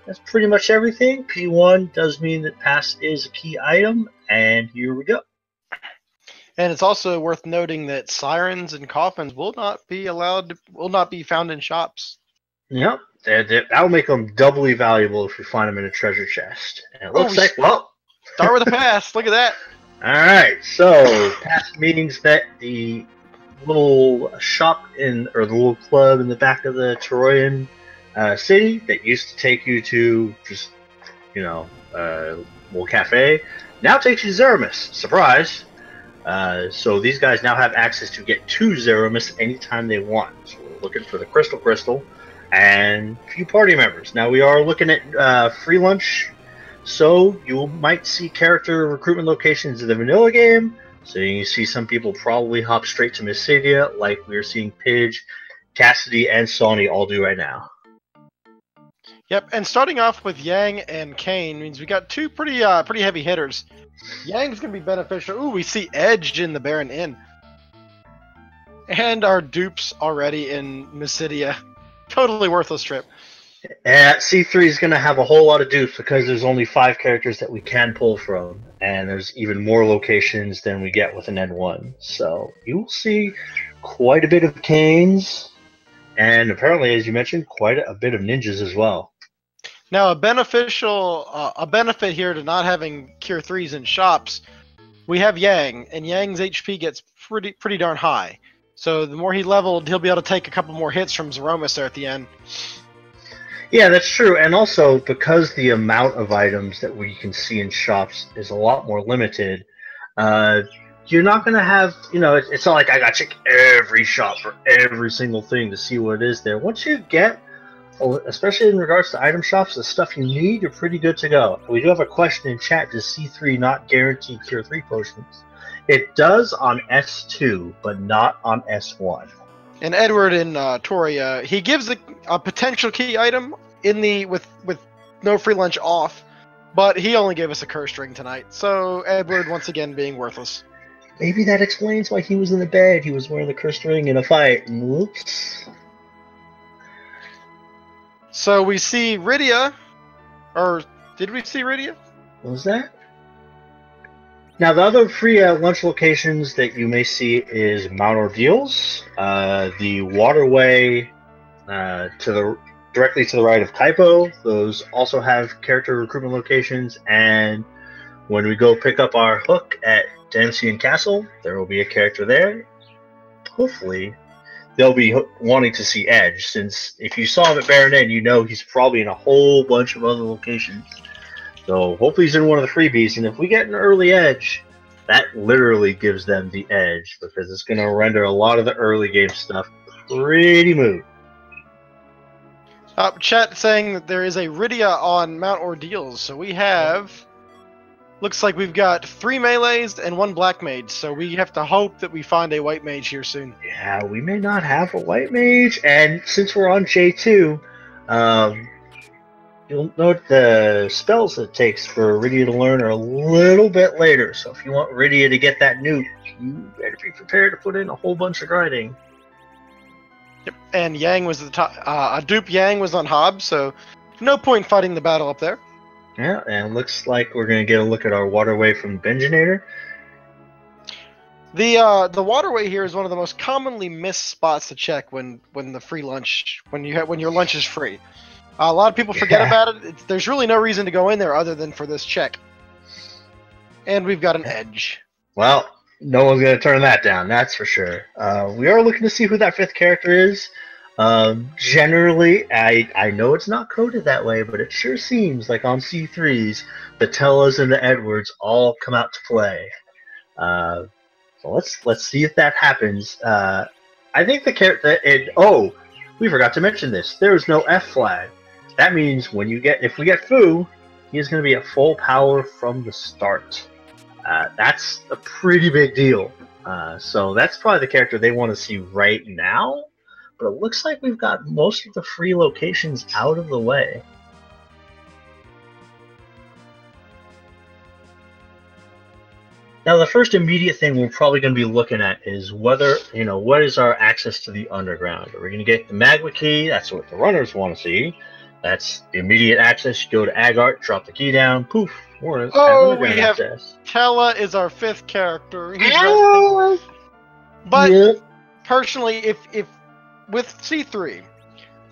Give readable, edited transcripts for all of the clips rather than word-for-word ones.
that's pretty much everything. P1 does mean that pass is a key item, and here we go. And it's also worth noting that sirens and coffins will not be found in shops. Yep, that'll make them doubly valuable if we find them in a treasure chest. And it looks like, well, start with a pass. Look at that. All right, so pass means that the little shop or the little club in the back of the Troyan city that used to take you to just, little cafe, now takes you to Zeramis. Surprise! So these guys now have access to get to Zeramis anytime they want. So we're looking for the Crystal, and a few party members. Now we are looking at free lunch, so you might see character recruitment locations in the vanilla game. So you see some people probably hop straight to Mysidia, like we're seeing Pidge, Cassidy, and Sawney all do right now. Yep, and starting off with Yang and Kane means we got two pretty heavy hitters. Yang's going to be beneficial. Ooh, we see Edge in the Baron Inn. And our dupes already in Mysidia. Totally worthless trip. C3 is going to have a whole lot of dupes because there's only 5 characters that we can pull from. And there's even more locations than we get with an N1. So you will see quite a bit of Canes. And apparently, as you mentioned, quite a bit of ninjas as well. Now, a benefit here to not having Cure 3s in shops, we have Yang, and Yang's HP gets pretty darn high. So the more he leveled, he'll be able to take a couple more hits from Zeromus there at the end. Yeah, that's true. And also, because the amount of items that we can see in shops is a lot more limited, you're not going to have, it's not like I got to check every shop for every single thing to see what it is there. Once you get, especially in regards to item shops, the stuff you need, you're pretty good to go. We do have a question in chat. Does C3 not guarantee Cure 3 potions? It does on S2, but not on S1. And Edward in Toria, he gives a potential key item with no free lunch off, but he only gave us a curse ring tonight. So Edward, once again, being worthless. Maybe that explains why he was in the bed. He was wearing the cursed ring in a fight. And whoops. So we see Rydia, or did we see Rydia? What was that? Now, the other free lunch locations that you may see is Mount Ordeals, the waterway directly to the right of Typo. Those also have character recruitment locations, and when we go pick up our hook at Dancian Castle, there will be a character there. Hopefully, they'll be wanting to see Edge, since if you saw him at Baron Inn, you know he's probably in a whole bunch of other locations. So hopefully he's in one of the freebies, and if we get an early Edge, that literally gives them the edge, because it's going to render a lot of the early game stuff pretty moot. Chat saying that there is a Rydia on Mount Ordeals, so we have... Looks like we've got 3 melees and 1 black mage, so we have to hope that we find a white mage here soon. Yeah, we may not have a white mage, and since we're on J2, you'll note the spells it takes for Rydia to learn are a little bit later, so if you want Rydia to get that nuke, you better be prepared to put in a whole bunch of grinding. Yep, and Yang was the top. A dupe Yang was on Hob, so no point fighting the battle up there. Yeah, and looks like we're going to get a look at our waterway from Benjinator. The waterway here is one of the most commonly missed spots to check when the free lunch when your lunch is free. A lot of people forget about it. There's really no reason to go in there other than for this check. And we've got an edge. Well, no one's going to turn that down, that's for sure. We are looking to see who that 5th character is. Generally, I know it's not coded that way, but it sure seems like on C3s, the Tellas and the Edwards all come out to play. So let's see if that happens. I think the character... Oh, we forgot to mention this. There is no F flag. That means if we get Fu, he is going to be at full power from the start. That's a pretty big deal. So that's probably the character they want to see right now. But it looks like we've got most of the free locations out of the way. Now, the first immediate thing we're probably going to be looking at is what is our access to the underground? Are we going to get the magma key? That's what the runners want to see. That's immediate access. You go to Agart, drop the key down, poof, we're have Oh, underground we have access. Tella is our 5th character. He's Ah! resting. But Yep. personally, if with C3,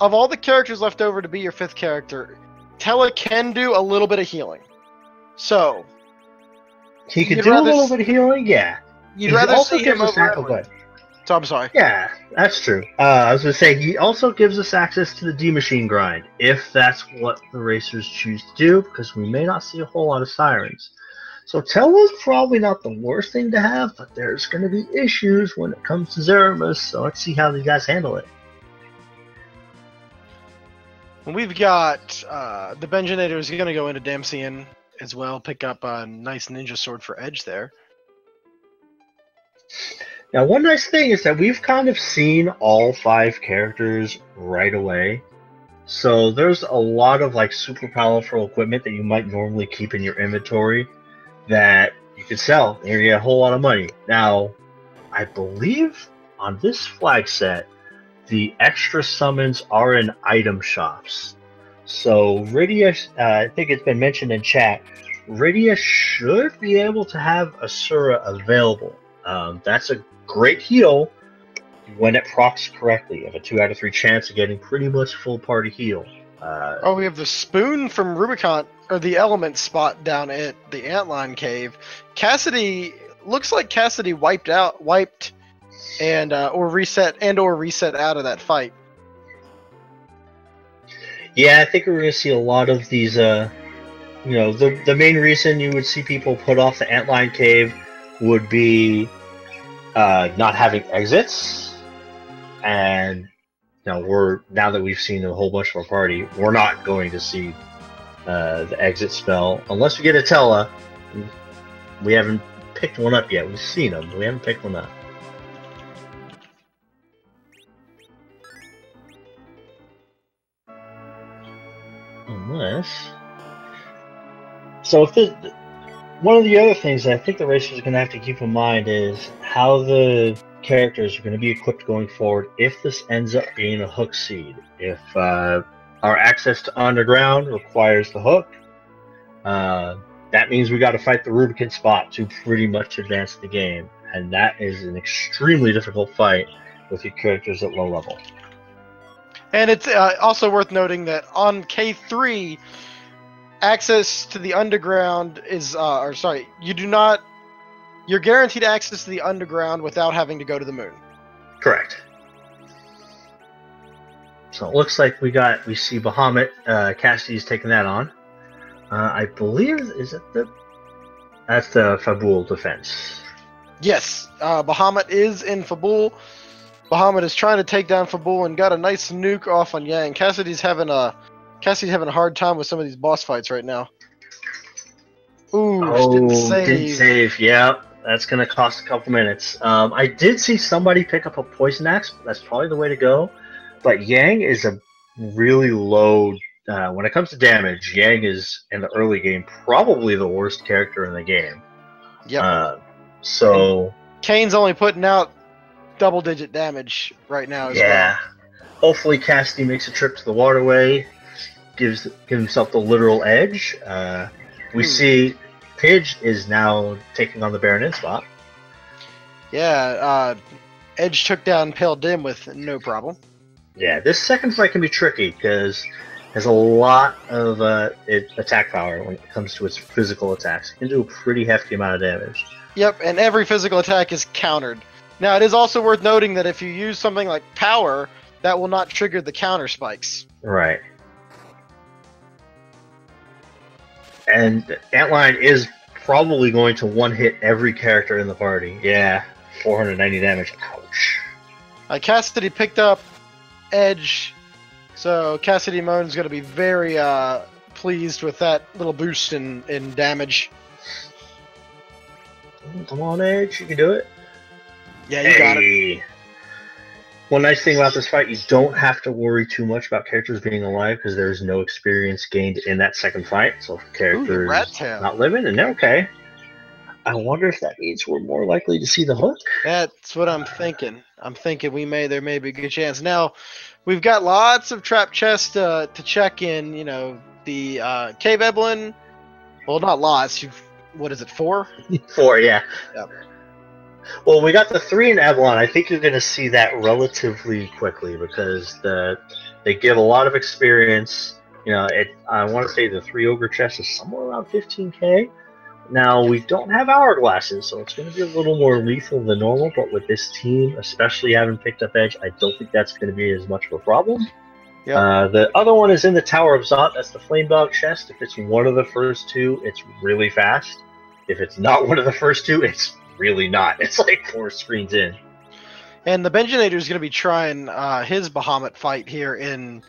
of all the characters left over to be your 5th character, Tella can do a little bit of healing. So He could you'd do a rather little bit of healing, yeah. you'd He rather also see gives him us over oh, go Edwin. ahead. So I'm sorry. Yeah, that's true. I was going to say, he also gives us access to the D-Machine grind, if that's what the racers choose to do, because we may not see a whole lot of Sirens. So Tella's probably not the worst thing to have, but there's going to be issues when it comes to Zeramus, so let's see how these guys handle it. We've got the Benjinator is going to go into Damsian as well, pick up a nice ninja sword for Edge there. Now, one nice thing is that we've kind of seen all 5 characters right away. So there's a lot of like super powerful equipment that you might normally keep in your inventory that you can sell and you get a whole lot of money. Now, I believe on this flag set, the extra summons are in item shops. So Rydia, I think it's been mentioned in chat, Rydia should be able to have Asura available. That's a great heal when it procs correctly. You have a 2 out of 3 chance of getting pretty much full party heal. We have the spoon from Rubicon, or the element spot down at the Antline Cave. Cassidy looks like Cassidy wiped and or reset out of that fight. Yeah, I think we're going to see a lot of these. The main reason you would see people put off the Antline Cave would be not having exits, and now that we've seen a whole bunch of our party, we're not going to see the exit spell unless we get a Tella. We haven't picked one up yet. We've seen them, but we haven't picked one up. Unless, so if one of the other things I think the racers are going to have to keep in mind is how the characters are going to be equipped going forward if this ends up being a hook seed. If our access to underground requires the hook, that means we got to fight the Rubicon spot to pretty much advance the game, and that is an extremely difficult fight with your characters at low level. And it's also worth noting that on K3, access to the underground is, you're guaranteed access to the underground without having to go to the moon. Correct. So it looks like we see Bahamut, Cassidy's taking that on. I believe, that's the Fabul defense. Yes, Bahamut is in Fabul. Bahamut is trying to take down Fabul and got a nice nuke off on Yang. Cassidy's having a hard time with some of these boss fights right now. Ooh, didn't save. Yeah, that's going to cost a couple minutes. I did see somebody pick up a poison axe. That's probably the way to go. But Yang is a really low. When it comes to damage, Yang is, in the early game, probably the worst character in the game. Yep. So Kane's only putting out double-digit damage right now as well. Hopefully Cassidy makes a trip to the waterway, gives himself the literal edge. We see Pidge is now taking on the Baronin spot. Yeah, Edge took down Pale Dim with no problem. Yeah, this second fight can be tricky because has a lot of attack power when it comes to its physical attacks. It can do a pretty hefty amount of damage. Yep, and every physical attack is countered. Now, it is also worth noting that if you use something like power, that will not trigger the counter spikes. Right. And Antline is probably going to one-hit every character in the party. Yeah, 490 damage. Ouch. Cassidy picked up Edge, so Cassidy Moan is going to be very pleased with that little boost in damage. Come on, Edge, you can do it. Yeah, you got it. One nice thing about this fight, you don't have to worry too much about characters being alive because there's no experience gained in that second fight. So if characters not living, and they're okay. I wonder if that means we're more likely to see the hook. That's what I'm thinking. I'm thinking there may be a good chance. Now, we've got lots of trap chests to check in. You know, the Cave Eblin. Well, not lots. What is it? 4? 4, yeah. Yep. Well, we got the 3 in Eblon. I think you're going to see that relatively quickly because they give a lot of experience. You know, I want to say the 3 ogre chest is somewhere around 15k. Now, we don't have hourglasses, so it's going to be a little more lethal than normal, but with this team, especially having picked up Edge, I don't think that's going to be as much of a problem. Yep. The other one is in the Tower of Zot. That's the Flame Dog chest. If it's one of the first 2, it's really fast. If it's not one of the first 2, it's really not. It's like 4 screens in. And the Benjinator is going to be trying his Bahamut fight here in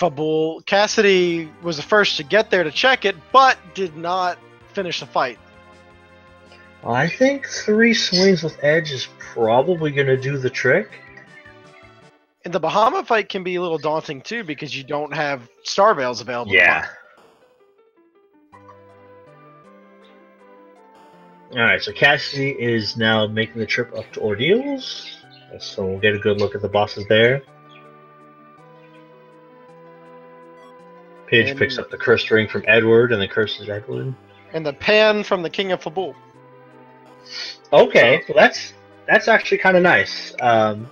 Fabul. Cassidy was the first to get there to check it, but did not finish the fight. I think 3 swings with Edge is probably going to do the trick. And the Bahamut fight can be a little daunting too because you don't have Star Veils available. Yeah. Alright, so Cassidy is now making the trip up to Ordeals. So we'll get a good look at the bosses there. Pidge picks up the cursed ring from Edward and the curses Edward. And the pan from the King of Fabul. Okay, well that's actually kind of nice.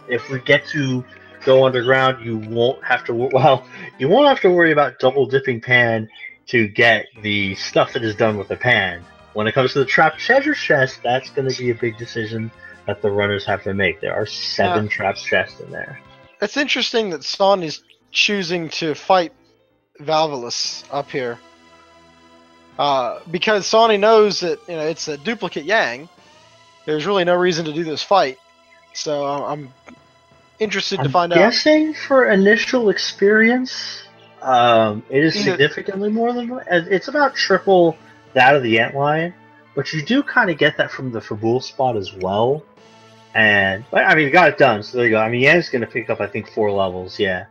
If we get to go underground, you won't have to worry about double dipping pan to get the stuff that is done with the pan. When it comes to the trapped treasure chest, that's going to be a big decision that the runners have to make. There are 7 trapped chests in there. It's interesting that Son is choosing to fight Valvulus up here. Because Sonny knows that it's a duplicate Yang. There's really no reason to do this fight. So I'm interested to find out. I'm guessing for initial experience, it is significantly more than... It's about triple that of the Antlion, but you do kind of get that from the Fabul spot as well. And, I mean, you got it done, so there you go. I mean, Yang's going to pick up, I think, 4 levels, yeah.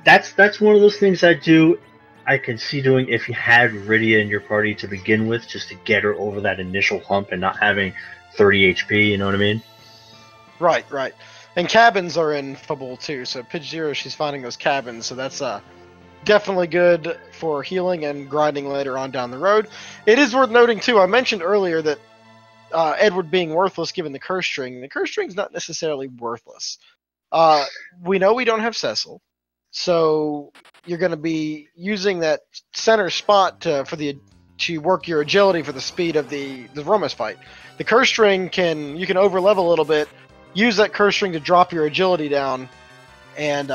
That's one of those things I can see doing if you had Rydia in your party to begin with, just to get her over that initial hump and not having 30 HP, you know what I mean? Right. And cabins are in Fabul too, so Pitch Zero, she's finding those cabins, so that's definitely good for healing and grinding later on down the road. It is worth noting too, I mentioned earlier that Edward being worthless given the curse string. The curse string's not necessarily worthless. We know we don't have Cecil, so you're going to be using that center spot to work your agility for the speed of the Romus fight. The curse string you can over level a little bit, use that curse string to drop your agility down, and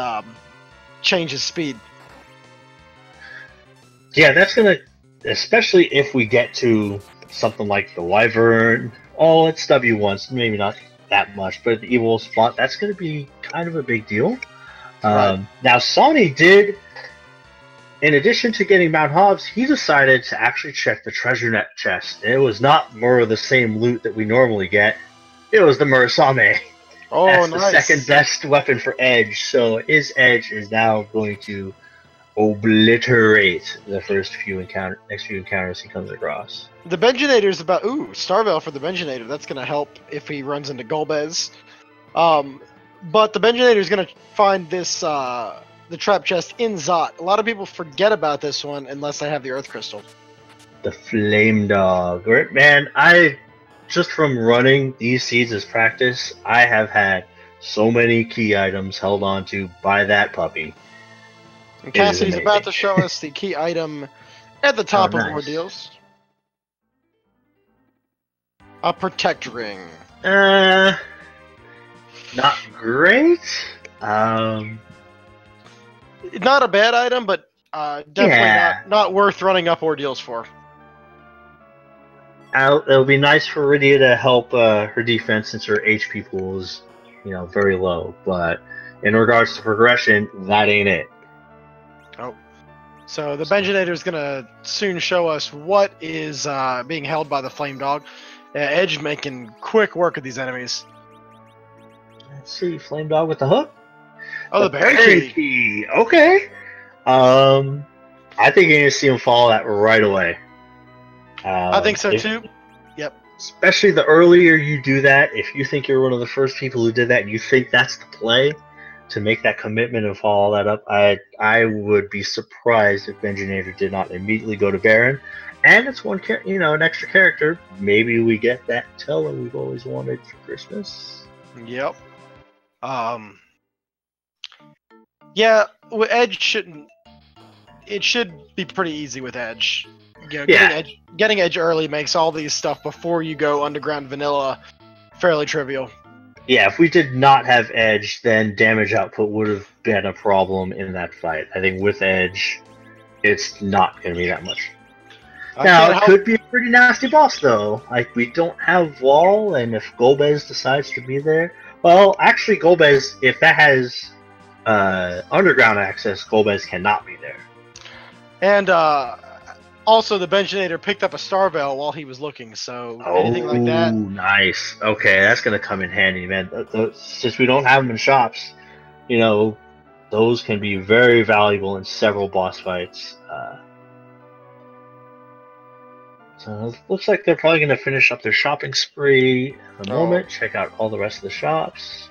change his speed. Yeah, that's gonna, especially if we get to something like the Wyvern. Oh, it's W1, maybe not that much, but the Evil spot, that's gonna be kind of a big deal. Right. Now, Sonny did, in addition to getting Mount Hobbs, he decided to actually check the treasure net chest. It was not more of the same loot that we normally get. It was the Murasame. Oh, that's nice. The second best weapon for Edge. So his Edge is now going to obliterate the next few encounters he comes across. The Benjinator's about Starveil for the Benjinator. That's going to help if he runs into Golbez. But the Benjinator is going to find this the trap chest in Zot. A lot of people forget about this one unless they have the Earth Crystal. The Flame Dog. Man, just from running these seeds as practice, I have had so many key items held onto by that puppy. And Cassidy's about to show us the key item at the top of Ordeals. A Protect Ring. Not great. Not a bad item, but definitely not worth running up Ordeals for. It'll be nice for Rydia to help her defense since her HP pool is, very low. But in regards to progression, that ain't it. Oh. So the Benjinator is going to soon show us what is being held by the Flame Dog. Edge making quick work of these enemies. Let's see, Flame Dog with the hook. Oh, the Berry Key. Okay. I think you're going to see him follow that right away. I think so too. Yep. especially the earlier you do that, if you think you're one of the first people who did that and you think that's the play to make that commitment and follow all that up, I would be surprised if Benjinator did not immediately go to Baron. And it's one, an extra character. Maybe we get that Teller we've always wanted for Christmas. Yep. Yeah, Edge shouldn't. It should be pretty easy with Edge. Getting Edge early makes all these stuff before you go underground vanilla fairly trivial. Yeah, if we did not have Edge, then damage output would have been a problem in that fight. I think with Edge, it's not going to be that much. Now, it could be a pretty nasty boss, though. Like, we don't have Wall, and if Golbez decides to be there... Well, actually, Golbez, if that has underground access, Golbez cannot be there. And, also, the Benjinator picked up a Star Veil while he was looking, so anything like that... Nice. Okay, that's going to come in handy, man. Since we don't have them in shops, those can be very valuable in several boss fights. So it looks like they're probably going to finish up their shopping spree at the moment. Check out all the rest of the shops.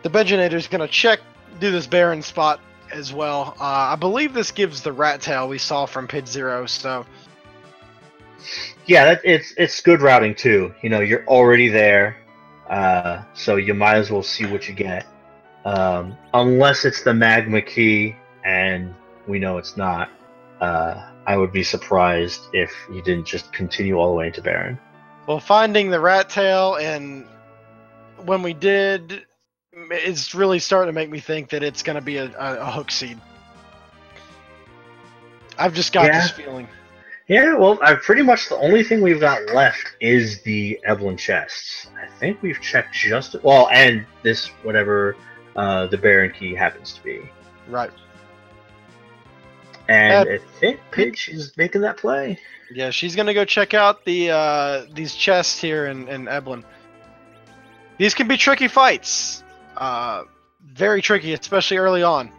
The Benjinator's going to do this Baron spot as well. I believe this gives the rat tail we saw from Pid Zero, so... Yeah, it's good routing too. You're already there, so you might as well see what you get. Unless it's the Magma Key, and we know it's not. I would be surprised if you didn't just continue all the way into Baron. Well, finding the rat tail, and when we did, it's really starting to make me think that it's going to be a hook seed. I've just got this feeling. Yeah, well, pretty much the only thing we've got left is the Evelyn chests. I think we've checked and this, whatever the Baron key happens to be. Right. And I think Pitch is making that play. Yeah, she's gonna go check out these chests here in Evelyn. These can be tricky fights. Very tricky, especially early on.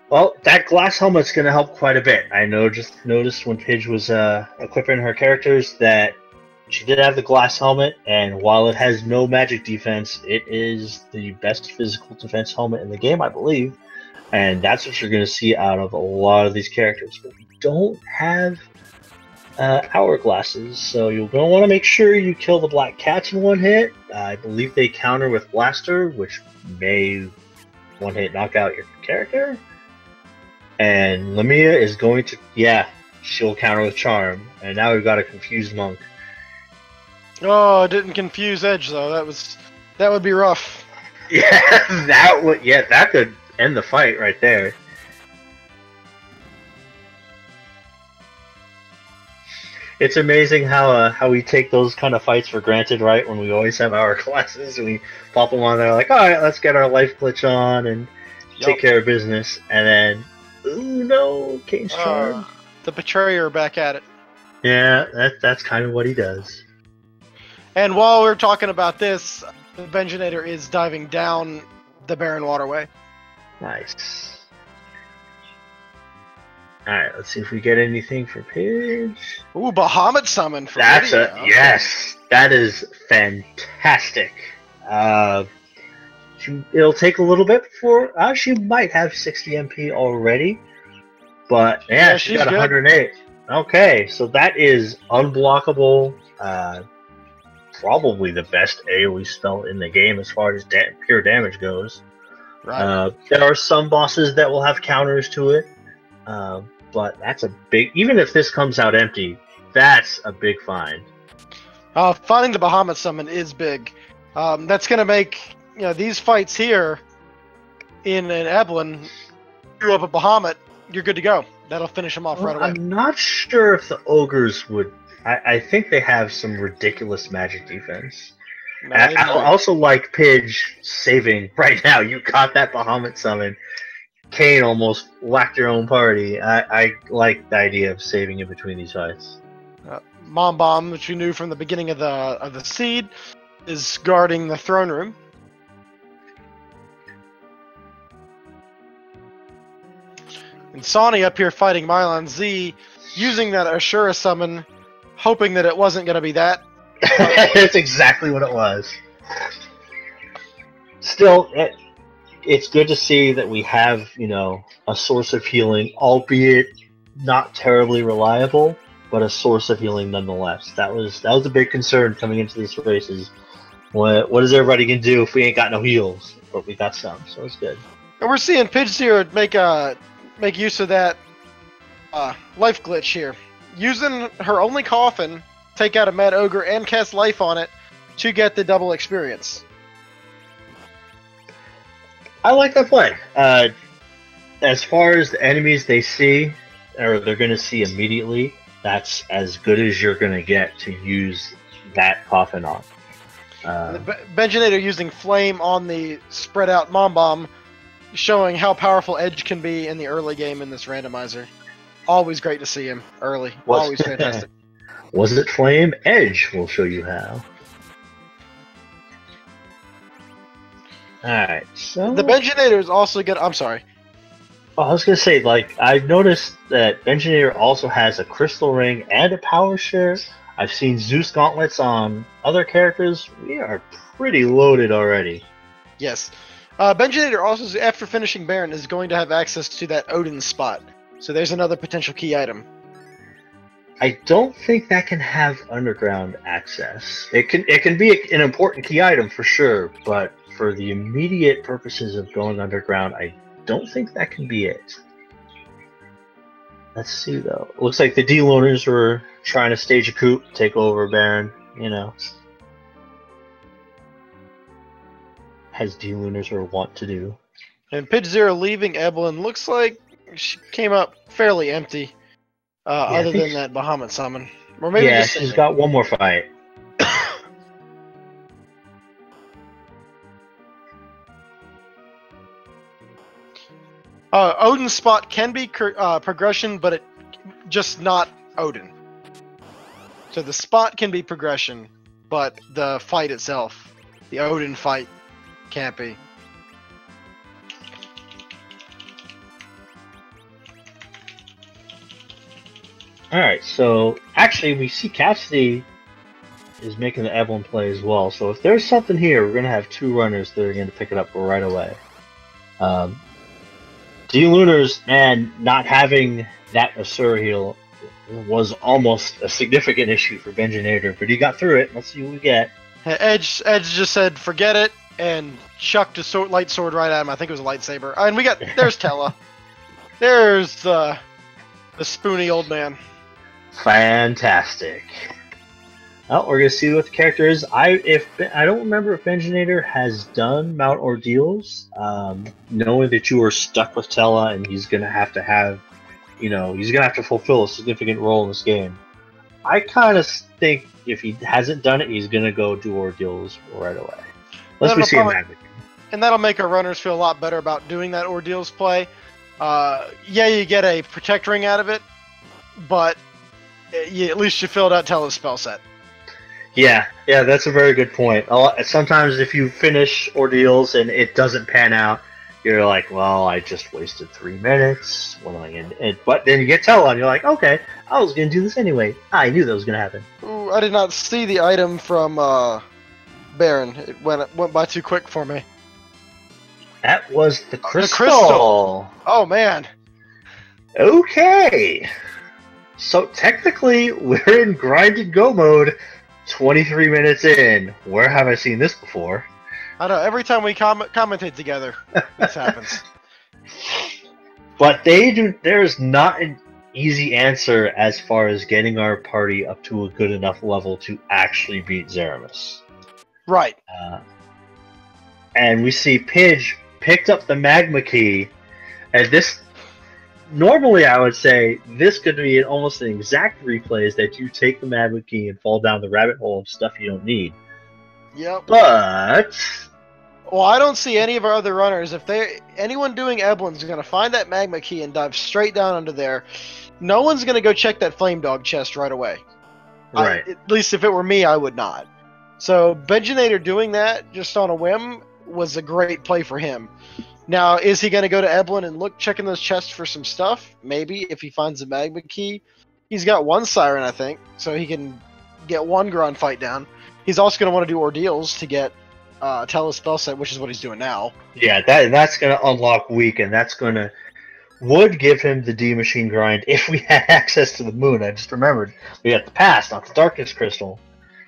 Well, that glass helmet's going to help quite a bit. Just noticed when Pidge was equipping her characters that she did have the glass helmet, and while it has no magic defense, it is the best physical defense helmet in the game, I believe. And that's what you're going to see out of a lot of these characters. But we don't have hourglasses, so you're going to want to make sure you kill the black cats in one hit. I believe they counter with Blaster, which may one-hit knock out your character. And Lamia is going to, she'll counter with Charm. And now we've got a confused monk. Oh, it didn't confuse Edge though. That would be rough. Yeah, that could end the fight right there. It's amazing how we take those kind of fights for granted, right? When we always have our classes and we pop them on there like, all right, let's get our life glitch on and take care of business. And then, ooh, no, Kane's Charm. The Betrayer back at it. Yeah, that's kind of what he does. And while we're talking about this, the Benjinator is diving down the Barren Waterway. Nice. Alright, let's see if we get anything for Pidge. Ooh, Bahamut Summon for Yes, that is fantastic. It'll take a little bit before... she might have 60 MP already. But, yeah, she got 108. Okay, so that is unblockable. Probably the best AoE spell in the game as far as pure damage goes. Right. There are some bosses that will have counters to it. But that's a big... Even if this comes out empty, that's a big find. Finding the Bahamut Summon is big. That's going to make these fights here in Evelyn, you up a Bahamut, you're good to go. That'll finish them off right away. I'm not sure if the Ogres would... I think they have some ridiculous magic defense. No, I also like Pidge saving right now. You caught that Bahamut Summon. Kane almost whacked your own party. I like the idea of saving in between these fights. Mom Bomb, which we knew from the beginning of the seed, is guarding the throne room. And Sonny up here fighting Mylon Z, using that Ashura summon, hoping that it wasn't going to be that. That's exactly what it was. Still, it's good to see that we have, a source of healing, albeit not terribly reliable, but a source of healing nonetheless. That was a big concern coming into this race. Is what is everybody gonna do if we ain't got no heals? But we got some, so it's good. And we're seeing Pidge here make use of that life glitch here, using her only coffin, take out a Mad Ogre and cast life on it to get the double experience. I like that play. As far as the enemies they see, or they're going to see immediately, that's as good as you're going to get to use that coffin on. Benjinator using Flame on the spread out Mom Bomb, showing how powerful Edge can be in the early game in this randomizer. Always great to see him early. Always fantastic. Was it Flame? Edge will show you how. Alright, so... The Benjinator is also good. I'm sorry. Oh, I was going to say, I've noticed that Benjinator also has a Crystal Ring and a Power Share. I've seen Zeus Gauntlets on other characters. We are pretty loaded already. Yes. Benjinator also, after finishing Baron, is going to have access to that Odin spot. So there's another potential key item. I don't think that can have underground access. It can be an important key item for sure, but for the immediate purposes of going underground, I don't think that can be it. Let's see though. It looks like the D-Loners were trying to stage a coup, take over Baron, as D-Lunars are wont to do. And Pidge Zero leaving Evelyn looks like she came up fairly empty, other than that Bahamut summon. Or maybe yeah, she's got one more fight. Odin's spot can be progression, but it just not Odin. So the spot can be progression, but the fight itself, the Odin fight, can't be. Alright, so actually we see Cassidy is making the Evelyn play as well. So if there's something here, we're going to have two runners that are going to pick it up right away. D-Lunars, man, not having that Asura heal was almost a significant issue for Benjinator, but he got through it. Let's see what we get. Edge just said, forget it, and chucked a light sword right at him. I think it was a lightsaber. And there's Tella. There's the spoony old man. Fantastic. Well, we're gonna see what the character is. I don't remember if Benjinator has done Mount Ordeals, knowing that you are stuck with Tella and he's gonna have to fulfill a significant role in this game. I kind of think if he hasn't done it, he's gonna go do Ordeals right away. Unless we see him have it. And that'll make our runners feel a lot better about doing that Ordeals play. Yeah, you get a Protect Ring out of it, but at least you filled out Tella's spell set. Yeah, that's a very good point. Sometimes if you finish Ordeals and it doesn't pan out, you're like, well, I just wasted 3 minutes. What am I going to do? But then you get Tella and you're like, okay, I was going to do this anyway. I knew that was going to happen. Ooh, I did not see the item from Baron. It went by too quick for me. That was the crystal. The crystal. Oh, man. Okay. So technically, we're in grind and go mode. 23 minutes in. Where have I seen this before? I know, every time we commentate together, this happens. But there's not an easy answer as far as getting our party up to a good enough level to actually beat Zeramis. Right. And we see Pidge picked up the magma key, and this... Normally, I would say this could be almost an exact replay is that you take the magma key and fall down the rabbit hole of stuff you don't need. Yep. But... Well, I don't see any of our other runners. If anyone doing Eblin's going to find that magma key and dive straight down under there, no one's going to go check that flame dog chest right away. Right. At least if it were me, I would not. So Benjinator doing that just on a whim was a great play for him. Now, is he going to go to Eblin and checking those chests for some stuff? Maybe, if he finds the magma key. He's got one Siren, I think, so he can get one Grunt fight down. He's also going to want to do Ordeals to get Tele spell set, which is what he's doing now. Yeah, that's going to unlock Weak, and that's going to would give him the D Machine grind if we had access to the moon. I just remembered we got the past, not the Darkness Crystal.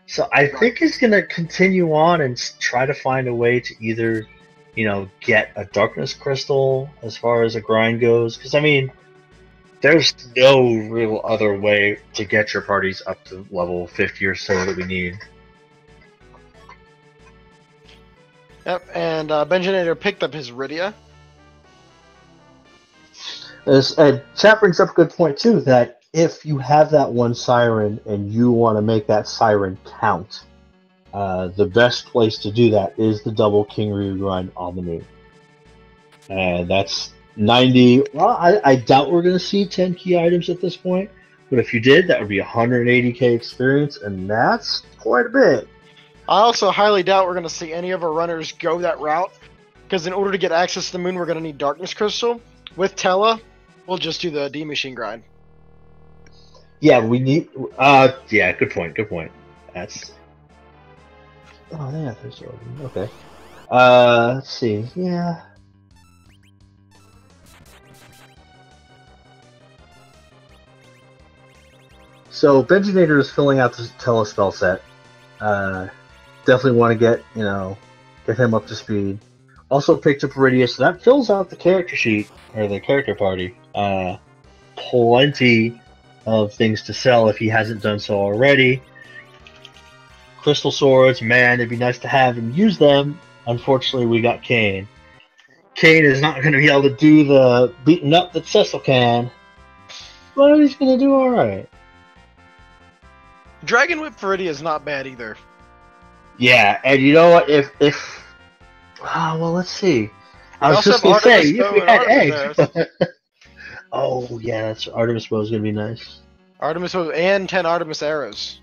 So I think he's going to continue on and try to find a way to either, get a Darkness Crystal as far as a grind goes. Because, I mean, there's no real other way to get your parties up to level 50 or so that we need. Yep, and Benjinator picked up his Rydia. Chat brings up a good point, too, that if you have that one Siren and you want to make that Siren count, the best place to do that is the double King Ryu grind on the moon. And that's 90. Well, I doubt we're going to see 10 key items at this point, but if you did, that would be 180k experience, and that's quite a bit. I also highly doubt we're going to see any of our runners go that route, because in order to get access to the moon, we're going to need Darkness Crystal. With Tela, we'll just do the D Machine grind. Yeah, we need. Yeah, good point. That's. Oh yeah, there's okay. Let's see. Yeah. So Benjinator is filling out the Telespell set. Definitely want to get him up to speed. Also picked up Rydia, so that fills out the character sheet or the character party. Plenty of things to sell if he hasn't done so already. Crystal swords, man, it'd be nice to have and use them. Unfortunately, we got Kane. Kane is not going to be able to do the beating up that Cecil can, but he's going to do all right. Dragon Whip for Rydia is not bad either. Yeah, and you know what? If well, let's see. I was just going to say, if we had eggs. Oh, yeah, that's Artemis Bow is going to be nice. Artemis Bow and 10 Artemis arrows.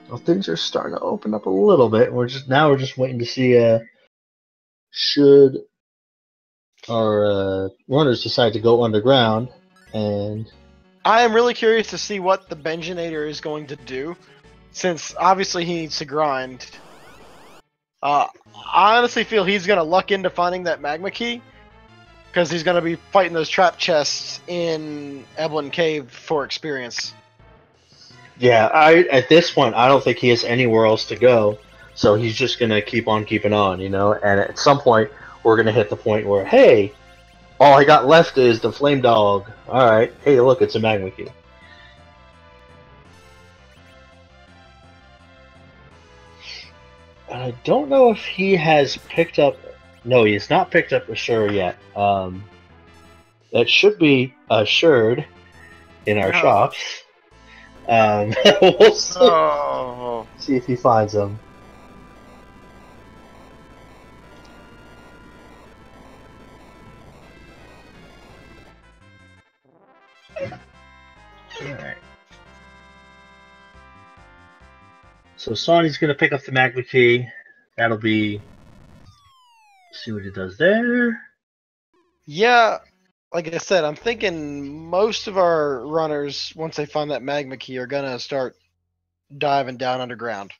Well, things are starting to open up a little bit. We're just waiting to see should our runners decide to go underground. And I am really curious to see what the Benjinator is going to do, since obviously he needs to grind. I honestly feel he's going to luck into finding that magma key, because he's going to be fighting those trap chests in Eblin Cave for experience. Yeah, at this point, I don't think he has anywhere else to go, so he's just going to keep on keeping on, and at some point, we're going to hit the point where, hey, all I got left is the Flame Dog. Alright, hey, look, it's a magma key. I don't know if he has picked up... No, he has not picked up Assure yet. That should be assured in our shops. We'll see if he finds them. Alright. So Sonny's gonna pick up the magma key. That'll be... See what it does there. Yeah, like I said, I'm thinking most of our runners, once they find that magma key, are gonna start diving down underground.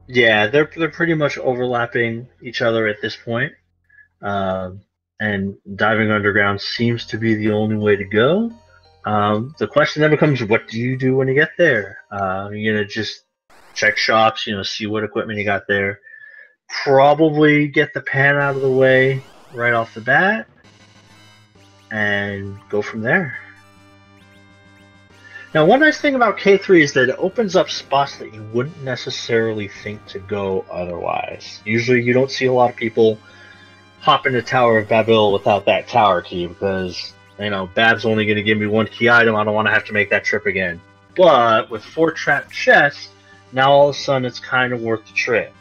Yeah, they're pretty much overlapping each other at this point. And diving underground seems to be the only way to go. The question then becomes, what do you do when you get there? You're gonna just check shops, see what equipment you got there. Probably get the pan out of the way right off the bat, and go from there. Now, one nice thing about K3 is that it opens up spots that you wouldn't necessarily think to go otherwise. Usually you don't see a lot of people hop into Tower of Babel without that tower key, because, Bab's only going to give me one key item, I don't want to have to make that trip again. But with 4 trapped chests, now all of a sudden it's kind of worth the trip.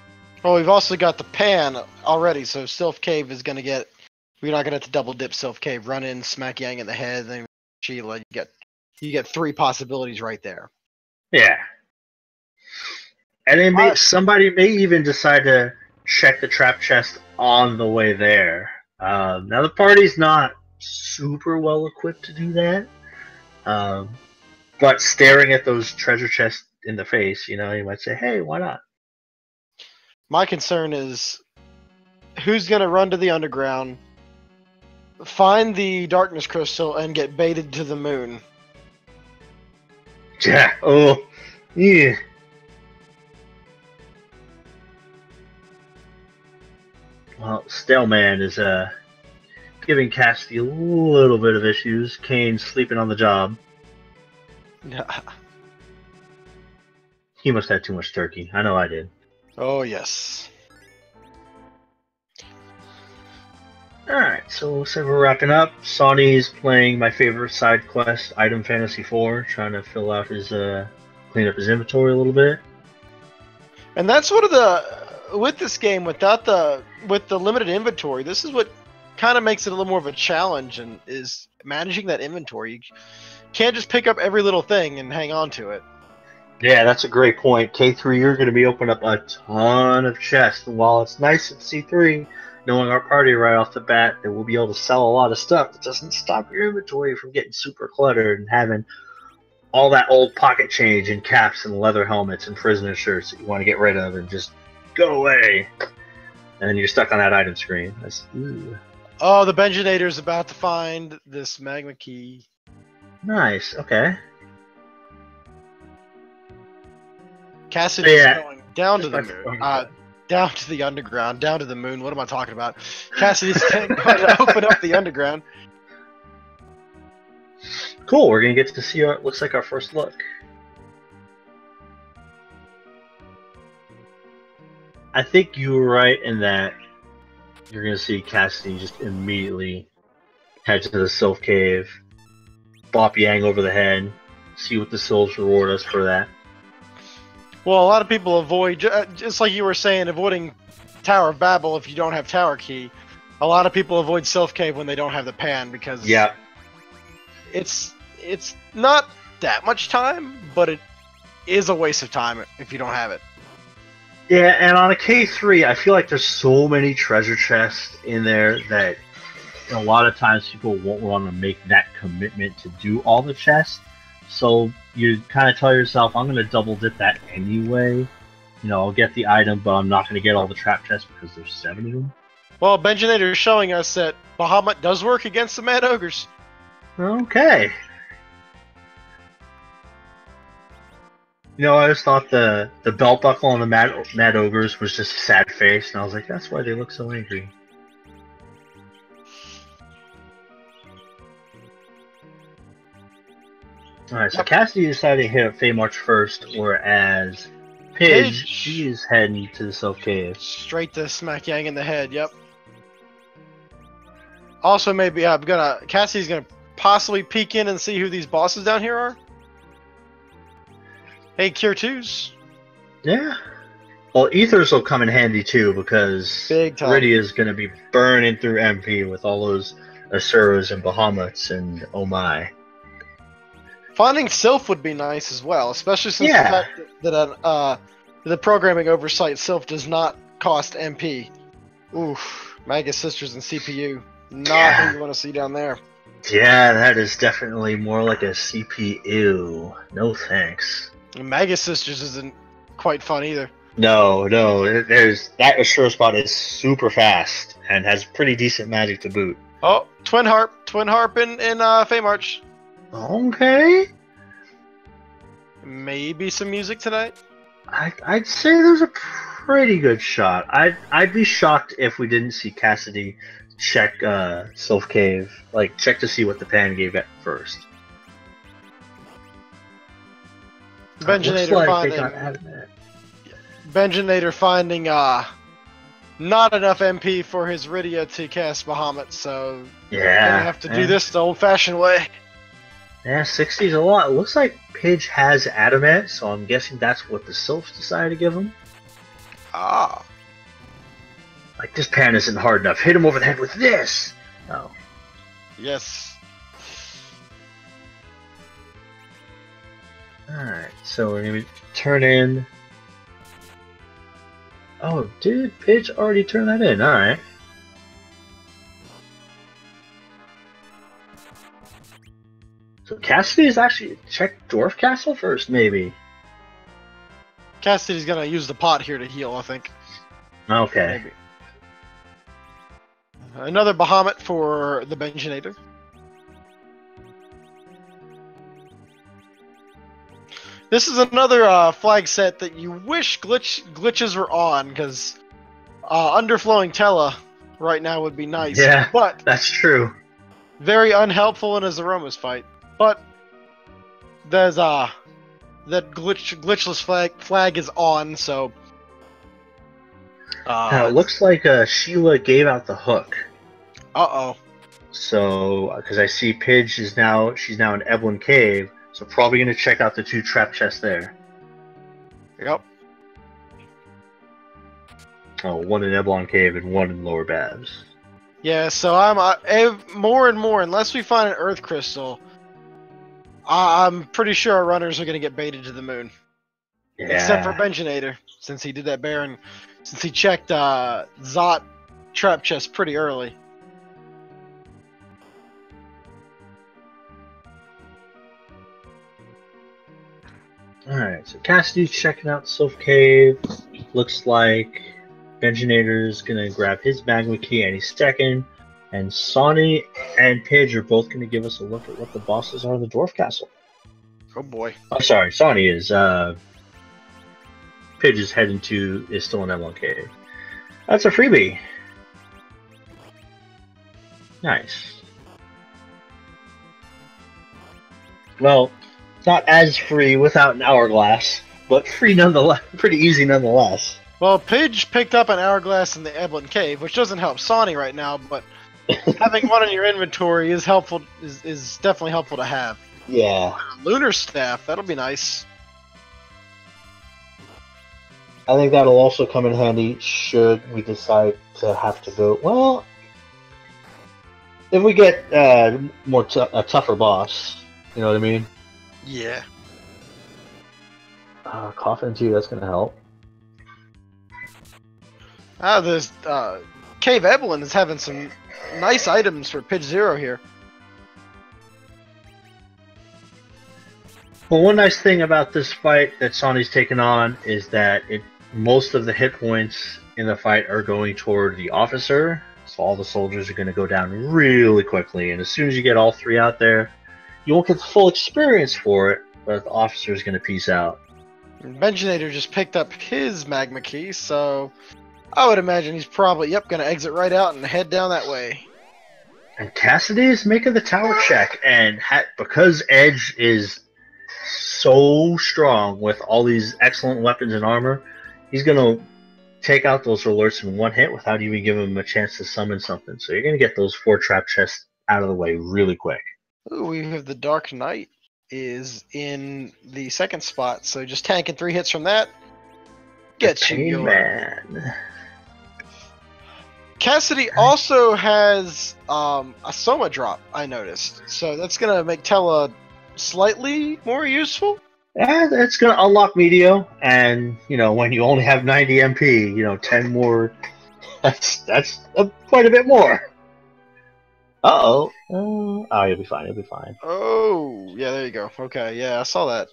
Well, we've also got the pan already, so Sylph Cave is going to get... We're not going to have to double dip Sylph Cave. Run in, smack Yang in the head, then Sheila. You get 3 possibilities right there. Yeah. And somebody may even decide to check the trap chest on the way there. Now, the party's not super well equipped to do that. Um, but staring at those treasure chests in the face, you might say, hey, why not? My concern is who's going to run to the underground, find the darkness crystal, and get baited to the moon. Yeah. Oh, yeah. Well, Staleman is giving Cassidy a little bit of issues. Kane's sleeping on the job. He must have too much turkey. I know I did. Oh, yes. Alright, so looks like we're wrapping up. Sonny's playing my favorite side quest, Item Fantasy 4, trying to fill out his, clean up his inventory a little bit. And that's one of the, with this game, with the limited inventory, this is what kind of makes it a little more of a challenge, and is managing that inventory. You can't just pick up every little thing and hang on to it. Yeah, that's a great point. K3, you're going to be opening up a ton of chests, and while it's nice at C3, knowing our party right off the bat, that we'll be able to sell a lot of stuff, that doesn't stop your inventory from getting super cluttered and having all that old pocket change and caps and leather helmets and prisoner shirts that you want to get rid of and just go away. And then you're stuck on that item screen. Oh, the Benjinator's about to find this magma key. Nice, okay. Cassidy's going down to the moon. Down to the underground. Down to the moon. What am I talking about? Cassidy's going to open up the underground. Cool, we're going to get to see what looks like our first look. I think you were right in that you're going to see Cassidy just immediately head to the Sylph Cave, bop Yang over the head, see what the Sylphs reward us for that. Well, a lot of people avoid, just like you were saying, avoiding Tower of Babel if you don't have Tower Key. A lot of people avoid Sylph Cave when they don't have the pan, because it's not that much time, but it is a waste of time if you don't have it. Yeah, and on a K3, I feel like there's so many treasure chests in there that a lot of times people won't want to make that commitment to do all the chests. So you kind of tell yourself, I'm going to double dip that anyway. I'll get the item, but I'm not going to get all the trap chests because there's 7 of them. Well, Benjinator is showing us that Bahamut does work against the Mad Ogres. Okay. I always thought the belt buckle on the Mad Ogres was just a sad face, and I was like, that's why they look so angry. Alright, so Cassidy decided to hit up Fey March first, whereas Pidge, she is heading to the Sylph Cave. Straight to smack Yang in the head, yep. Also, maybe Cassidy's gonna possibly peek in and see who these bosses down here are. Hey, Cure 2s. Yeah. Well, Ethers will come in handy too, because Rydia's going to be burning through MP with all those Asuras and Bahamuts, and oh my. Finding Sylph would be nice as well, especially since the fact that the programming oversight Sylph does not cost MP. Oof. Magus Sisters and CPU. Not who you want to see down there. Yeah, that is definitely more like a CPU. No thanks. Magus Sisters isn't quite fun either. No, there's that Assure spot is super fast and has pretty decent magic to boot. Oh, Twin Harp in Fey March. Okay. Maybe some music tonight. I'd say there's a pretty good shot. I'd be shocked if we didn't see Cassidy check Sylph Cave, check to see what the pan gave at first. Benjinator finding not enough MP for his Rydia to cast Bahamut, so gonna have to do this the old-fashioned way. Yeah, 60's a lot. It looks like Pidge has Adamant, so I'm guessing that's what the Sylphs decided to give him. Ah. This pan isn't hard enough. Hit him over the head with this! Oh. Yes. Alright, so we're gonna turn in... Oh, did Pidge already turn that in? Alright. So Cassidy is actually check Dwarf Castle first, maybe. Cassidy's gonna use the pot here to heal, I think. Okay. Maybe. Another Bahamut for the Benjinator. This is another flag set that you wish glitches were on, because underflowing Tella right now would be nice. Yeah, but that's true. very unhelpful in a Zeroma's fight. But there's that glitchless flag is on, so Now, it looks like Sheila gave out the hook. Uh-oh. So, because I see Pidge she's now in Evelyn Cave, so probably going to check out the 2 trap chests there. Yep. Oh, 1 in Evelyn Cave and 1 in Lower Babs. Yeah, so I'm more and more, unless we find an Earth Crystal, I'm pretty sure our runners are going to get baited to the moon. Yeah. Except for Benjinator, since he did that Baron, since he checked Zot trap chest pretty early. Alright, so Cassidy's checking out Sylph Cave. Looks like Benjinator's gonna grab his Magma Key any second. And Sonny and Pidge are both gonna give us a look at what the bosses are in the Dwarf Castle. Oh boy. I'm sorry, Sonny is. Pidge is still in Emerald Cave. That's a freebie. Nice. Well, not as free without an hourglass, but free nonetheless. Pretty easy nonetheless. Well, Pidge picked up an hourglass in the Eblin Cave, which doesn't help Sonny right now, but having one in your inventory is helpful. Is definitely helpful to have. Yeah. Lunar staff, that'll be nice. I think that'll also come in handy should we decide to have to go. Well, if we get a tougher boss, you know what I mean? Yeah. Coffin too. That's gonna help. This Cave Evelyn is having some nice items for Pitch Zero here. Well, one nice thing about this fight that Sonny's taken on is that most of the hit points in the fight are going toward the officer, so all the soldiers are going to go down really quickly, and as soon as you get all 3 out there, you won't get the full experience for it, but the officer is going to peace out. Benjinator just picked up his Magma Key, so I would imagine he's probably, going to exit right out and head down that way. And Cassidy is making the tower check, and because Edge is so strong with all these excellent weapons and armor, he's going to take out those alerts in one hit without even giving him a chance to summon something. So you're going to get those 4 trap chests out of the way really quick. Ooh, we have the Dark Knight is in the second spot, so just tanking 3 hits from that gets you going. Man. Cassidy also has a Soma drop, I noticed. So that's going to make Tella slightly more useful. Yeah, it's going to unlock Meteo, and, when you only have 90 MP, 10 more, that's quite a bit more. Uh-oh. Oh, you'll be fine, Oh, yeah, there you go. Okay, yeah, I saw that.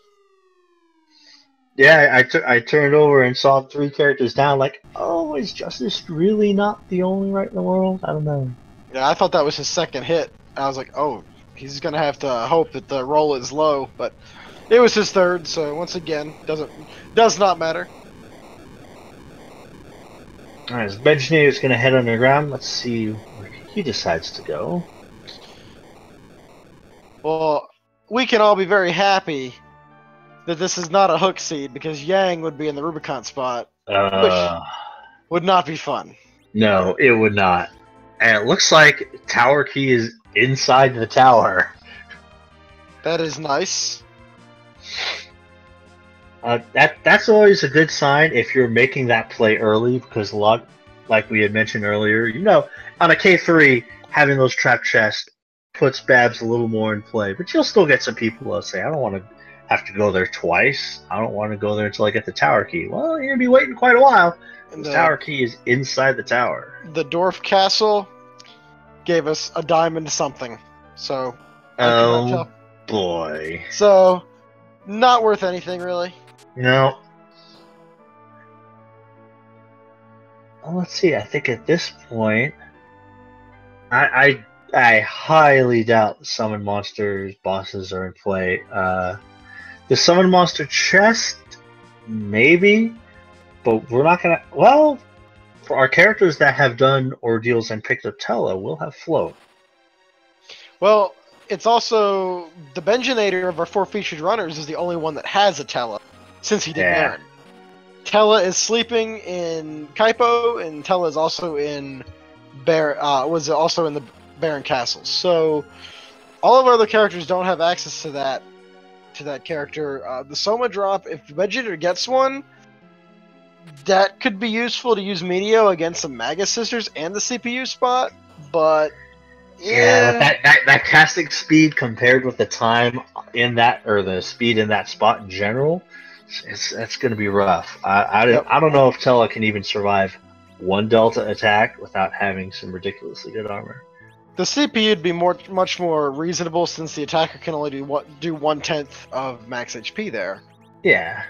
Yeah, I turned over and saw 3 characters down, like, oh, is Justice really not the only right in the world? I don't know. Yeah, I thought that was his second hit. I was like, oh, he's going to have to hope that the roll is low, but it was his third, so once again, does not matter. Alright, so Benjinator is going to head underground. Let's see where he decides to go. Well, we can all be very happy that this is not a hook seed, because Yang would be in the Rubicon spot, which would not be fun. No, it would not. And it looks like Tower Key is inside the tower. That is nice. That's always a good sign if you're making that play early, because a lot, like we had mentioned earlier, on a K3, having those trap chests puts Babs a little more in play. But you'll still get some people who'll say, I don't want to have to go there twice. I don't want to go there until I get the Tower Key. Well, you're going to be waiting quite a while. The Tower Key is inside the tower. The Dwarf Castle gave us a diamond something. So, I cannot Oh tell. boy. So, not worth anything really. No. Well, let's see. I think at this point, I highly doubt the summon monsters bosses are in play. The summon monster chest, maybe, but we're not gonna. Well, for our characters that have done ordeals and picked up Tella, we'll have float. Well, it's also the Benjinator of our 4 featured runners is the only one that has a Tella since he did Yeah. Baron. Tella is sleeping in Kaipo, and Tella is also in was also in the Baron Castle. So all of our other characters don't have access to that character. The Soma drop, if Vegeta gets one, that could be useful to use Medio against the Magus Sisters and the CPU spot, but Yeah, that casting speed compared with the time in that, or the speed in that spot in general, that's going to be rough. Yep. I don't know if Tella can even survive one Delta attack without having some ridiculously good armor. The CPU would be much more reasonable since the attacker can only do 1/10 of max HP there. Yeah.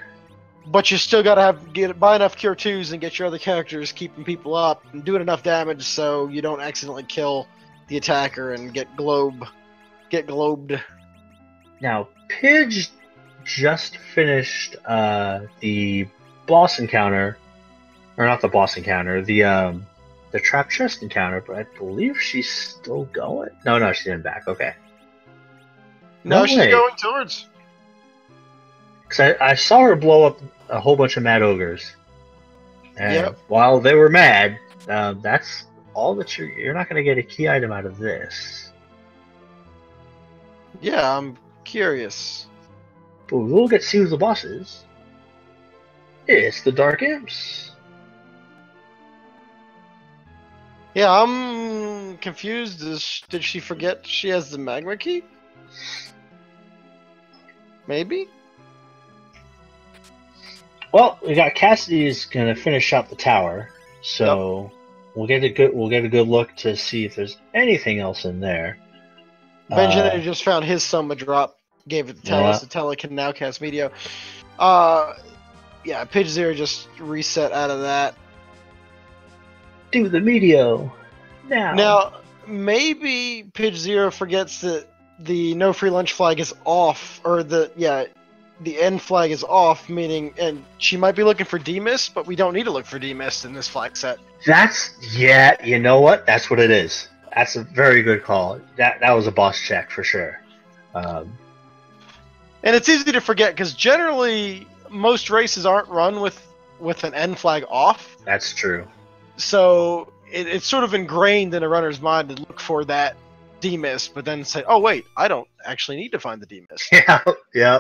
But you still gotta buy enough Cure 2s and get your other characters keeping people up and doing enough damage so you don't accidentally kill the attacker and get globed. Now, Pidge just finished the boss encounter, or not the boss encounter, the trap chest encounter, but I believe she's still going. No, she's in back. Okay. No, she's way. going towards. Because I saw her blow up a whole bunch of mad ogres. And Yep. while they were mad, that's all that you're not going to get a key item out of this. Yeah, I'm curious. But we will get to see who the boss is. It's the Dark Imps. Yeah, I'm confused. Did she forget she has the magma key? Maybe? Well, we got Cassidy's gonna finish up the tower, so we'll get a good look to see if there's anything else in there. Benjamin just found his Soma drop, gave it to Tella, so Tella can now cast Meteor. Yeah, Pidge Zero just reset out of that. Do the Meteo now. Now, maybe Pidge Zero forgets that the no free lunch flag is off, or the end flag is off, meaning, and she might be looking for D-Mist, but we don't need to look for D-Mist in this flag set. You know what? That's what it is. That's a very good call. That was a boss check for sure. And it's easy to forget because generally most races aren't run with an end flag off. That's true. So it's sort of ingrained in a runner's mind to look for that D-Mist, but then say, oh wait, I don't actually need to find the D-Mist. Yeah.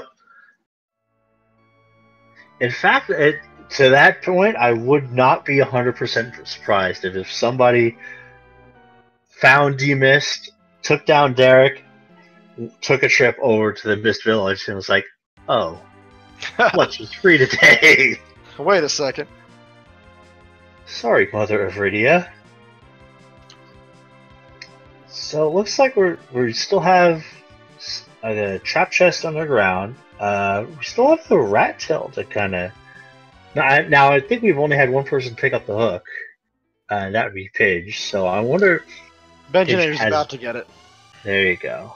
In fact, to that point, I would not be 100% surprised if somebody found D-Mist, took down Derek, took a trip over to the Mist Village, and was like, oh, lunch is free today. Wait a second. Sorry, Mother of Rydia. So it looks like we still have the trap chest underground. We still have the rat tail to kind of. Now I think we've only had one person pick up the hook. That would be Pidge. So I wonder. Benjinator's about to get it. There you go.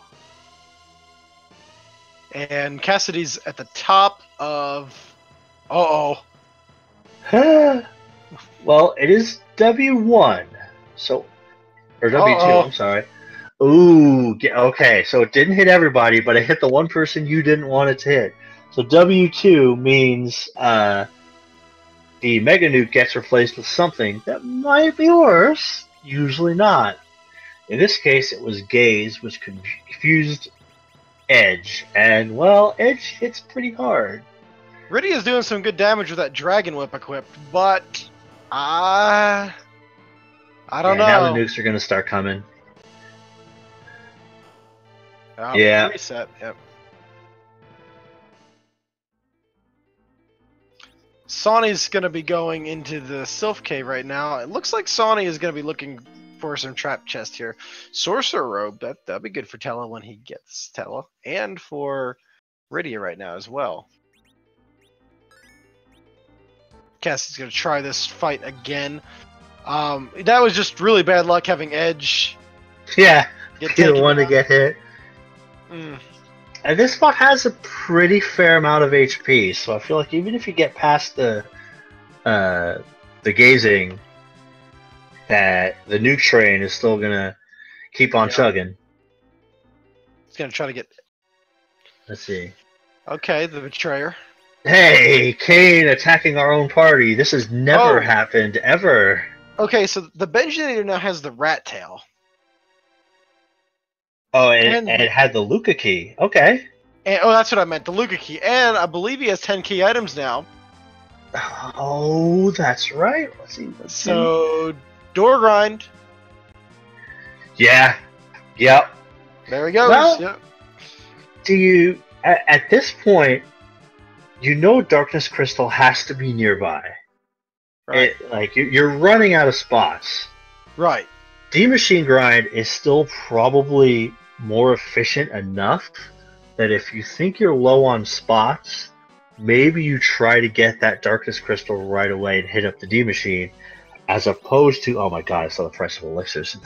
And Cassidy's at the top of. Uh-oh. Well, it is W1. So. Or W2, Uh-oh. I'm sorry. Ooh, okay, so it didn't hit everybody, but it hit the one person you didn't want it to hit. So W2 means the Mega Nuke gets replaced with something that might be worse, usually not. In this case, it was Gaze, which confused Edge, and, well, Edge hits pretty hard. Rydia's doing some good damage with that Dragon Whip equipped, but I don't know. Now the nukes are going to start coming. Yeah. Reset, yep. Sonny's going to be going into the Sylph Cave right now. It looks like Sonny is going to be looking for some trap chest here. Sorcerer Robe, that'd be good for Tella when he gets Tella, and for Rydia right now as well. Cassie's gonna try this fight again. That was just really bad luck having Edge. Yeah, you don't want to get hit. Mm. And this spot has a pretty fair amount of HP, so I feel like even if you get past the gazing, that the nuke train is still gonna keep on chugging. It's gonna try to get. Let's see. Okay, the betrayer. Hey, Kane attacking our own party. This has never happened ever. Okay, so the Benjinator now has the rat tail. Oh, and it had the Luca key. Okay. And, that's what I meant, the Luca key. And I believe he has 10 key items now. Oh, that's right. Let's see. So, door grind. Yeah. Yep. There he goes. Well, yep. Do you, at this point, you know Darkness Crystal has to be nearby. Right. You're running out of spots. Right. D-Machine Grind is still probably more efficient enough that if you think you're low on spots, maybe you try to get that Darkness Crystal right away and hit up the D-Machine, as opposed to, oh my god, I saw the price of elixirs.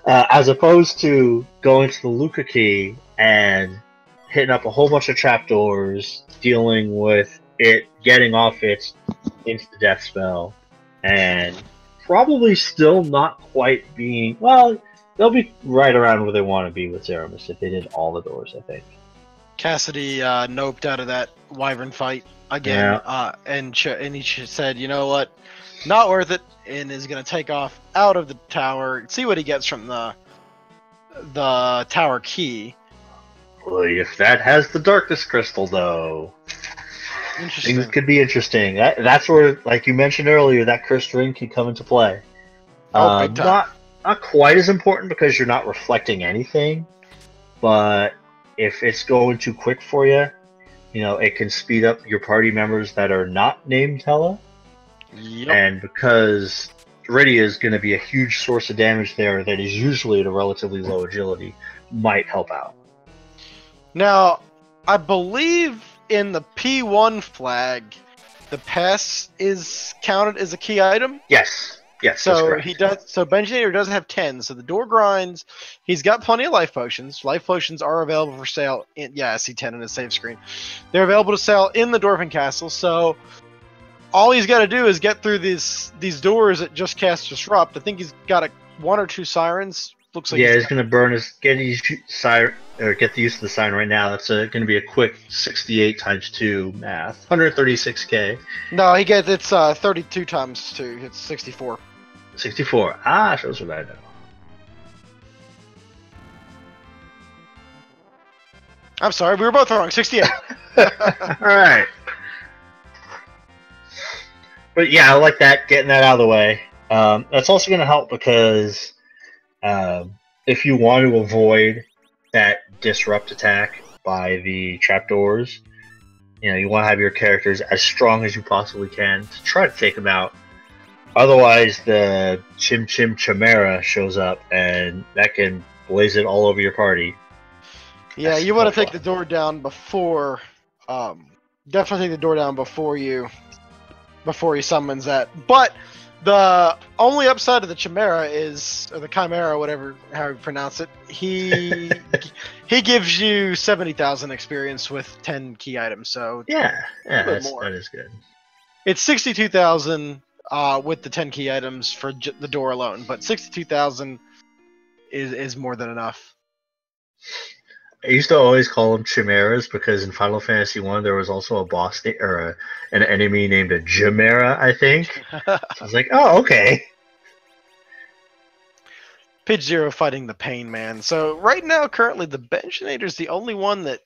As opposed to going to the Luca key and hitting up a whole bunch of trapdoors, dealing with it getting off its insta-death spell, and probably still not quite being, well, they'll be right around where they want to be with Zeramis if they did all the doors, I think. Cassidy noped out of that Wyvern fight again, and he said, you know what, not worth it, and is going to take off out of the tower, see what he gets from the tower key. Well, if that has the Darkness Crystal, though, things could be interesting. That's where, like you mentioned earlier, that Cursed Ring can come into play. Big time. Not quite as important because you're not reflecting anything, but if it's going too quick for you, it can speed up your party members that are not named Tella. Yep. And because Rydia is going to be a huge source of damage there that is usually at a relatively low agility, might help out. Now, I believe in the P1 flag, the pass is counted as a key item. Yes. So he does. So Benjinator does have 10. So the door grinds. He's got plenty of life potions. Life potions are available for sale. I see 10 in his save screen. They're available to sell in the Dwarven Castle. So all he's got to do is get through these doors that just cast Disrupt. I think he's got one or two sirens. Looks like he's going to burn get the use of the siren right now. That's going to be a quick 68 times 2 math. 136k. No, it's 32 times 2. It's 64. 64. Shows what I know. I'm sorry, we were both wrong. 68. Alright. But yeah, I like that, getting that out of the way. That's also going to help because if you want to avoid that disrupt attack by the trapdoors, you want to have your characters as strong as you possibly can to try to take them out. Otherwise, the Chim Chimera shows up, and that can blaze it all over your party. Yeah, you want to take the door down before. Definitely take the door down before he summons that. But the only upside of the Chimera is, or the Chimera, how you pronounce it, he gives you 70,000 experience with 10 key items. So that is good. It's 62,000 with the 10 key items for the door alone, but 62,000 is more than enough. I used to always call them chimeras because in Final Fantasy 1 there was also a boss or an enemy named a Chimera, I think. I was like, oh, okay. Pitch Zero fighting the Pain Man. So right now, currently, the Benjinator is the only one that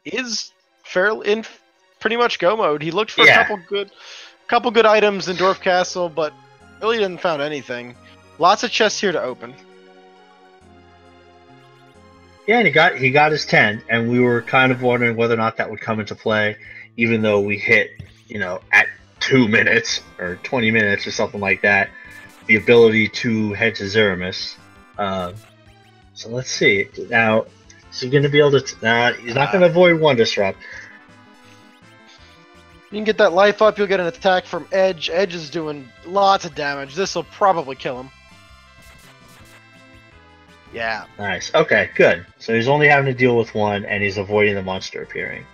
is fairly in pretty much go mode. He looked for a couple good items in Dwarf Castle, but really didn't found anything. Lots of chests here to open. Yeah, and he got his 10, and we were kind of wondering whether or not that would come into play, even though we hit, at 2 minutes or 20 minutes or something like that. the ability to head to Zeramis. So let's see. Now, is he going to be able to... he's not going to avoid one disrupt. You can get that life up, you'll get an attack from Edge. Edge is doing lots of damage. This will probably kill him. Yeah. Nice. Okay, good. So he's only having to deal with one, and he's avoiding the monster appearing.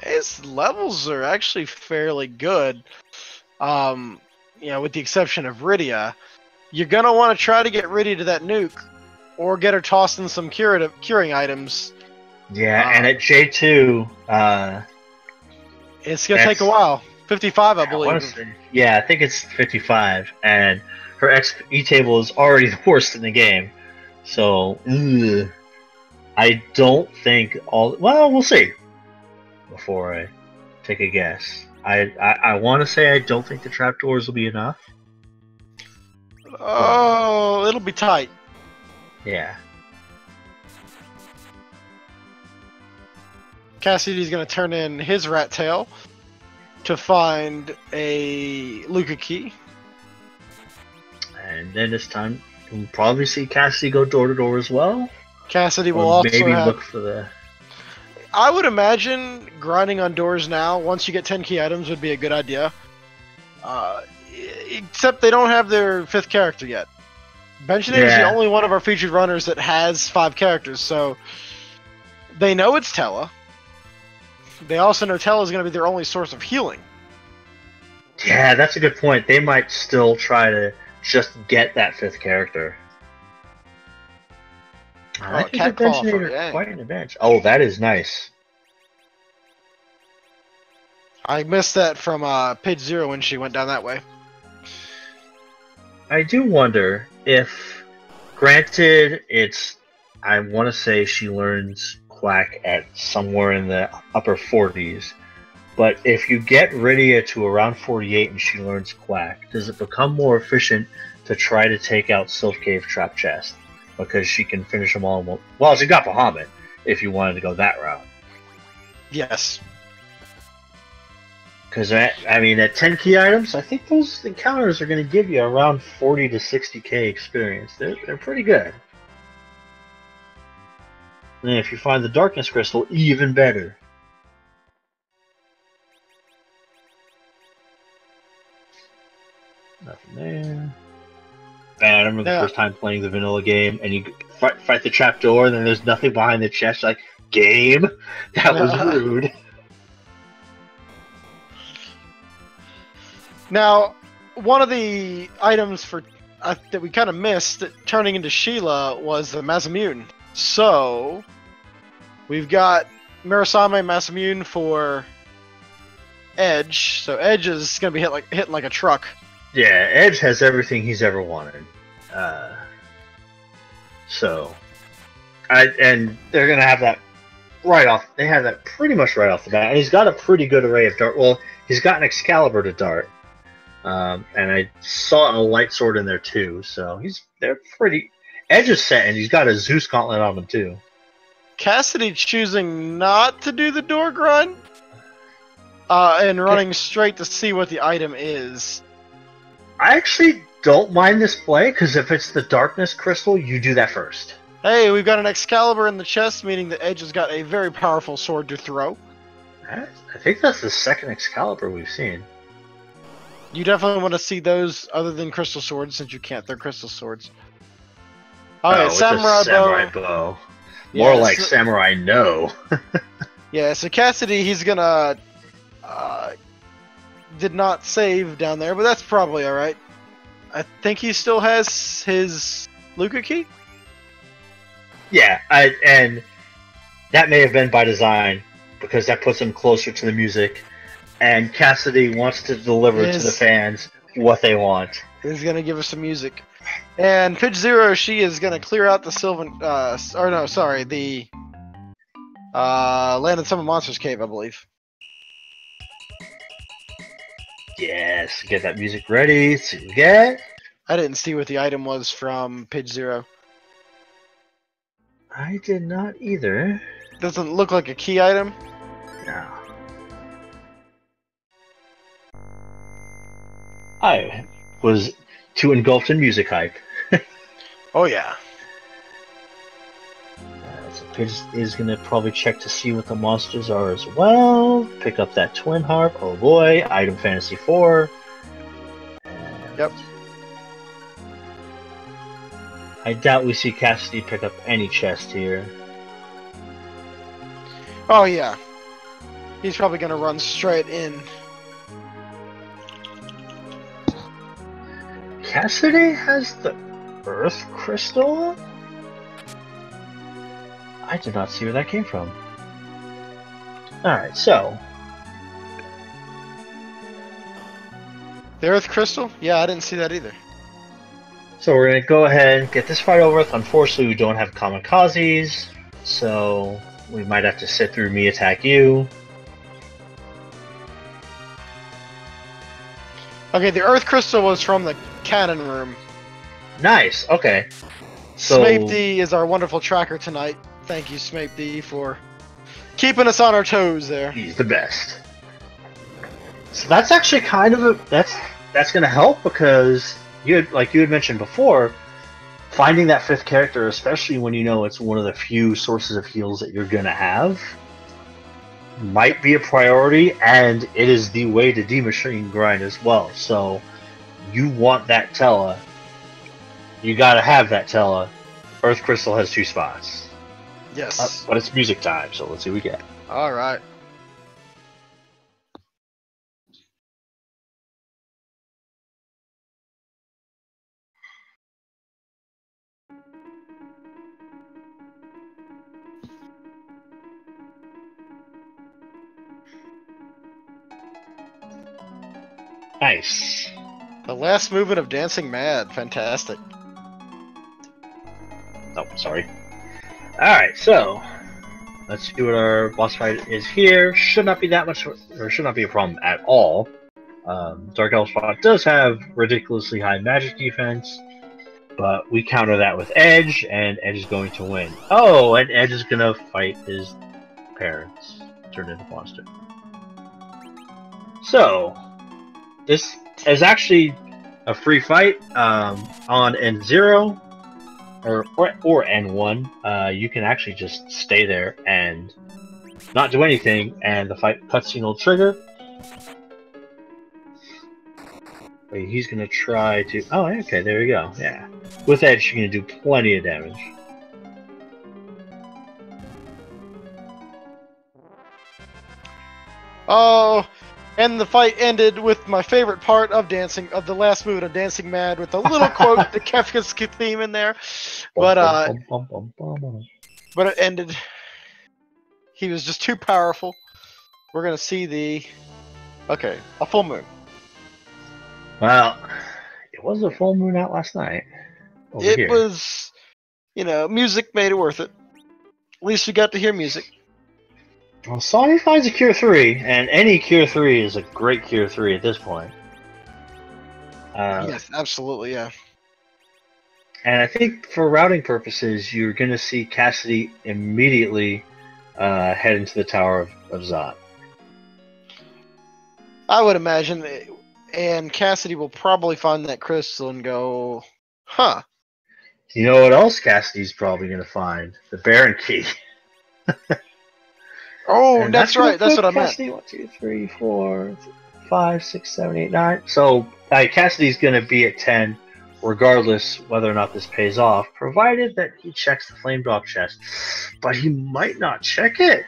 His levels are actually fairly good. You know, with the exception of Rydia. You're going to want to try to get Rydia to that nuke, or get her tossed in some curing items. Yeah, and at J2, it's going to take a while. 55, I believe. I think it's 55, and her XP table is already the worst in the game. So, I don't think all... Well, we'll see. Before I take a guess. I want to say I don't think the trapdoors will be enough. Oh, it'll be tight. Yeah. Cassidy's going to turn in his rat tail to find a Luca key. And then this time, we'll probably see Cassidy go door to door as well. Cassidy will also maybe look for the... I would imagine grinding on doors now, once you get 10 key items, would be a good idea. Except they don't have their 5th character yet. Benchinator is the only one of our featured runners that has 5 characters, so they know it's Tella. They also know Tella is going to be their only source of healing. Yeah, that's a good point. They might still try to just get that 5th character. I think the Benchinator quite an advantage. Oh, that is nice. I missed that from page 0 when she went down that way. I do wonder if, granted, I want to say she learns Quack at somewhere in the upper 40s, but if you get Rydia to around 48 and she learns Quack, does it become more efficient to try to take out Sylph Cave Trap Chest? Because she can finish them all. Well, she got Bahamut, if you wanted to go that route. Yes. Because, I mean, at 10 key items, I think those encounters are going to give you around 40 to 60k experience. They're pretty good. And if you find the Darkness Crystal, even better. Nothing there. I remember the first time playing the vanilla game, and you fight the trapdoor, and then there's nothing behind the chest. Like, game? That was rude. Now, one of the items that we kind of missed turning into Sheila was the Masamune. So, we've got Murasame Masamune for Edge. So Edge is going to be hitting like a truck. Yeah, Edge has everything he's ever wanted. And they're going to have that right off. They have that pretty much right off the bat. And he's got a pretty good array of dart. Well, he's got an Excalibur to dart. And I saw a light sword in there too. So they're pretty... Edge is set, and he's got a Zeus gauntlet on him too. Cassidy choosing not to do the door grind. And running straight to see what the item is. I actually don't mind this play, because if it's the Darkness Crystal, you do that first. Hey, we've got an Excalibur in the chest, meaning that Edge has got a very powerful sword to throw. I think that's the second Excalibur we've seen. You definitely want to see those other than crystal swords, since you can't throw crystal swords. Okay, samurai bow. More like Samurai No. Yeah, so Cassidy, he's gonna... did not save down there, but that's probably alright. I think he still has his Luca key? Yeah, and that may have been by design, because that puts him closer to the music, and Cassidy wants to deliver to the fans what they want. He's gonna give us some music. And pitch 0, she is gonna clear out the Sylvan, the Land of Summon Monsters cave, I believe. Yes, get that music ready. See what we get. I didn't see what the item was from pitch 0. I did not either. Doesn't look like a key item. No. I was too engulfed in music hype. Oh yeah. So Pidge is gonna probably check to see what the monsters are as well. Pick up that twin harp. Oh boy, item fantasy 4. Yep. I doubt we see Cassidy pick up any chest here. Oh yeah. He's probably gonna run straight in. Cassidy has the Earth Crystal? I did not see where that came from. Alright, so. The Earth Crystal? Yeah, I didn't see that either. So we're going to go ahead and get this fight over with. Unfortunately, we don't have kamikazes, so we might have to sit through me attack you. Okay, the Earth Crystal was from the cannon room. Nice, okay. So, Smape D is our wonderful tracker tonight. Thank you, Smape D, for keeping us on our toes there. he's the best. So that's actually kind of a that's going to help because you had mentioned before, finding that fifth character, especially when you know it's one of the few sources of heals that you're going to have, might be a priority, and it is the way to demachine grind as well. So you want that Tella. You gotta have that Tella. Earth Crystal has 2 spots. Yes. But it's music time, so let's see what we get. Alright. Nice. The last movement of Dancing Mad. Fantastic. Oh, sorry. Alright, so let's see what our boss fight is here. Should not be that much, or should not be a problem at all. Dark Elf Spot does have ridiculously high magic defense, but we counter that with Edge, and Edge is going to win. Oh, and Edge is going to fight his parents, turned into monster. So, this is actually a free fight on N0 or N1. You can actually just stay there and not do anything, and the fight cutscene will trigger. Wait, he's gonna try to. Oh, okay, there we go. Yeah, with Edge, you're gonna do plenty of damage. Oh, and the fight ended with my favorite part of the last movement of Dancing Mad, with a little quote, the Kefka's theme in there. But it ended. He was just too powerful. We're gonna see a full moon. Well, it was a full moon out last night. It was, music made it worth it. At least we got to hear music. Well, Sony finds a Cure 3, and any Cure 3 is a great Cure 3 at this point. Yes, absolutely, yeah. And I think for routing purposes, you're going to see Cassidy immediately head into the Tower of Zot. I would imagine, and Cassidy will probably find that crystal and go, huh. You know what else Cassidy's probably going to find? The Baron Key. Oh, and that's right. That's what I meant. Cassidy, 1, 2, 3, 4, 5, 6, 7, 8, 9. So Cassidy's going to be at 10, regardless whether or not this pays off, provided that he checks the Flame Drop chest. But he might not check it.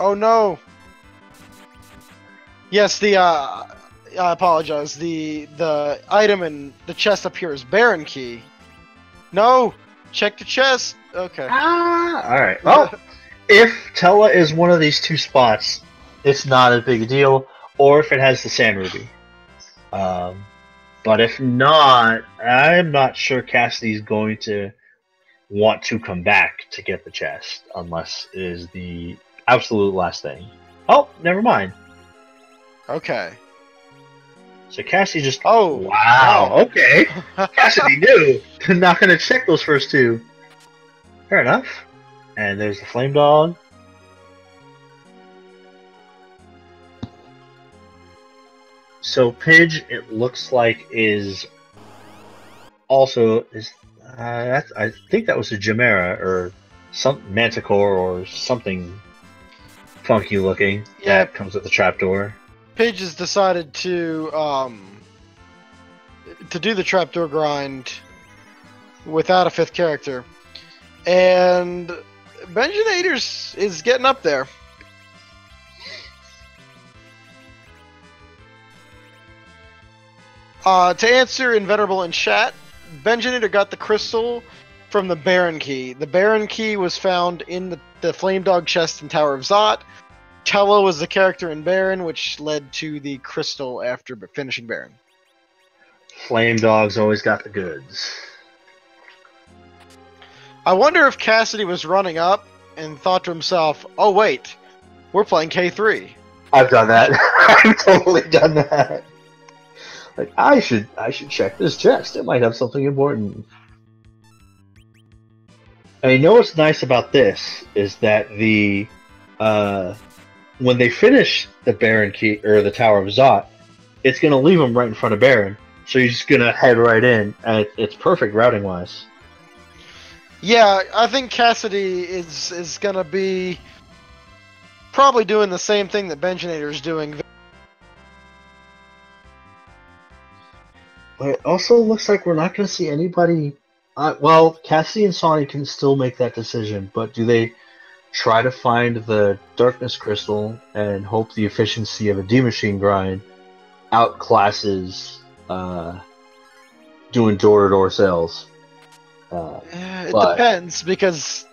Oh no. Yes, I apologize. The item in the chest up here is Baron Key. No, check the chest. Okay. All right. Well, if Tella is one of these 2 spots, it's not a big deal. Or if it has the Sand Ruby. But if not, I'm not sure Cassidy's going to want to come back to get the chest, unless it is the absolute last thing. Oh, never mind. Okay. So Cassidy just... Oh, wow, okay. Cassidy knew. Not going to check those first 2. Fair enough. And there's the Flame Dog. So Pidge, it looks like is also is I think that was a Chimera or some Manticore or something funky looking Yeah, that comes with the trapdoor. Pidge has decided to do the trapdoor grind without a fifth character, and Benjinators is getting up there. To answer Inveterable in chat, Benjinator got the crystal from the Baron Key. The Baron Key was found in the Flame Dog chest in Tower of Zot. Tello was the character in Baron, which led to the crystal after finishing Baron. Flame Dog's always got the goods. I wonder if Cassidy was running up and thought to himself, "Oh wait, we're playing K3." I've done that. I've totally done that. Like I should check this chest. It might have something important. And you know what's nice about this is that the when they finish the Baron Key or the Tower of Zot, it's gonna leave them right in front of Baron. So you're just gonna head right in, and it's perfect routing wise. Yeah, I think Cassidy is gonna be probably doing the same thing that Benjinator is doing. But it also looks like we're not gonna see anybody. Well, Cassidy and Sonny can still make that decision, but do they try to find the Darkness Crystal and hope the efficiency of a D-Machine grind outclasses doing door-to-door sales? It depends, because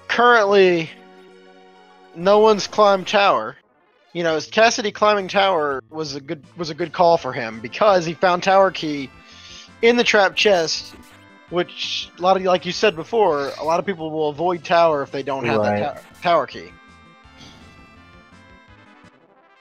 currently no one's climbed tower. You know, Cassidy climbing tower was a good call for him because he found tower key in the trap chest, which a lot of, like you said before, a lot of people will avoid tower if they don't have that tower key.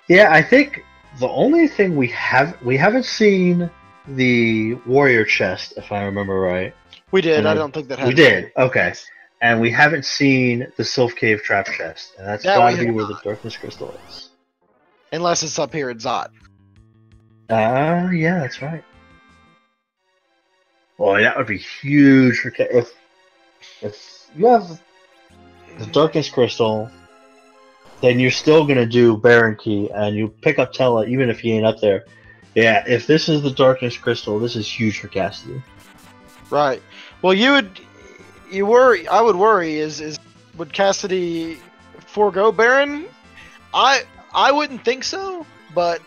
Yeah, I think the only thing we haven't seen the warrior chest, if I remember right. We did. I don't think that we did. Okay, and we haven't seen the Sylph Cave trap chest, and that's got to be where the Darkness Crystal is. Unless it's up here at Zot. Yeah, that's right. Boy, that would be huge for if you have the Darkness Crystal, then you're still gonna do Baron Key, and you pick up Tella even if he ain't up there. Yeah, if this is the Darkness Crystal, this is huge for Cassidy. Right. Well, I would worry is would Cassidy forego Baron? I wouldn't think so, but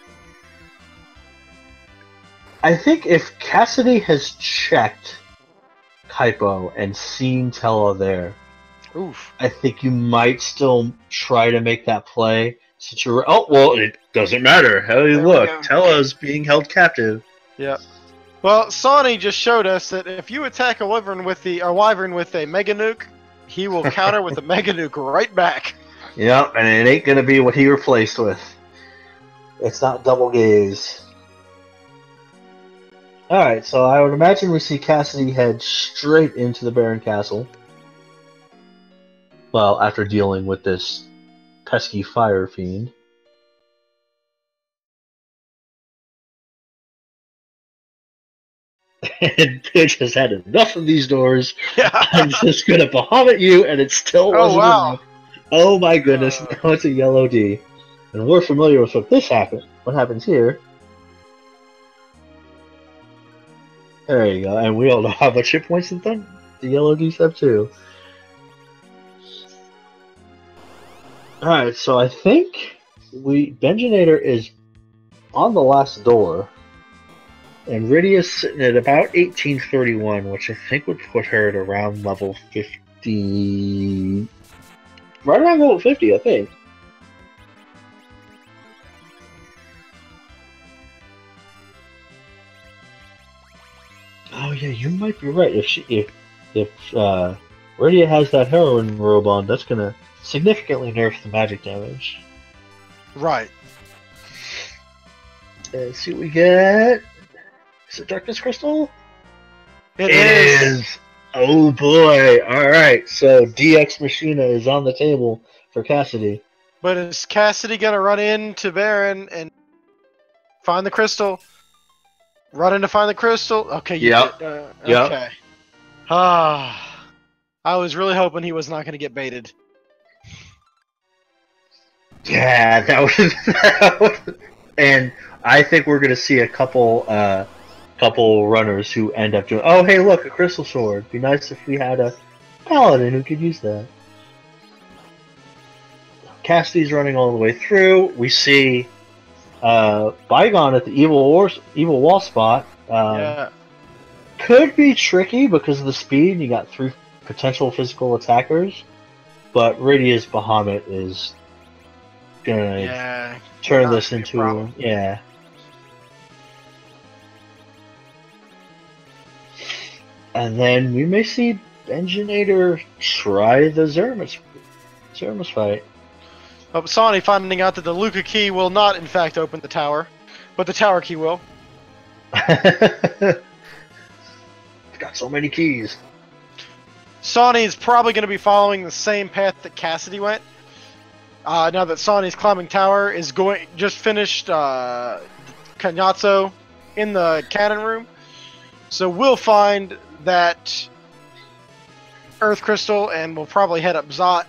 I think if Cassidy has checked Kaipo and seen Tella there, oof. I think you might still try to make that play. Since you're well, it doesn't matter. Hey, look, Tella's being held captive. Yeah. Well, Sonny just showed us that if you attack a wyvern with a mega nuke, he will counter with a mega nuke right back. Yep, and it ain't gonna be what he replaced with. It's not double gaze. Alright, so I would imagine we see Cassidy head straight into the Baron Castle. Well, after dealing with this pesky fire fiend. And Pidge has had enough of these doors. Yeah. I'm just gonna Bahamut you, and it still wasn't enough. Oh my goodness, now it's a yellow D. And we're familiar with what happens here. There you go, and we all know how much hit points it's done. The yellow D's up too. Alright, so I think Benjinator is on the last door. And Rydia's sitting at about 1831, which I think would put her at around level 50. Right around level 50, I think. Oh yeah, you might be right. If Rydia has that heroin robe on, that's gonna significantly nerf the magic damage. Right. Let's see what we get. Is it Darkness Crystal? It is. Oh boy! Alright, so DX Machina is on the table for Cassidy. But is Cassidy gonna run into Baron and Find the crystal. Run in to find the crystal. Okay, you Yep. did. Yep. Okay. Ah, I was really hoping he was not going to get baited. Yeah, and I think we're gonna see a couple runners who end up doing. Oh, hey, look, a crystal sword. Be nice if we had a paladin who could use that. Cassidy's running all the way through. We see Bygone at the evil wall spot. Yeah. Could be tricky because of the speed. You got 3 potential physical attackers, but Radius Bahamut is gonna turn this into And then we may see Benjinator try the Zermus fight. But Sonny finding out that the Luca key will not, in fact, open the tower, but the tower key will. Got so many keys. Sonny's probably going to be following the same path that Cassidy went. Now that Sonny's climbing tower is just finished Kanyatso in the cannon room. So we'll find that Earth Crystal and we'll probably head up Zot.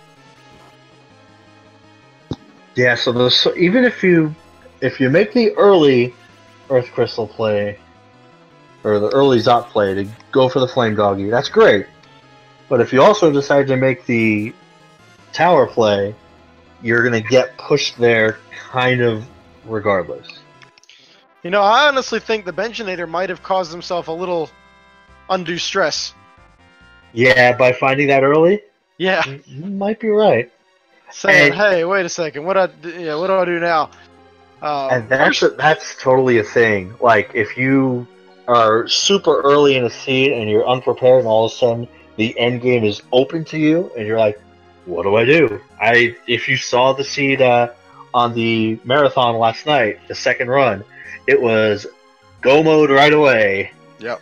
Yeah, so even if you make the early Earth Crystal play or the early Zot play to go for the Flame Doggy, that's great. But if you also decide to make the tower play, you're gonna get pushed there kind of regardless. You know, I honestly think the Benjinator might have caused himself a little undue stress. Yeah, by finding that early? Yeah. You might be right. Saying, hey, wait a second, what do I do now? And that's totally a thing. Like, if you are super early in a scene and you're unprepared and all of a sudden the end game is open to you and you're like, what do I do? If you saw the seed on the marathon last night, the second run, it was go mode right away. Yep.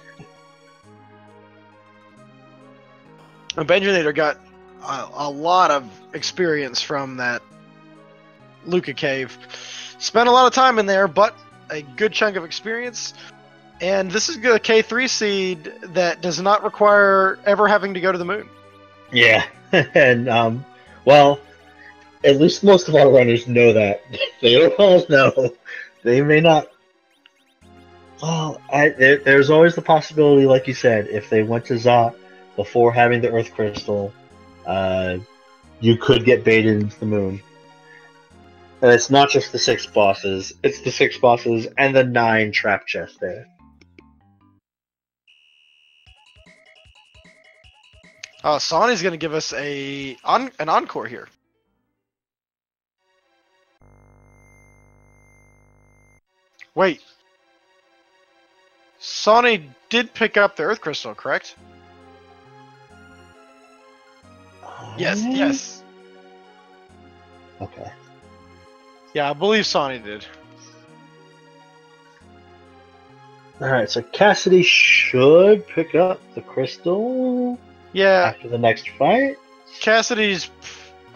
And Benjinator got a lot of experience from that Luca cave. Spent a lot of time in there, but a good chunk of experience. And this is a K3 seed that does not require ever having to go to the moon. Yeah, and well, at least most of our runners know that. They don't all know. They may not. Well, there's always the possibility, like you said, if they went to Zot before having the Earth Crystal, you could get baited into the moon. And it's not just the 6 bosses; it's the 6 bosses and the 9 trap chests there. Sonny's going to give us an encore here. Wait. Sonny did pick up the Earth Crystal, correct? Yes. Okay. Yeah, I believe Sonny did. Alright, so Cassidy should pick up the crystal after the next fight. Cassidy's...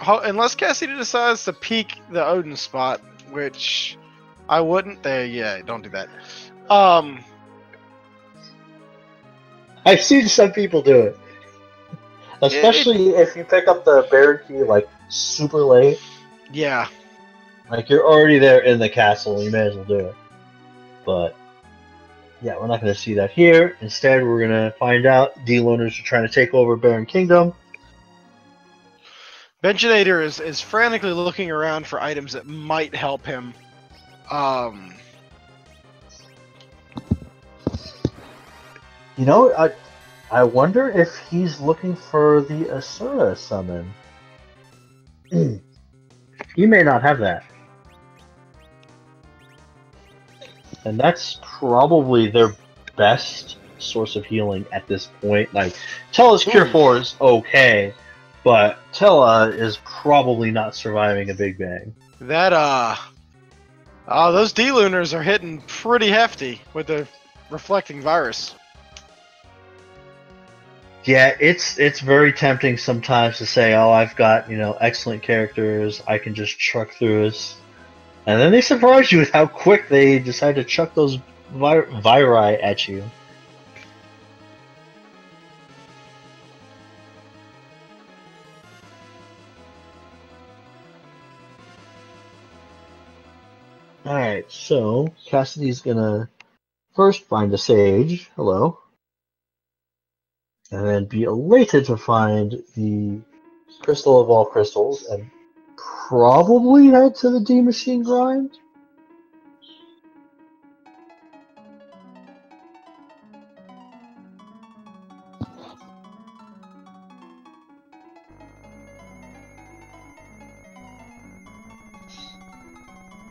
Unless Cassidy decides to peek the Odin spot, which I wouldn't. Don't do that. I've seen some people do it. Especially if you pick up the Baron Key, like, super late. Yeah. Like, you're already there in the castle, you may as well do it. But, yeah, we're not going to see that here. Instead, we're going to find out D-Loners are trying to take over Baron Kingdom. Benjinator is frantically looking around for items that might help him. You know, I wonder if he's looking for the Asura summon. He may not have that. And that's probably their best source of healing at this point. Like, Tella's Cure 4 is okay, but Tella is probably not surviving a Big Bang. Those D-Lunars are hitting pretty hefty with the reflecting virus. Yeah, it's very tempting sometimes to say, oh, I've got, excellent characters, I can just truck through this. And then they surprise you with how quick they decide to chuck those viri at you. Alright, so Cassidy's gonna first find a sage, hello, and then be elated to find the crystal of all crystals, and probably head to the D Machine grind.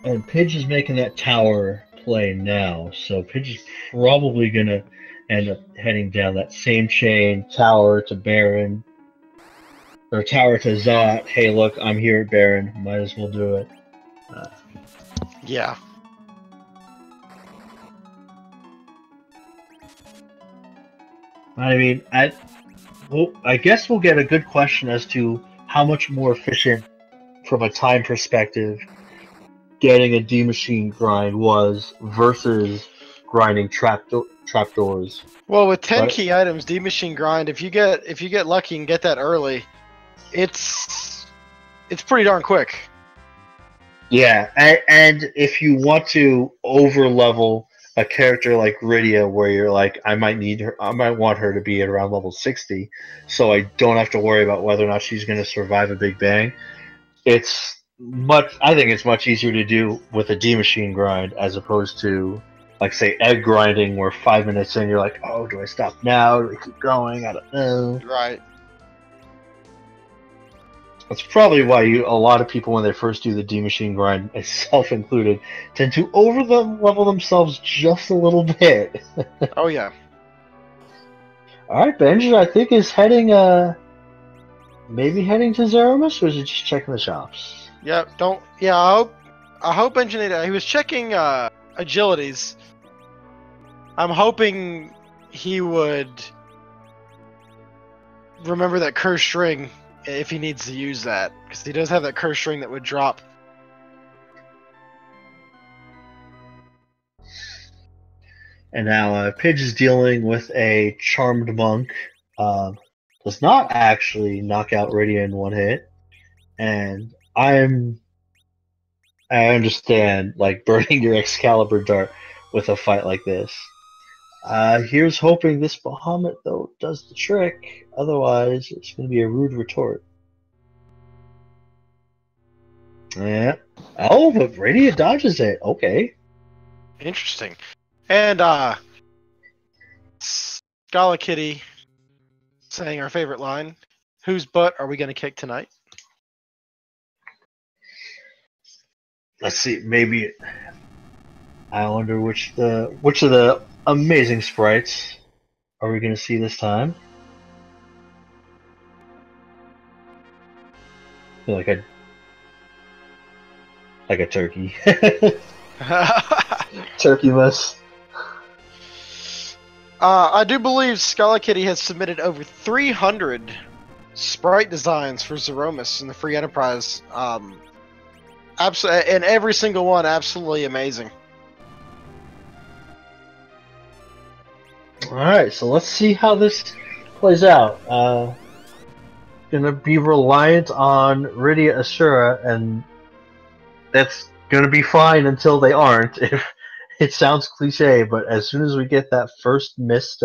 And Pidge is making that tower play now, so Pidge is probably gonna end up heading down that same chain, tower to Baron, or tower to Zot. Hey, look, I'm here at Baron. Might as well do it. Yeah. I mean, I guess we'll get a good question as to how much more efficient, from a time perspective, getting a D Machine grind was versus grinding trapdoors. Well, with 10 Right. key items, D Machine grind, if you get lucky and get that early, it's pretty darn quick. Yeah, and if you want to over level a character like Rydia, where you're like, I might want her to be at around level 60, so I don't have to worry about whether or not she's going to survive a big bang. I think it's much easier to do with a D Machine grind as opposed to, like, say, egg grinding, where 5 minutes in you're like, oh, do I stop now? Do I keep going? I don't know. Right. That's probably why a lot of people, when they first do the D Machine grind, myself included, tend to level themselves just a little bit. Oh yeah. All right, Benji, I think is heading, maybe heading to Zeramus, or is it just checking the shops? Yeah. I hope Engineer. He was checking agilities. I'm hoping he would remember that cursed string if he needs to use that, because he does have that cursed string that would drop. And now Pidge is dealing with a Charmed Monk. Does not actually knock out Rydia in one hit. And I understand, like, burning your Excalibur dart with a fight like this. Here's hoping this Bahamut, though, does the trick. Otherwise, it's going to be a rude retort. Yeah. Oh, but Rydia dodges it. Okay. Interesting. And Scala Kitty saying our favorite line, whose butt are we going to kick tonight? Let's see, maybe I wonder which of the amazing sprites are we going to see this time? Like a turkey. Turkey must. I do believe Scala Kitty has submitted over 300 sprite designs for Zeromus in the free enterprise. And every single one absolutely amazing. Alright, so let's see how this plays out. Gonna be reliant on Rydia Asura, and that's gonna be fine until they aren't. If it sounds cliche, but as soon as we get that first missed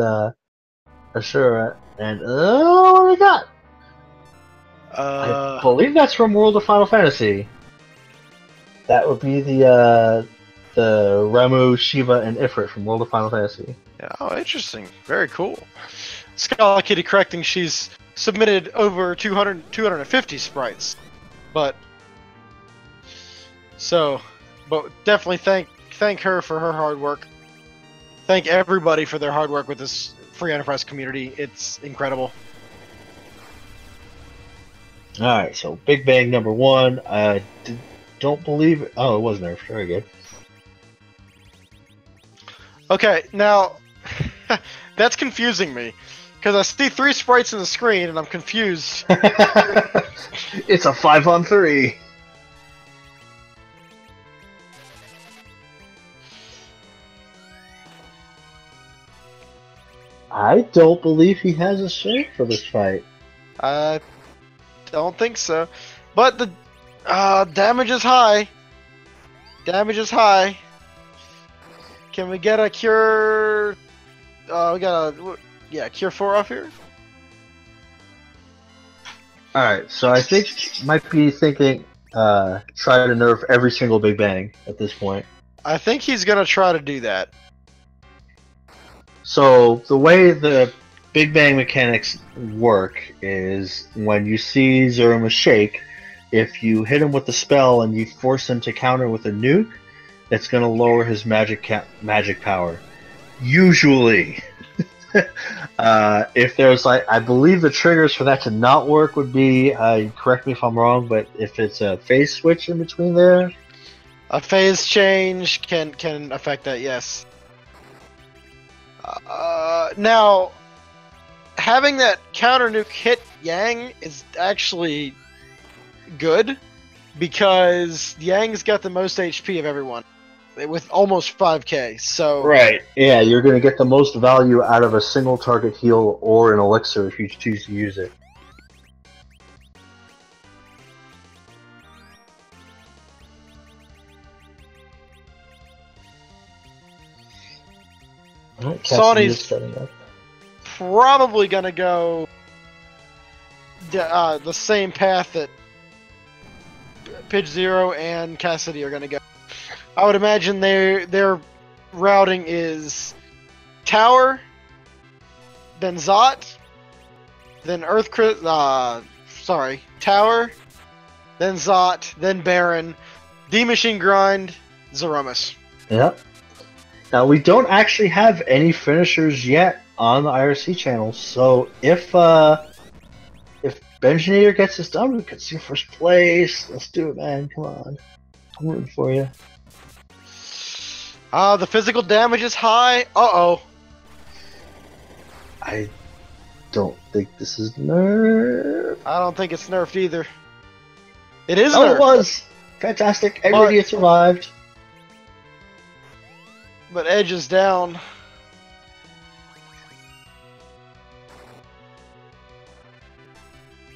Asura, and what do we got? I believe that's from World of Final Fantasy. That would be the Ramu, Shiva, and Ifrit from World of Final Fantasy. Yeah, oh, interesting. Very cool. Scala Kitty correcting, she's submitted over 250 sprites. But definitely thank her for her hard work. Thank everybody for their hard work with this free enterprise community. It's incredible. Alright, so Big Bang number 1. I don't believe it. Oh, it was nerfed. Very good. Okay, now that's confusing me, because I see 3 sprites in the screen and I'm confused. It's a 5-on-3. I don't believe he has a shirt for this fight. I don't think so. But the damage is high. Damage is high. Can we get a cure? We got a cure 4 off here. Alright, so I think might be thinking try to nerf every single Big Bang at this point. I think he's gonna try to do that. So the way the Big Bang mechanics work is when you see Zeroma shake, if you hit him with the spell and you force him to counter with a nuke, it's going to lower his magic power. Usually. If there's I believe the triggers for that to not work would be, correct me if I'm wrong, but if it's a phase switch in between there. A phase change can affect that, yes. Now, having that counter nuke hit Yang is actually good because Yang's got the most HP of everyone with almost 5k. So right, yeah, you're going to get the most value out of a single target heal or an elixir if you choose to use it. Sonny's probably gonna go the same path that Pidge Zero and Cassidy are gonna go. I would imagine their routing is Tower, then Zot, then Tower, then Zot, then Baron, D Machine Grind, Zeromus. Yep. Now, we don't actually have any finishers yet on the IRC channel, so if Benjinator gets this done, we could see first place. Let's do it, man. Come on. I'm rooting for you. The physical damage is high. Uh-oh. I don't think this is nerfed. I don't think it's nerfed either. It is Oh, nerfed. it was! Fantastic. Everybody had survived. But Edge is down.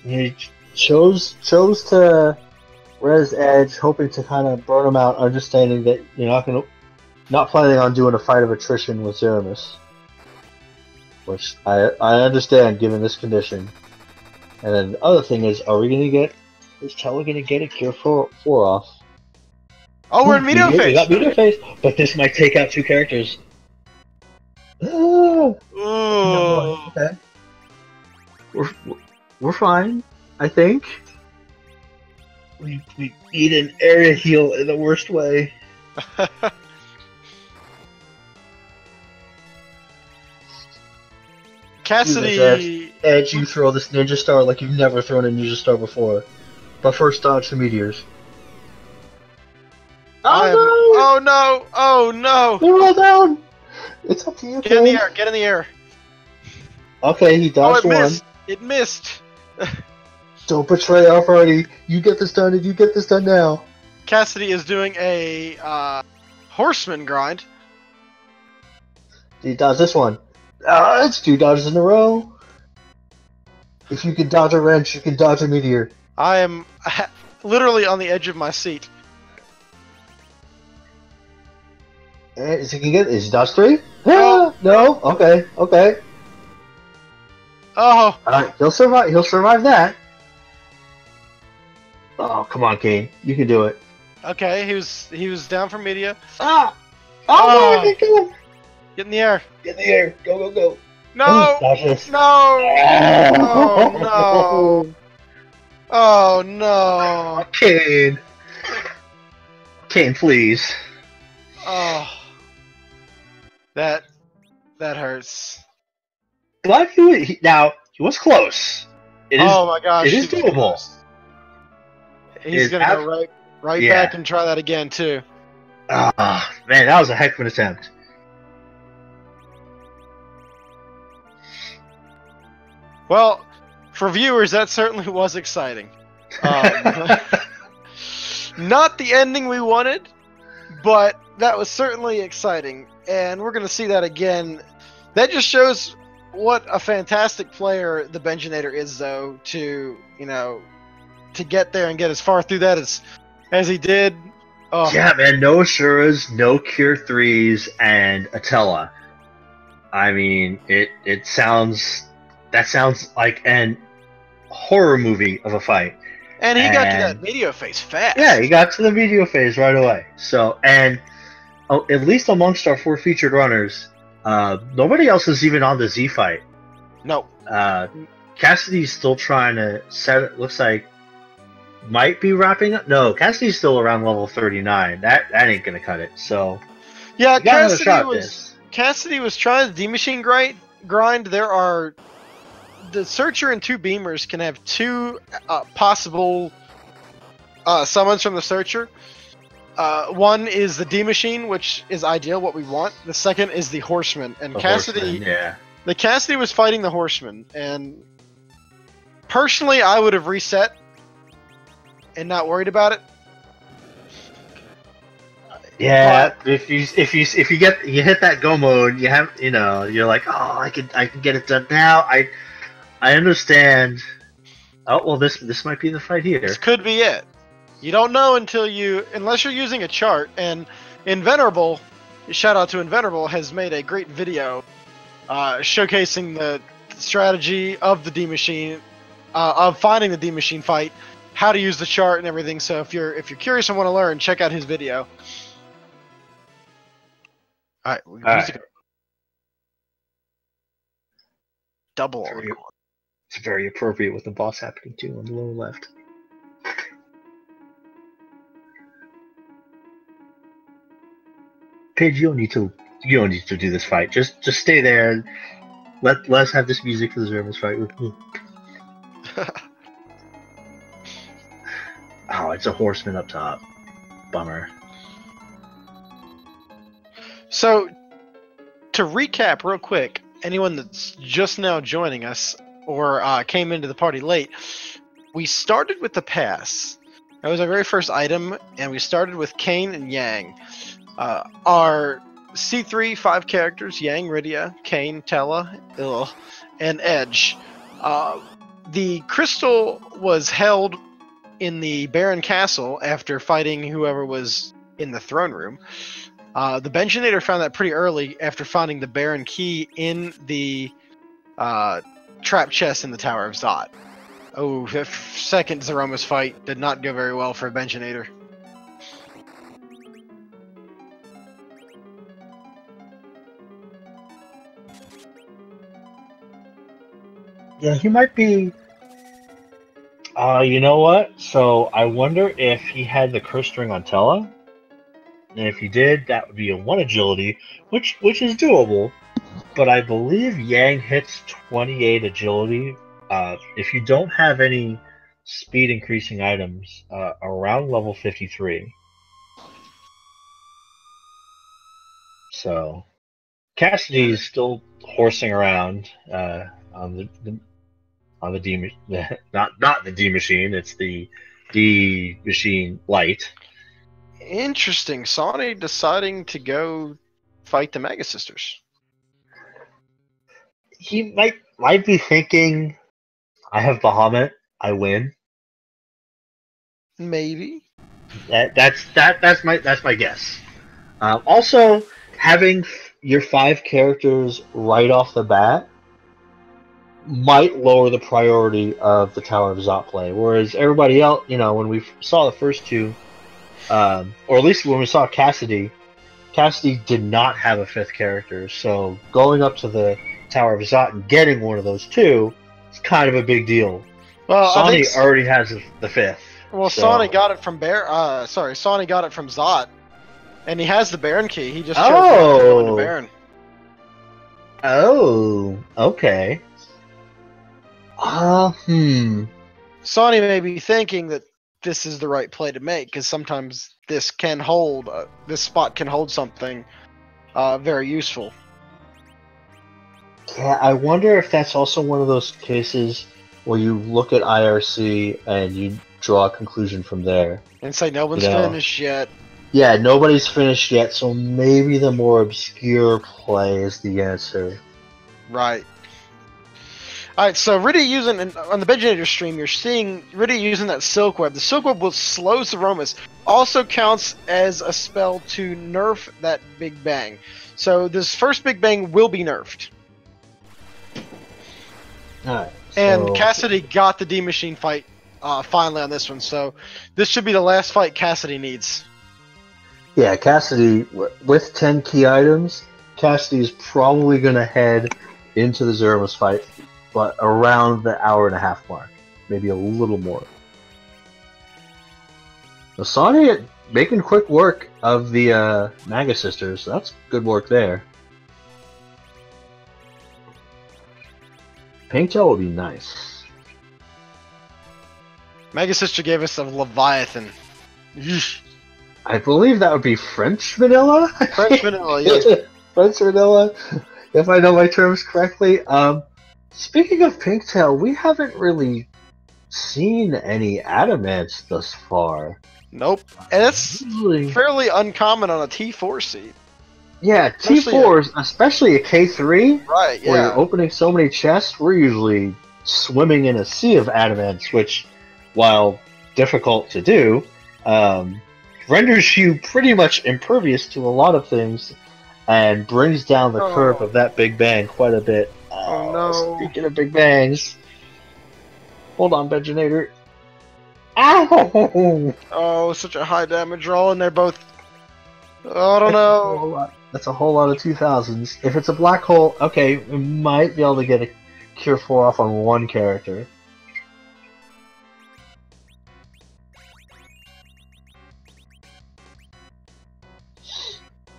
He chose to res Edge, hoping to kind of burn him out, understanding that you're not planning on doing a fight of attrition with Zeromus, which I understand given this condition. And then the other thing is Teller gonna get a cure 4 off? Oh, we're in Meteor We Phase. got Meteor Phase, but this might take out 2 characters. Ooh. No, okay. We're fine, I think. We need an area heal in the worst way. Cassidy. Edge, you throw this ninja star like you've never thrown a ninja star before. But first, dodge the meteors. Oh no! Oh no! They're all down! It's up to you, Get in the air! Get in the air! Okay, he dodged it one. missed! It missed! Don't betray our party. You get this done, and you get this done now. Cassidy is doing a horseman grind. He dodged this one. It's 2 dodges in a row. If you can dodge a wrench, you can dodge a meteor. I am literally on the edge of my seat. Is he dodge 3? No. No? Okay. Oh! Alright, he'll survive that. Oh, come on, Kane. You can do it. Okay, he was down for media. Oh, Oh. no, kill him. Get in the air! Get in the air. Go. No! Dodge this. No! Oh no! Oh no! Kane, please. Oh, that hurts. But he was close. It is. Oh my gosh! It is he was doable. close. He's gonna go right Yeah. back and try that again too. Ah, man, that was a heck of an attempt. Well, for viewers, that certainly was exciting. Not the ending we wanted, but that was certainly exciting, and we're gonna see that again. That just shows what a fantastic player the Benjinator is, though, to to get there and get as far through that as he did. Oh. Yeah, man, no Shuras, no Cure 3s, and Attila. I mean, that sounds like an horror movie of a fight. And he got to that video phase fast. Yeah, he got to the video phase right away. So, and at least amongst our 4 featured runners, nobody else is even on the Z fight. No. Cassidy's still trying to set it. Looks like might be wrapping up. No, Cassidy's still around level 39. That ain't gonna cut it. So yeah, Cassidy was trying the D machine grind. There are the Searcher and 2 Beamers can have 2 possible summons from the Searcher. One is the D machine, which is ideal, what we want. The second is the Horseman, and the Cassidy was fighting the Horseman, and personally, I would have reset and not worried about it. Yeah, but if you hit that go mode, you're like, oh, I can get it done now. I understand. Oh well, this might be the fight here. This could be it. You don't know unless you're using a chart. And Invenerable, shout out to Invenerable, has made a great video showcasing the strategy of the D machine, of finding the D machine fight, how to use the chart and everything. So if you're curious and want to learn, check out his video. All right. Double. It's very appropriate with the boss happening too on the lower left. Paige, you don't need to do this fight. Just stay there and let us have this music for the Zerma's fight with me. Oh, it's a Horseman up top. Bummer. So, to recap real quick, anyone that's just now joining us or came into the party late, we started with the pass. That was our very first item, and we started with Kane and Yang. Our C3 5 characters, Yang, Rydia, Kane, Tella, and Edge. The crystal was held in the Baron Castle after fighting whoever was in the throne room. The Benjinator found that pretty early after finding the Baron key in the trap chest in the Tower of Zot. Oh, the second Zeroma's fight did not go very well for a Benjinator. Yeah, he might be. You know what? So I wonder if he had the curse string on Tella. And if he did, that would be a 1 agility, which is doable. But I believe Yang hits 28 agility. If you don't have any speed increasing items around level 53. So Cassidy is still horsing around on the D not the D machine. It's the D machine light. Interesting. Sonny deciding to go fight the Mega Sisters. He might be thinking, I have Bahamut, I win. Maybe. That's my guess. Also, having your 5 characters right off the bat might lower the priority of the Tower of Zot play, whereas everybody else, when we saw the first 2, or at least when we saw Cassidy did not have a 5th character, so going up to the Tower of Zot and getting one of those 2 is kind of a big deal. Well, Sonny already has the 5th. Well, so. Sonny got it from Sonny got it from Zot, and he has the Baron key. He just chose to go into Baron. Oh, okay. Sonny may be thinking that this is the right play to make, because sometimes this spot can hold something very useful. Yeah, I wonder if that's also one of those cases where you look at IRC and you draw a conclusion from there. And say no one's finished yet. Yeah, nobody's finished yet, so maybe the more obscure play is the answer. Right. Alright, so Riddy using, on the Benjinator stream, you're seeing Riddy using that Silk Web. The Silk Web will slow Zeromus. Also counts as a spell to nerf that Big Bang. So this first Big Bang will be nerfed. Alright. And Cassidy got the D-Machine fight finally on this one, so this should be the last fight Cassidy needs. Yeah, Cassidy, with 10 key items, Cassidy's probably going to head into the Zeromus fight, but around the hour-and-a-half mark. Maybe a little more. Masani making quick work of the Maga Sisters, so that's good work there. Pink Tail would be nice. Mega Sister gave us a Leviathan. Yeesh. I believe that would be French vanilla? French vanilla, yes. French vanilla, if I know my terms correctly. Speaking of Pink Tail, we haven't really seen any adamants thus far. Nope. And it's fairly uncommon on a T4 seed. Yeah, T4s, especially a K3, right? Yeah. Where you're opening so many chests, we're usually swimming in a sea of adamants, which, while difficult to do, renders you pretty much impervious to a lot of things, and brings down the curve of that Big Bang quite a bit. Oh no! Speaking of Big Bangs, hold on, Benjinator. Ow! Oh, such a high damage roll, and they're both. Oh, I don't know. That's a whole lot of 2000s. If it's a black hole, okay, we might be able to get a Cure 4 off on one character.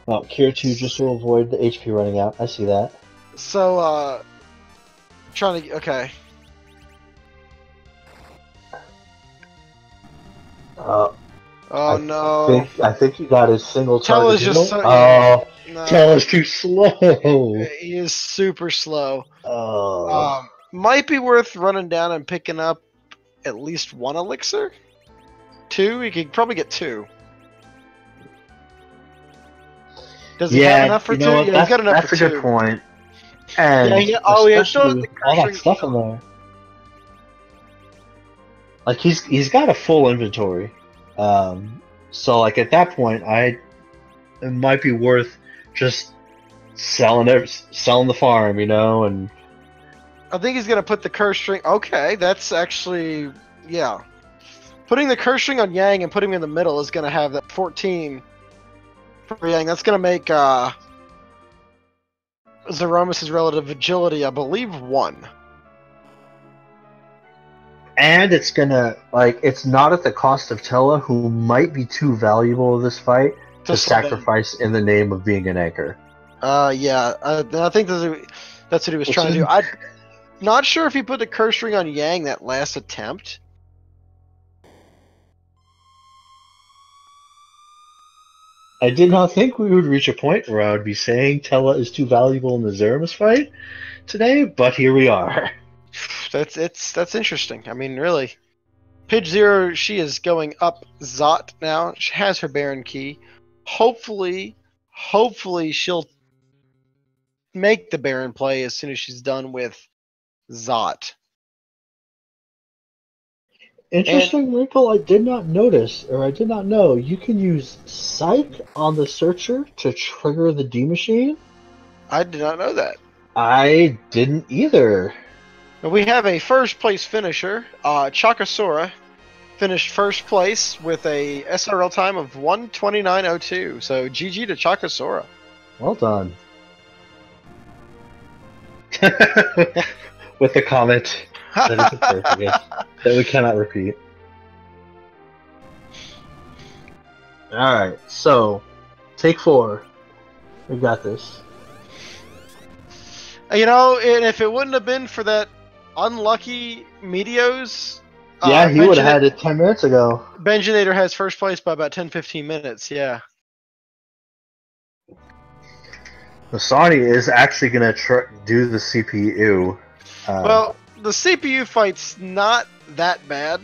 Oh, Cure 2 just to avoid the HP running out. I see that. So, trying to... Okay. Oh no! I think you got his single target. Tella's just so, no. Tella's too slow. He is super slow. Oh. Might be worth running down and picking up at least one elixir. 2? He could probably get 2. Does he have enough for 2? Yeah, he's got enough for 2. That's a good point. And yeah, all that stuff in there. Like he's got a full inventory. So like at that point, it might be worth just selling the farm, and I think he's gonna put the curse string. Okay, that's actually putting the curse string on Yang and putting him in the middle is gonna have that 14 for Yang. That's gonna make Zeromus' relative agility, I believe, 1. And it's gonna, it's not at the cost of Tella, who might be too valuable in this fight to sacrifice in the name of being an anchor. Yeah. I think that's what he was trying to do. I'm not sure if he put the curse ring on Yang that last attempt. I did not think we would reach a point where I would be saying Tella is too valuable in the Zeromus fight today, but here we are. That's interesting. I mean, really, Pidge Zero, she is going up Zot now. She has her Baron key. Hopefully she'll make the Baron play as soon as she's done with Zot. Interesting wrinkle I did not notice, or I did not know. You can use Psych on the Searcher to trigger the D-Machine? I did not know that. I didn't either. We have a first place finisher. Chakasora finished first place with a SRL time of 1:29:02. So GG to Chakasora. Well done. With the comment that is appropriate, that we cannot repeat. Alright, so take 4. We got this. And if it wouldn't have been for that unlucky Meteos, yeah, he would have had it 10 minutes ago. Benjinator has first place by about 10-15 minutes, yeah. Masani is actually going to do the CPU. Well, the CPU fight's not that bad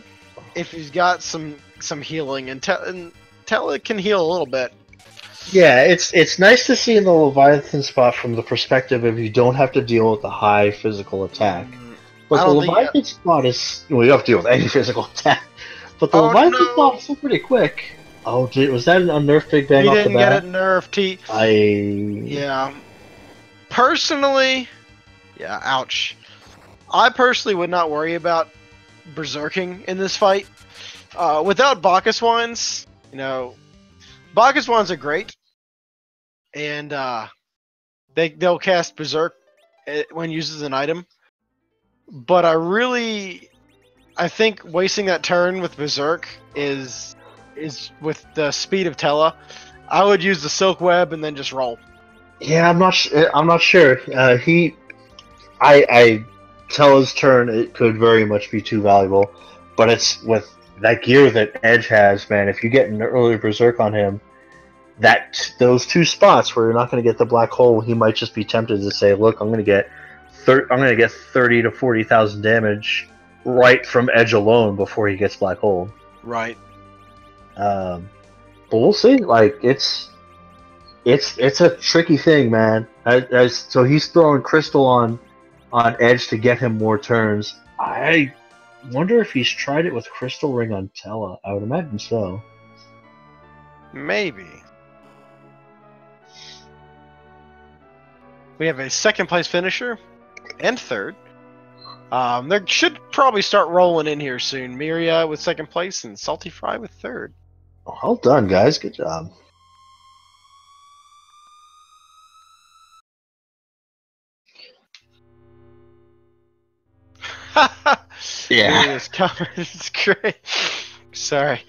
if he's got some healing, and Tella can heal a little bit. Yeah, it's nice to see in the Leviathan spot from the perspective of you don't have to deal with the high physical attack. But I the don't think. Leviathan spot is... Well, you have to deal with any physical attack. But the Oh, Leviathan no. spot is still pretty quick. Oh, was that an unnerfed Big Bang He off the didn't get it bat? nerfed. Yeah. Personally, yeah, ouch. I personally would not worry about berserking in this fight. Without Bacchus Wands, Bacchus Wands are great, and they'll cast Berserk when used as an item. But I think wasting that turn with Berserk is with the speed of Tella. I would use the Silk Web and then just roll. Yeah, I'm not. I'm not sure. I tell his turn. It could very much be too valuable, but it's with that gear that Edge has, man. If you get an early berserk on him, those two spots where you're not going to get the black hole, he might just be tempted to say, "Look, I'm going to get 30 to 40,000 damage right from Edge alone before he gets black hole." Right. But we'll see. Like it's a tricky thing, man. So he's throwing Crystal on Edge to get him more turns. I wonder if he's tried it with Crystal Ring on Tella. I would imagine so. Maybe. We have a second place finisher and third. They should probably start rolling in here soon. Miria with second place and Salty Fry with third. Well done, guys. Good job. Yeah. Miria's coming. It's great. Sorry.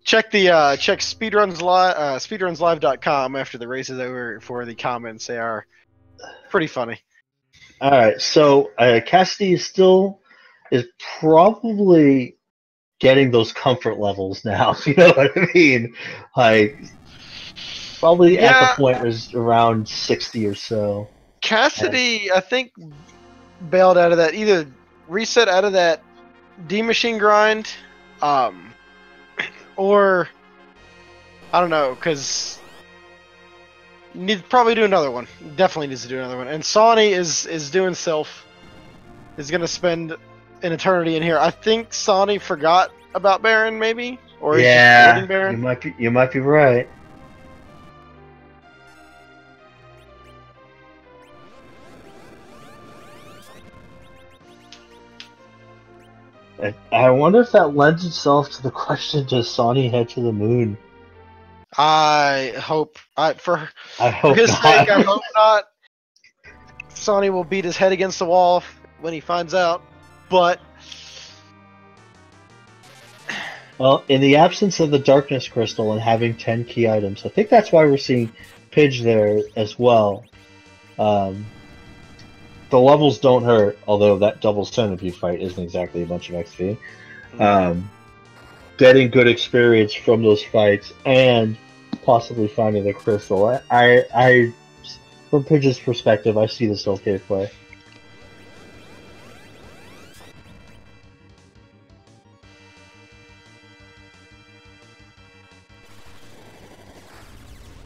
Check speedrunslive.com after the race is over for the comments. They are pretty funny. All right, so Cassidy is probably getting those comfort levels now. If you know what I mean, like probably at the point was around 60 or so. Cassidy, I think, bailed out of that. Either reset out of that D machine grind, or I don't know, because need to probably do another one. Definitely needs to do another one. And Sonny is doing Sylph. Is gonna spend an eternity in here. I think Sonny forgot about Baron, maybe, or he's just avoiding Baron. You might be right. I wonder if that lends itself to the question: does Sonny head to the moon? I hope. For his not. sake, I hope not. Sonny will beat his head against the wall when he finds out. But well, in the absence of the Darkness Crystal and having 10 key items, I think that's why we're seeing Pidge there as well. The levels don't hurt, although that double centipede fight isn't exactly a bunch of XP. Getting good experience from those fights and possibly finding the crystal. I from Pidge's perspective, I see this okay play.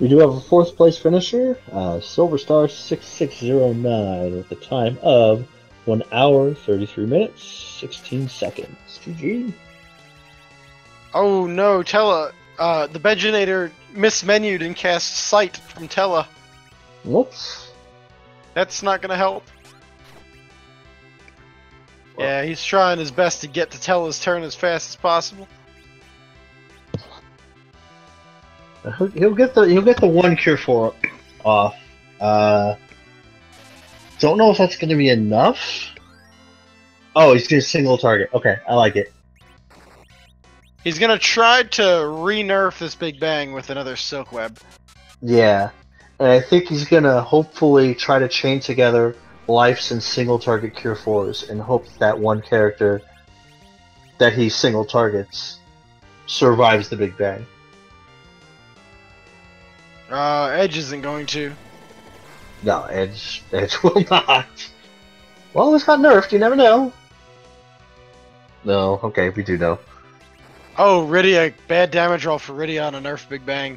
We do have a fourth place finisher, Silver Star 6609 with the time of 1 hour, 33 minutes, 16 seconds. GG. Oh no, Tella, the Benjinator mismenued and cast Sight from Tella. Whoops. That's not gonna help. Well, yeah, he's trying his best to get to Tella's turn as fast as possible. He'll get the one Cure 4 off. Don't know if that's going to be enough. Oh, he's going to single target. Okay, I like it. He's going to try to re-nerf this Big Bang with another Silk Web. Yeah, and I think he's going to hopefully try to chain together Lifes and single target Cure 4s and hope that one character that he single targets survives the Big Bang. Edge isn't going to. No, Edge will not. Well, it's got nerfed, you never know. No, okay, we do know. Oh, Rydia, bad damage roll for Rydia on a nerf Big Bang.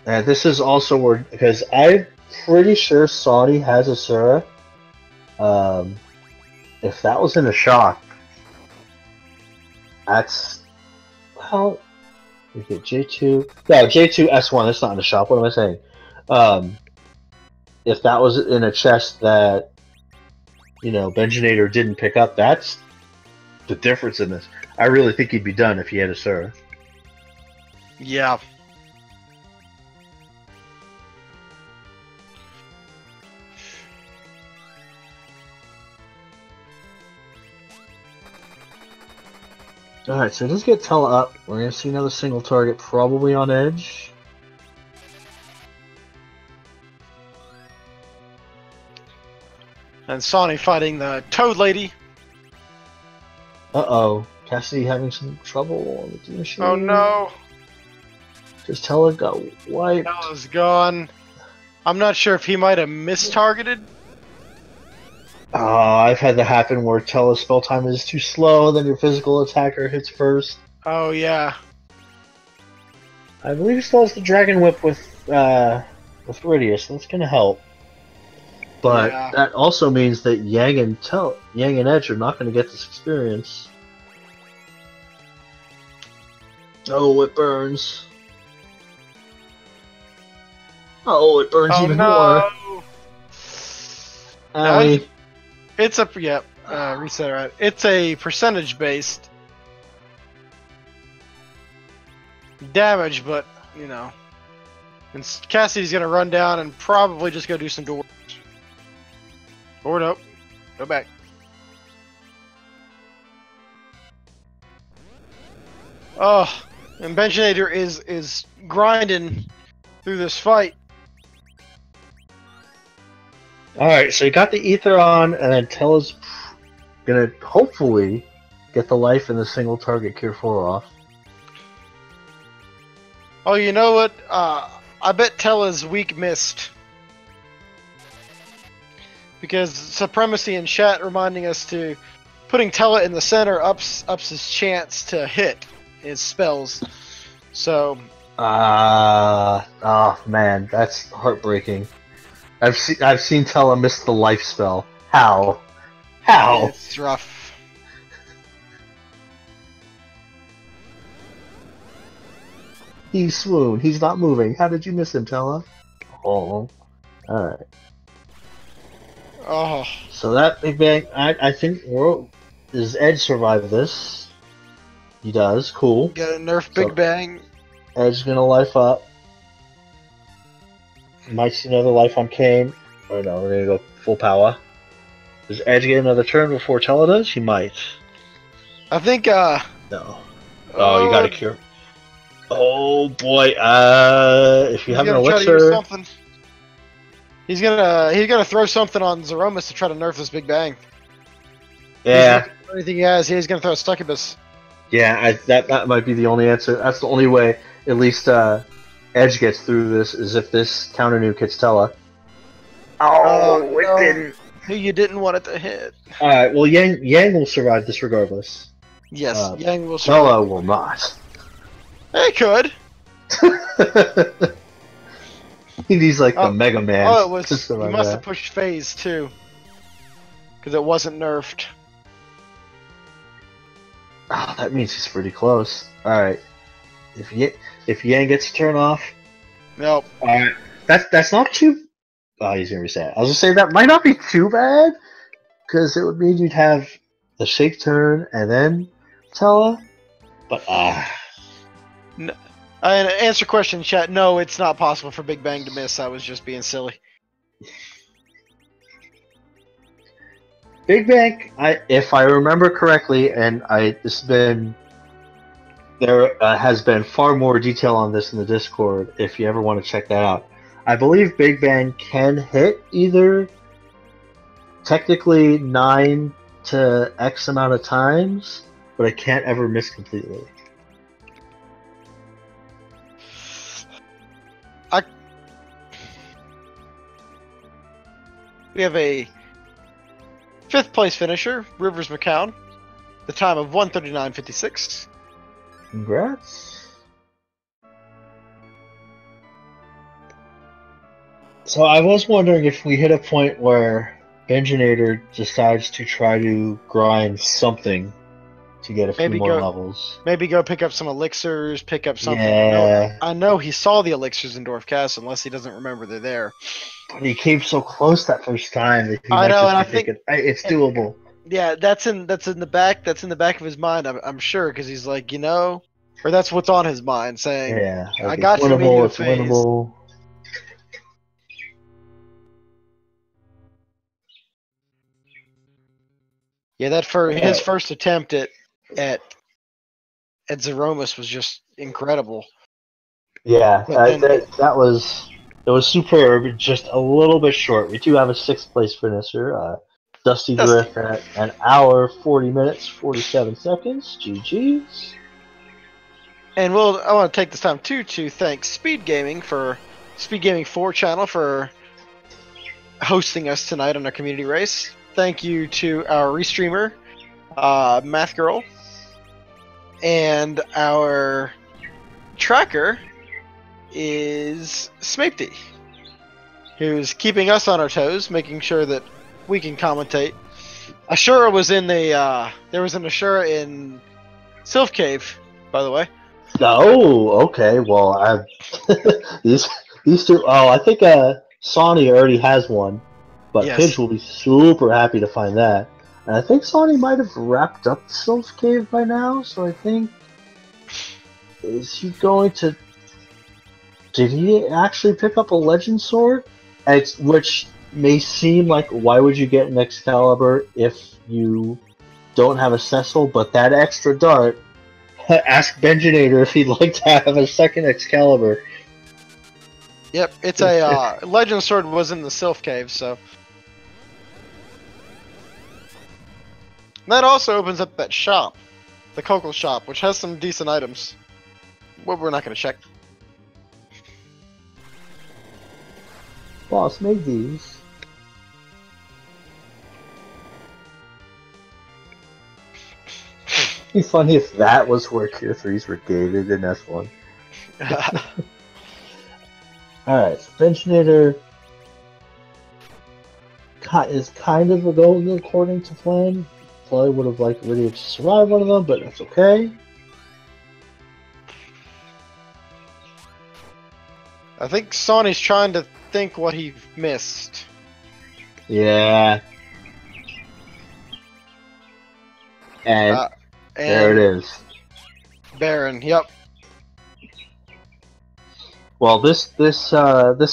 This is also where, because I'm pretty sure Saudi has Asura. if that was in a shop, that's well. You get J2. No, J2 S1. That's not in the shop. What am I saying? If that was in a chest that Benjinator didn't pick up, that's the difference in this. I really think he'd be done if he had a Sir. Yeah. Alright, so just get Tella up. We're going to see another single target, probably on Edge. And Sonny fighting the Toad Lady. Uh-oh. Cassidy having some trouble on the D machine. Oh no. Just Tella got wiped. Tella's gone. I'm not sure if he might have mistargeted. I've had that happen where Tella's spell time is too slow, then your physical attacker hits first. Oh yeah. I believe he still has the Dragon Whip with Ridius, so that's gonna help. But Yeah. that also means that Yang and Edge are not gonna get this experience. Oh, it burns. Oh, it burns even more. Owie. It's a reset right. It's a percentage based damage, but and Cassidy's gonna run down and probably just go do some doors. Or nope, go back. Oh, and Benjinator is grinding through this fight. Alright, so you got the Ether on, and then Tella's gonna hopefully get the life and the single target Cure 4 off. Oh, you know what? I bet Tella's weak missed. Because Supremacy in chat reminding us to putting Tella in the center ups his chance to hit his spells. So oh man, that's heartbreaking. I've seen Tella miss the life spell. How? It's rough. He swooned. He's not moving. How did you miss him, Tella? Oh. Alright. Oh. So that Big Bang, I think, does Edge survive this? He does. Cool. Got a nerf Big Bang. Edge's gonna life up. Might see another life on Kane. Or no, we're gonna go full power. Does Edge get another turn before Tella does? He might. I think, No. Oh, you gotta cure. Oh boy, if you have an elixir... He's gonna throw something on Zeromus to try to nerf this Big Bang. Yeah. Anything he has, he's gonna throw a Succubus. Yeah, that might be the only answer. That's the only way, at least, Edge gets through this, is if this counter nuke hits Tella. Oh, it didn't. You didn't want it to hit. Alright, well, Yang will survive this regardless. Yes, Yang will survive. Tella will not. He could. He needs like the Mega Man. Oh, it was. He must have pushed phase too, because it wasn't nerfed. Oh, that means he's pretty close. All right, if Yang gets a turn off, nope. All right, that's not too. Oh, he's gonna reset. I was gonna say that might not be too bad, because it would mean you'd have the shake turn and then Tella, but No. Answer question, chat. No, it's not possible for Big Bang to miss. I was just being silly. Big Bang, if I remember correctly, and there has been far more detail on this in the Discord. If you ever want to check that out, I believe Big Bang can hit either technically 9 to X amount of times, but it can't ever miss completely. We have a 5th place finisher, Rivers McCown. The time of 1:39:56. Congrats. So I was wondering if we hit a point where Enginator decides to try to grind something to get a few Maybe more go levels. maybe go pick up some elixirs, pick up something. Yeah. I know he saw the elixirs in Dwarf Castle, unless he doesn't remember they're there. But he came so close that first time that he I might know, just and be I think thinking, "Hey, it's doable." yeah, that's in the back of his mind. I'm sure because he's like, or that's what's on his mind, saying, Yeah, "I like it's got you winnable. immediate It's phase." winnable. Yeah, that for his Alright. first attempt at Zeromus was just incredible. Yeah, But then that was it was superb. Just a little bit short. We do have a sixth place finisher, Dusty Dusty. Drift at an hour 40 minutes 47 seconds. GG's. And I want to take this time to thank Speed Gaming 4 channel for hosting us tonight on our community race. Thank you to our restreamer, Math Girl, and our tracker is Smapety, who's keeping us on our toes, making sure that we can commentate. Ashura was in there was an Ashura in Sylph Cave, by the way. Oh, okay. Well, I these these two. Oh, I think Sonny already has one, but Yes. Pidge will be super happy to find that. And I think Sonny might have wrapped up the Sylph Cave by now. So I think is he going to? Did he actually pick up a Legend Sword? Which may seem like why would you get an Excalibur if you don't have a Cecil? But that extra dart. Ask Benjinator if he'd like to have a second Excalibur. Yep, it's a Legend Sword was in the Sylph Cave, so that also opens up that shop, the Cocal shop, which has some decent items. Well, we're not going to check. Boss made these. It'd be funny if that was where Tier 3s were gated in S1. Alright, so Benchinator is kind of going according to plan. Probably would have liked Lydia to survive one of them, but that's okay. I think Sonny's trying to think what he missed. Yeah. And there it is. Baron, yep. Well, this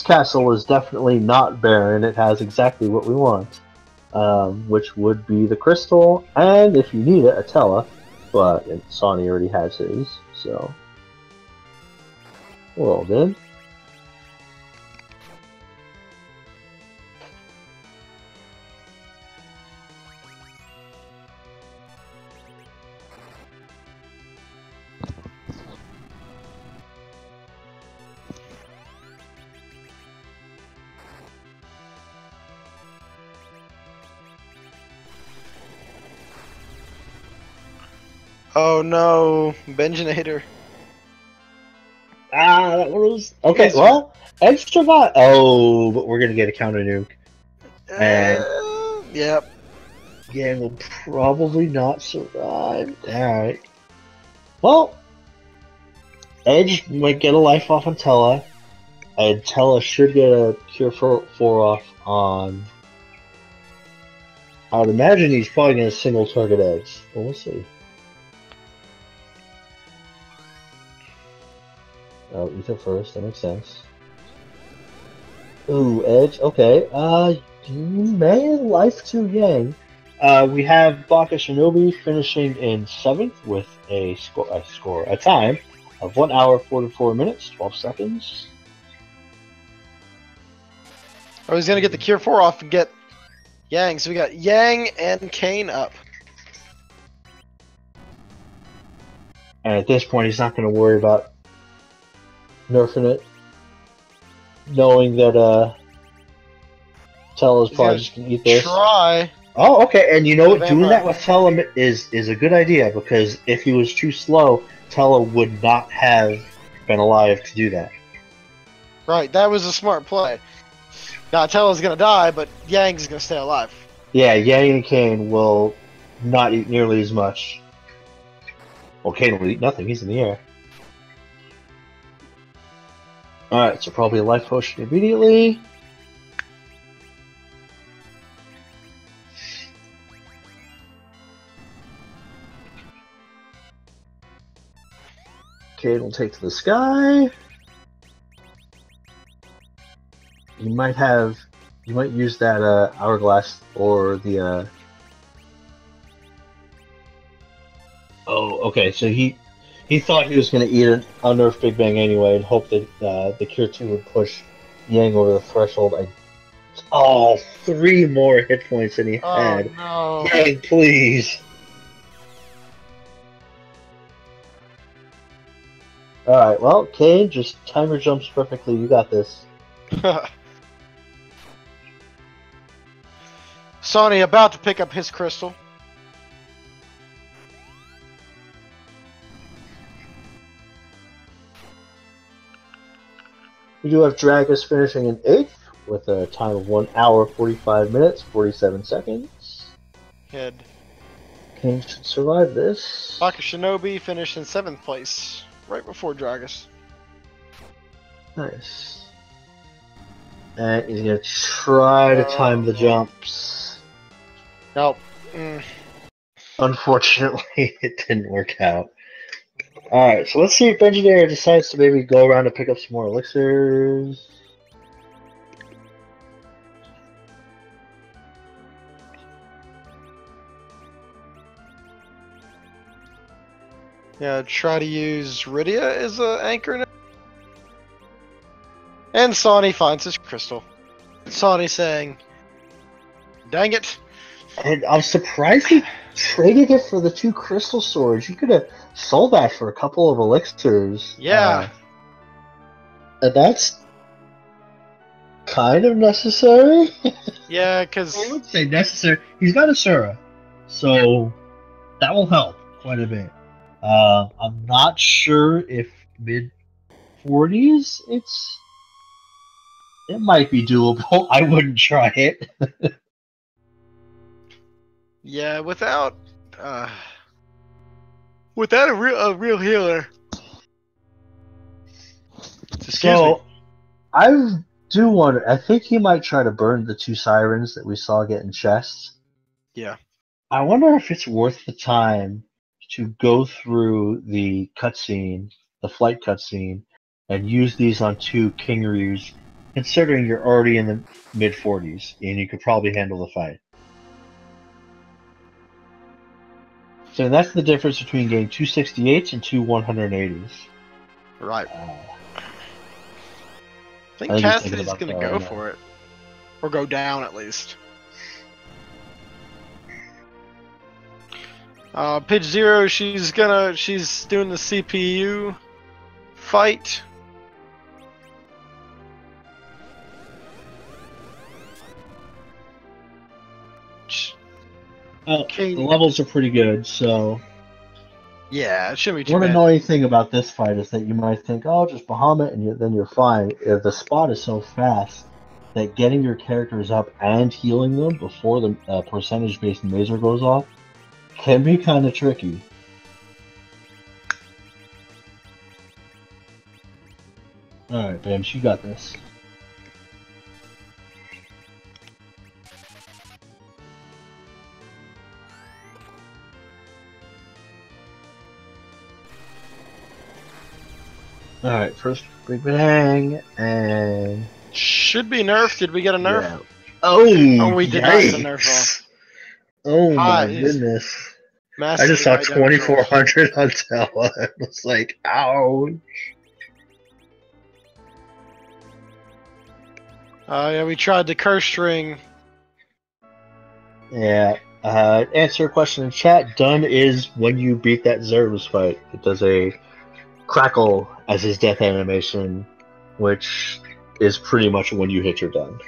castle is definitely not barren. It has exactly what we want, which would be the crystal, and if you need it, a Tella. But Sonny already has his, so we're all good. Oh no, Benjinator. Ah, that was okay. Well, extra bot. Oh, but we're gonna get a counter nuke, and yep. Yang will probably not survive. All right. Well, Edge might get a life off on Tella, and Tella should get a cure for 4 off on. I would imagine he's probably gonna single target Edge. But we'll see. Oh, Ether first, that makes sense. Ooh, Edge, okay. You may life to Yang. We have Baka Shinobi finishing in 7th with a time of 1 hour 44 minutes 12 seconds. Oh, he's gonna get the Cure 4 off and get Yang. So we got Yang and Kane up. And at this point, he's not going to worry about nerfing it, knowing that Tella's probably just going to eat this. Try. Oh, okay, and you know what? Doing that with Tella is a good idea, because if he was too slow, Tella would not have been alive to do that. Right, that was a smart play. Donatello's gonna die, but Yang's gonna stay alive. Yeah, Yang and Kane will not eat nearly as much. Well, Kane will eat nothing. He's in the air. Alright, so probably a life potion immediately. Kane will take to the sky. You might use that hourglass or the Oh, okay. So he thought he was going to eat an unnerfed Big Bang anyway, and hope that the Cure 2 would push Yang over the threshold. Oh, 3 more hit points than he had. No. Yang, please. All right. Well, Kane, just timer jumps perfectly. You got this. Sonny about to pick up his crystal. We do have Dragus finishing in 8th with a time of 1 hour, 45 minutes, 47 seconds. Head. Kane should survive this. Baka Shinobi finished in 7th place, right before Dragus. Nice. And he's going to try to time the jumps. Nope. Unfortunately, it didn't work out. Alright, so let's see if Engineer decides to maybe go around and pick up some more elixirs. Yeah, try to use Rydia as an anchor now. And Sonny finds his crystal. Sonny saying, "Dang it." And I'm surprised he traded it for the 2 crystal swords. You could have sold that for a couple of elixirs. Yeah. And that's kind of necessary. Yeah, because I would say necessary. He's got Asura, so that will help quite a bit. I'm not sure if mid 40s it might be doable. I wouldn't try it. yeah, without a real healer. So I do wonder. I think he might try to burn the 2 sirens that we saw get in chests. Yeah. I wonder if it's worth the time to go through the cutscene, the flight cutscene, and use these on 2 King Ryus, considering you're already in the mid 40s and you could probably handle the fight. So that's the difference between getting 2 68s and 2 180s. Right. I think Cassidy's going to go for it. Or go down, at least. Pitch Zero, she's doing the CPU fight. The levels are pretty good, so... Yeah, it shouldn't be too One bad. annoying thing about this fight is that you might think, oh, just Bahamut, and then you're fine. The spot is so fast that getting your characters up and healing them before the percentage-based mazer goes off can be kind of tricky. Alright, Bams, you got this. Alright, first Big Bang, and... Should be nerfed. Did we get a nerf? Yeah. Oh, we did not get a nerf off. Oh my goodness. I just saw 2400 on Tella. I was like, ouch. Yeah, we tried the curse string. Yeah. Answer a question in chat. Done is when you beat that Zerus fight. It does a crackle as his death animation, which is pretty much when you hit your done.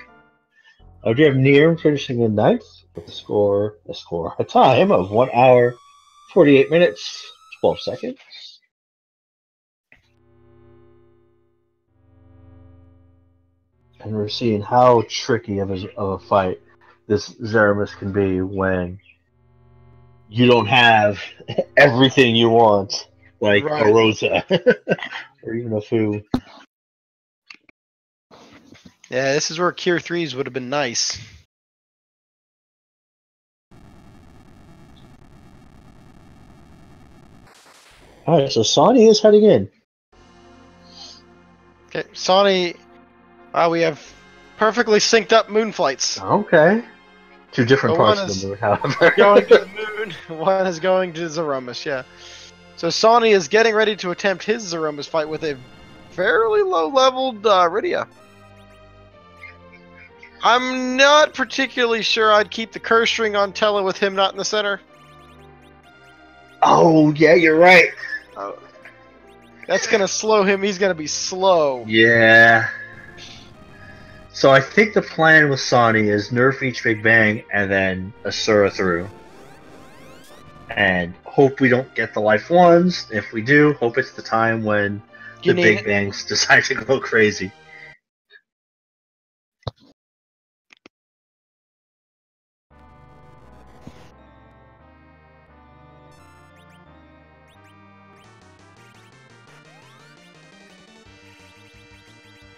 Do you have Nier finishing in 9th with a time of 1 hour, 48 minutes, 12 seconds. And we're seeing how tricky of a fight this Zeramus can be when you don't have everything you want, like a Right. Rosa or even a Fu. Yeah, this is where Cure 3s would have been nice. Alright, so Sonny is heading in. Okay, Sonny, we have perfectly synced up moon flights. Okay. Two different So parts one of is the moon, however. going to the moon, one is going to Zeromus, yeah. So Sonny is getting ready to attempt his Zeromus fight with a fairly low-leveled Rydia. I'm not particularly sure I'd keep the curse ring on Tella with him not in the center. Oh, yeah, you're right. That's going to slow him. He's going to be slow. Yeah. So I think the plan with Sonny is nerf each Big Bang and then Asura through. And hope we don't get the life ones. If we do, hope it's the time when the Big Bangs decide to go crazy.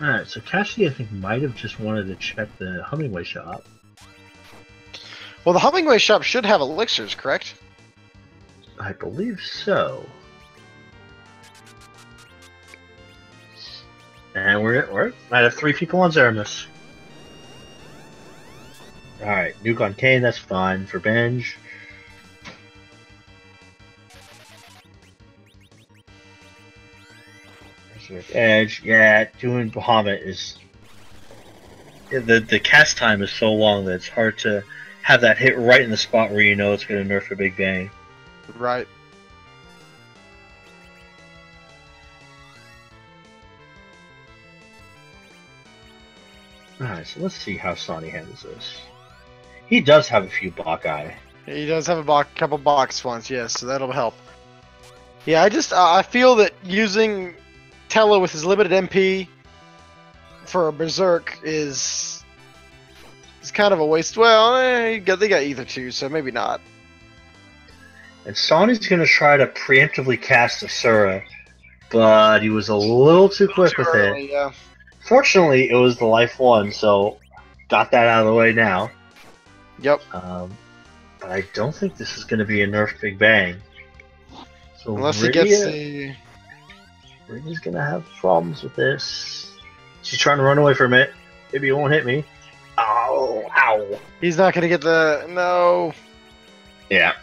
Alright, so Cassidy, I think, might have just wanted to check the Hummingway shop. Well, the Hummingway shop should have elixirs, correct? I believe so. And we're might have 3 people on Zeramus. Alright, Nuke on Kane, that's fine. For Benj. Edge, yeah, doing Bahamut is the cast time is so long that it's hard to have that hit right in the spot where you know it's going to nerf a Big Bang. Right. Alright, so let's see how Sonny handles this. He does have a few Bokkai. He does have a couple box ones, yes, so that'll help. Yeah, I feel that using Tella with his limited MP for a Berserk is kind of a waste. Well, they got either two, so maybe not. And Sonny's going to try to preemptively cast Asura, but he was a little too quick with it. Yeah. Fortunately, it was the life one, so got that out of the way now. Yep. But I don't think this is going to be a nerf Big Bang. So unless he gets the... Rydia's going to have problems with this. She's trying to run away from it. Maybe it won't hit me. Oh, ow. He's not going to get the... No. Yeah.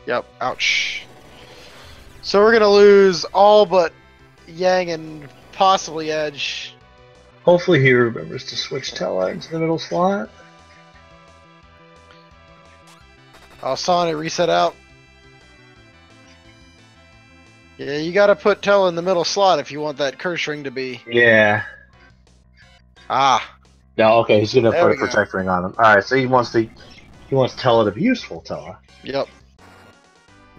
Yep, ouch. So we're going to lose all but Yang and possibly Edge. Hopefully he remembers to switch Tella into the middle slot. Oh, Sonny, reset out. Yeah, you gotta put Tella in the middle slot if you want that curse ring to be. Yeah. Ah. No, okay, he's gonna put a protect ring on him. Alright, so he wants Tella to be useful, Tella. Yep.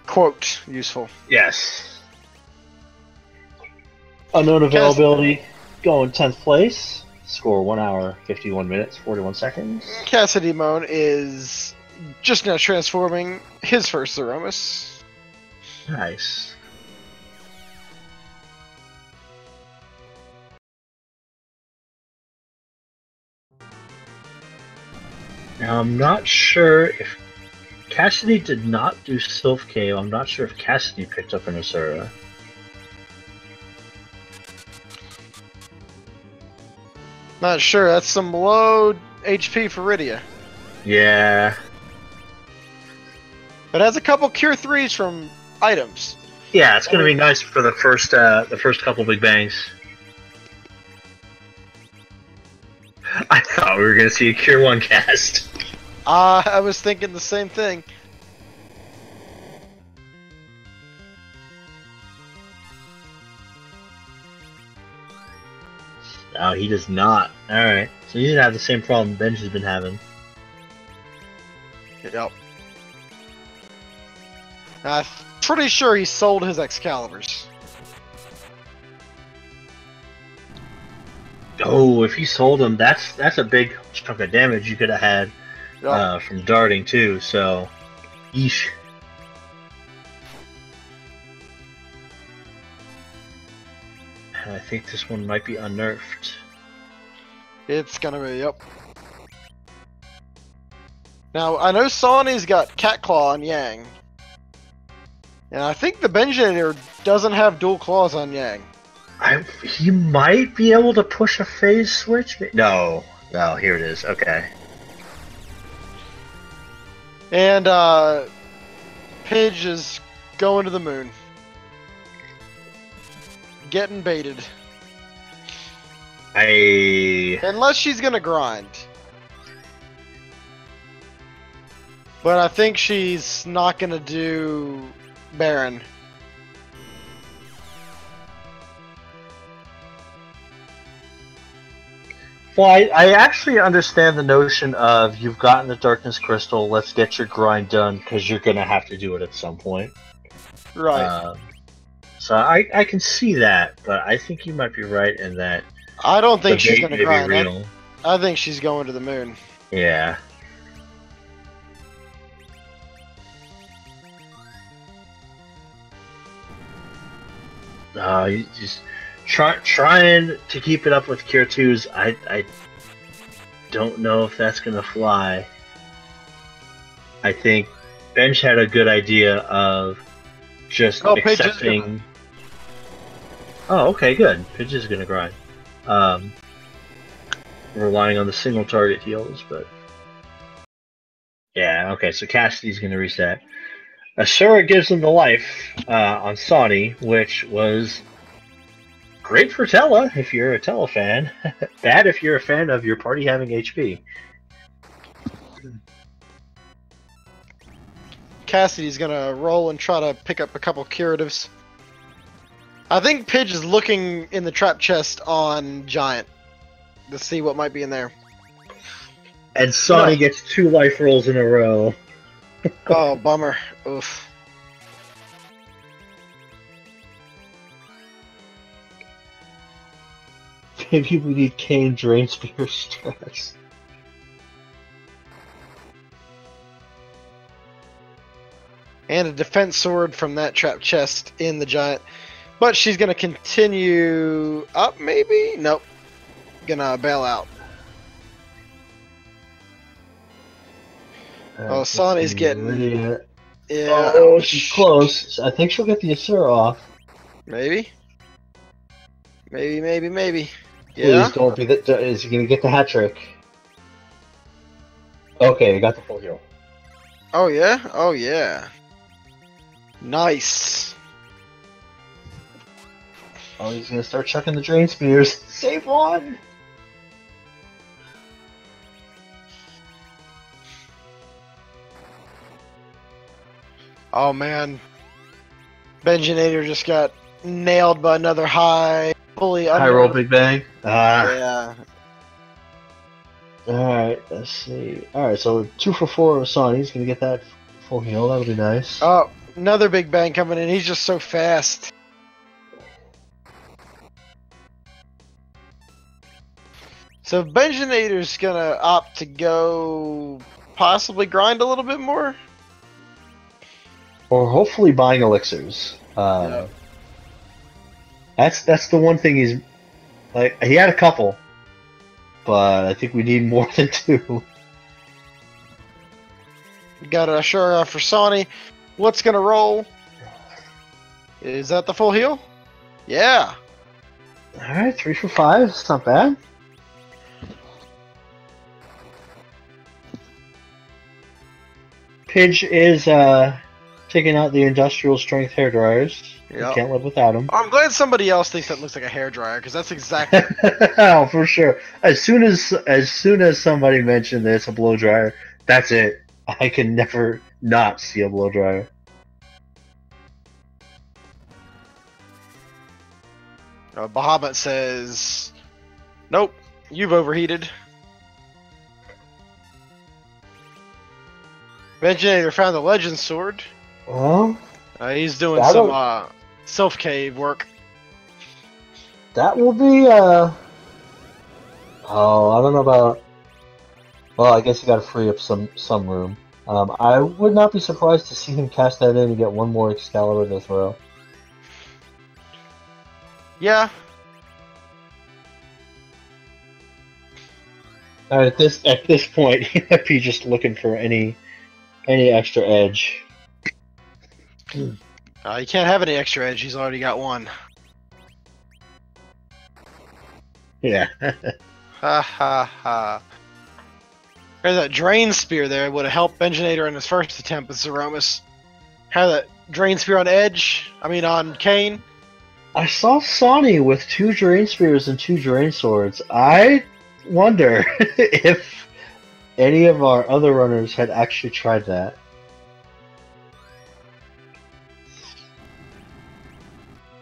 Quote, useful. Yes. Unknown availability, going 10th place. Score 1 hour, 51 minutes, 41 seconds. Cassidy Moan is just now transforming his first Zeromus. Nice. Now, I'm not sure if Cassidy did not do Sylph Cave. I'm not sure if Cassidy picked up an Asura. Not sure. That's some low HP for Rydia. Yeah. But it has a couple Cure 3s from items. Yeah, it's going to be nice for the first couple Big Bangs. I thought we were going to see a Cure 1 cast. I was thinking the same thing. No, he does not. Alright, so he's going to have the same problem Benj has been having. Yep. I'm pretty sure he sold his Excaliburs. Oh, if he sold him, that's a big chunk of damage you could have had Yep. from darting too. So, yeesh. And I think this one might be unnerved. It's gonna be, yep. Now, I know Sawny's got Cat Claw on Yang. And I think the Benjinator doesn't have dual claws on Yang. He might be able to push a phase switch. No, here it is. Okay. And, Pidge is going to the moon. Getting baited. Unless she's gonna grind. But I think she's not gonna do Baron. Well, I actually understand the notion of you've gotten the Darkness Crystal, let's get your grind done, because you're going to have to do it at some point. Right. So I can see that, but I think you might be right in that. I don't think she's gonna may be grind. real. I think she's going to the moon. Yeah. You just trying to keep it up with Cure 2's. I don't know if that's gonna fly. I think Bench had a good idea of just accepting. Oh, okay, good. Pidge is gonna grind. Relying on the single target heals, but yeah, okay. So Cassidy's gonna reset. Asura gives him the life on Sawney, which was great for Tella if you're a Tella fan. Bad if you're a fan of your party having HP. Cassidy's gonna roll and try to pick up a couple curatives. I think Pidge is looking in the trap chest on Giant to see what might be in there. And Sawney gets 2 life rolls in a row. Oh, bummer. Oof. Maybe we need Kane Drain Spear stress. And a defense sword from that trap chest in the Giant. But she's gonna continue up, maybe? Nope. Gonna bail out. Oh, Sonny's getting... Yeah. Oh, she's close. I think she'll get the Asura off. Maybe. Maybe. Please don't be that. Is he gonna get the hat trick? Okay, I got the full heal. Oh yeah? Oh yeah. Nice. Oh, he's gonna start chucking the drain spears. Save one! Oh man. Benjinator just got nailed by another high. Fully under. High roll, big bang. Yeah. Alright, let's see. Alright, so 2 for 4 of Son. He's gonna get that full heal. That'll be nice. Oh, another big bang coming in. He's just so fast. So Benjinator's gonna opt to go possibly grind a little bit more. Or hopefully buying elixirs. Yeah. That's the one thing he's like. He had a couple, but I think we need more than 2. Got a Ashura for Sony. What's gonna roll? Is that the full heal? Yeah. Alright, 3 for 5. It's not bad. Pidge is taking out the industrial strength hair dryers. Yep. You can't live without them. I'm glad somebody else thinks that looks like a hairdryer, because that's exactly. Oh, for sure. As soon as somebody mentioned there's a blow dryer, that's it. I can never not see a blow dryer. Bahamut says, "Nope, you've overheated." Benjinator found the Legend Sword. Well, He's doing some self-cave work. that will be Oh, I don't know about. Well, I guess you got to free up some room. I would not be surprised to see him cast that in and get one more Excalibur to throw. Yeah. At this point, he might be just looking for any extra edge. You can't have any extra edge. He's already got one. Yeah. Ha ha ha. There's that Drain Spear there would have helped Benjinator in his first attempt with Zeromus. Have that Drain Spear on Edge. I mean on Kane. I saw Sonny with 2 Drain Spears and 2 Drain Swords. I wonder if any of our other runners had actually tried that.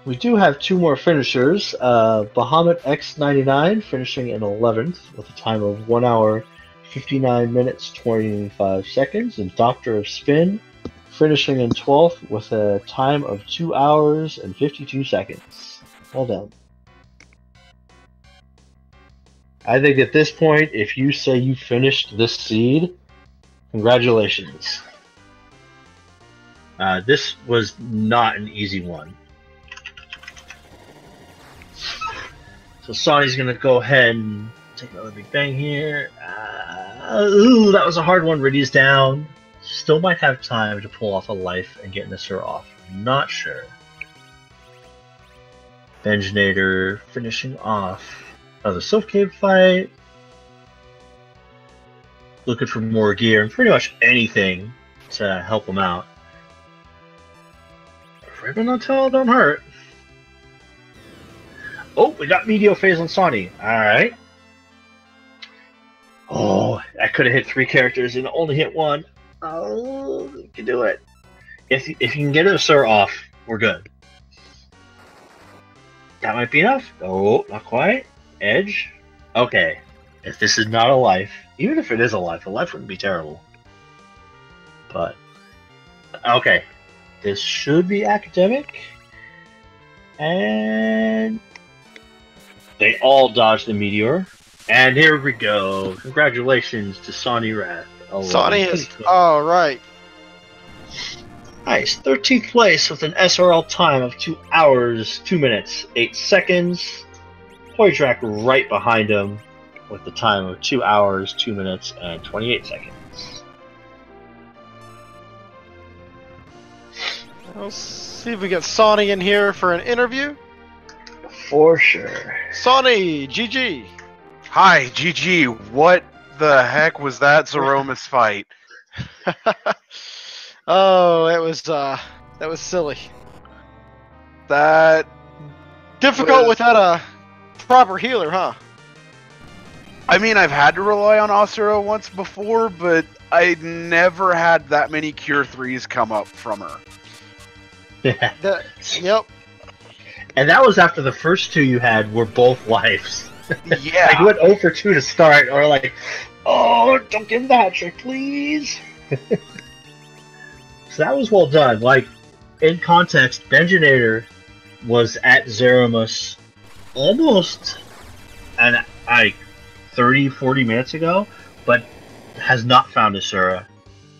We do have 2 more finishers. Bahamut X99 finishing in 11th with a time of 1 hour, 59 minutes, 25 seconds. And Doctor of Spin finishing in 12th with a time of 2 hours and 52 seconds. Well done. I think at this point, if you say you finished this seed, congratulations. This was not an easy one. So Sonny's going to go ahead and take another big bang here. Ooh, that was a hard one. Riddy's down. Still might have time to pull off a life and get Nisser off. I'm not sure. Benjinator finishing off the Sylph Cave fight. Looking for more gear and pretty much anything to help him out. Ribbon on tail don't hurt. Oh, we got Meteor Phase on Sonny. Alright. Oh, I could have hit 3 characters and only hit 1. Oh, you can do it. If you can get a Sir off, we're good. That might be enough. Oh, not quite. Edge. Okay. If this is not a life, even if it is a life wouldn't be terrible. But, okay. This should be academic. And they all dodged the meteor. And here we go. Congratulations to Sonny Wrath. Sonny is alright. Nice. 13th place with an SRL time of 2 hours, 2 minutes, 8 seconds. Poitrak right behind him with the time of 2 hours, 2 minutes, and 28 seconds. Let's see if we get Sonny in here for an interview. For sure. Sonny, GG. Hi, GG. What the heck was that Zeromus fight? Oh, that was silly. That Difficult without a proper healer, huh? I mean, I've had to rely on Asura once before, but I never had that many Cure 3s come up from her. Yeah. Yep. And that was after the first 2 you had were both lives. Yeah. Like you went 0 for 2 to start, or like, oh, don't give him the hat trick, please. So that was well done. Like, in context, Benjinator was at Zeromus almost 30, 40 minutes ago, but has not found Asura.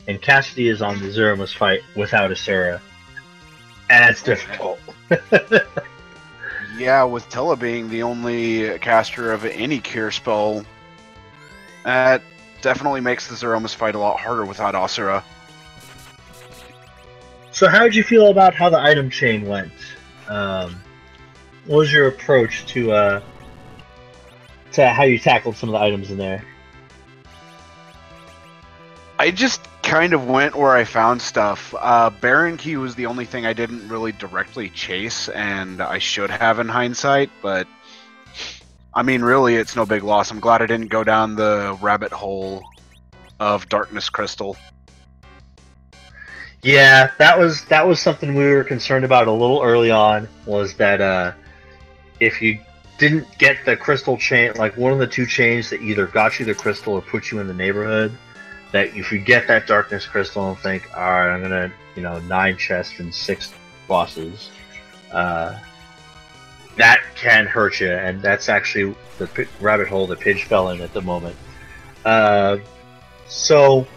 And Cassidy is on the Zeromus fight without Asura. And it's difficult. Yeah, with Tella being the only caster of any Cure spell, that definitely makes the Zeromus fight a lot harder without Asura. So how did you feel about how the item chain went? What was your approach to how you tackled some of the items in there? I just kind of went where I found stuff. Baron Key was the only thing I didn't really directly chase, and I should have in hindsight, but I mean, really, it's no big loss. I'm glad I didn't go down the rabbit hole of Darkness Crystal. Yeah, that was something we were concerned about a little early on, was that if you didn't get the crystal chain, like one of the 2 chains that either got you the crystal or put you in the neighborhood, that if you get that Darkness Crystal and think, alright, I'm gonna, 9 chests and 6 bosses, that can hurt you, and that's actually the rabbit hole that Pidge fell in at the moment. So,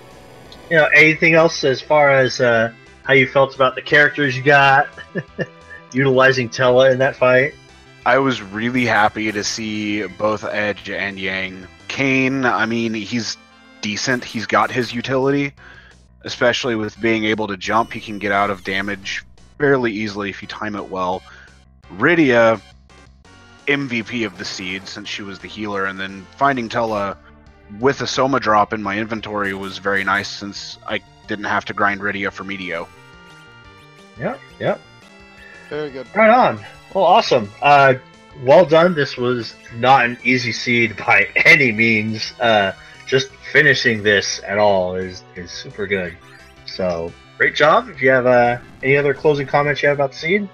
anything else as far as how you felt about the characters you got, utilizing Tella in that fight? I was really happy to see both Edge and Yang. Kane, I mean, he's decent. He's got his utility, especially with being able to jump. He can get out of damage fairly easily if you time it well. Rydia, MVP of the seed since she was the healer, and then finding Tella with a Soma drop in my inventory was very nice since I didn't have to grind Rydia for Meteo. Yep. Very good. Right on. Well, awesome. Well done. This was not an easy seed by any means. Just finishing this at all is super good. So, great job. If you have any other closing comments you have about the seed?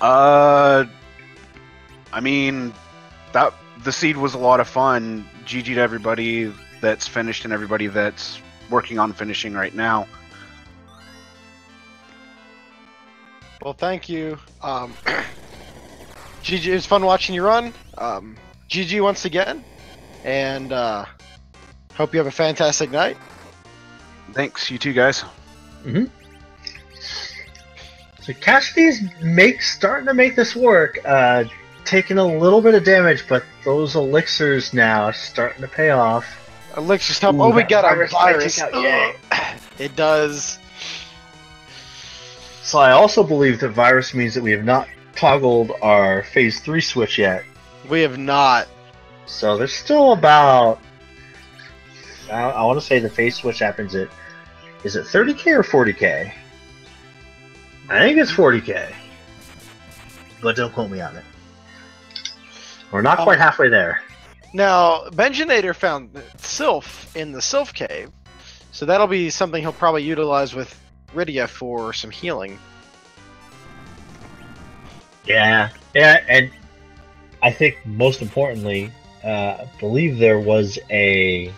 I mean, the seed was a lot of fun. GG to everybody that's finished and everybody that's working on finishing right now. Well, thank you. GG, it was fun watching you run. GG once again, and hope you have a fantastic night. Thanks, you too, guys. Mm-hmm. So Cassidy's starting to make this work. Taking a little bit of damage, but those elixirs now are starting to pay off. Elixirs help. Oh, we got a virus. It does. So I also believe that virus means that we have not toggled our phase 3 switch yet. We have not. So there's still about... I want to say the phase switch happens at... Is it 30k or 40k? I think it's 40k. But don't quote me on it. We're not quite halfway there. Now, Benjinator found Sylph in the Sylph Cave, so that'll be something he'll probably utilize with Rydia for some healing. Yeah, and I think most importantly, I believe there was a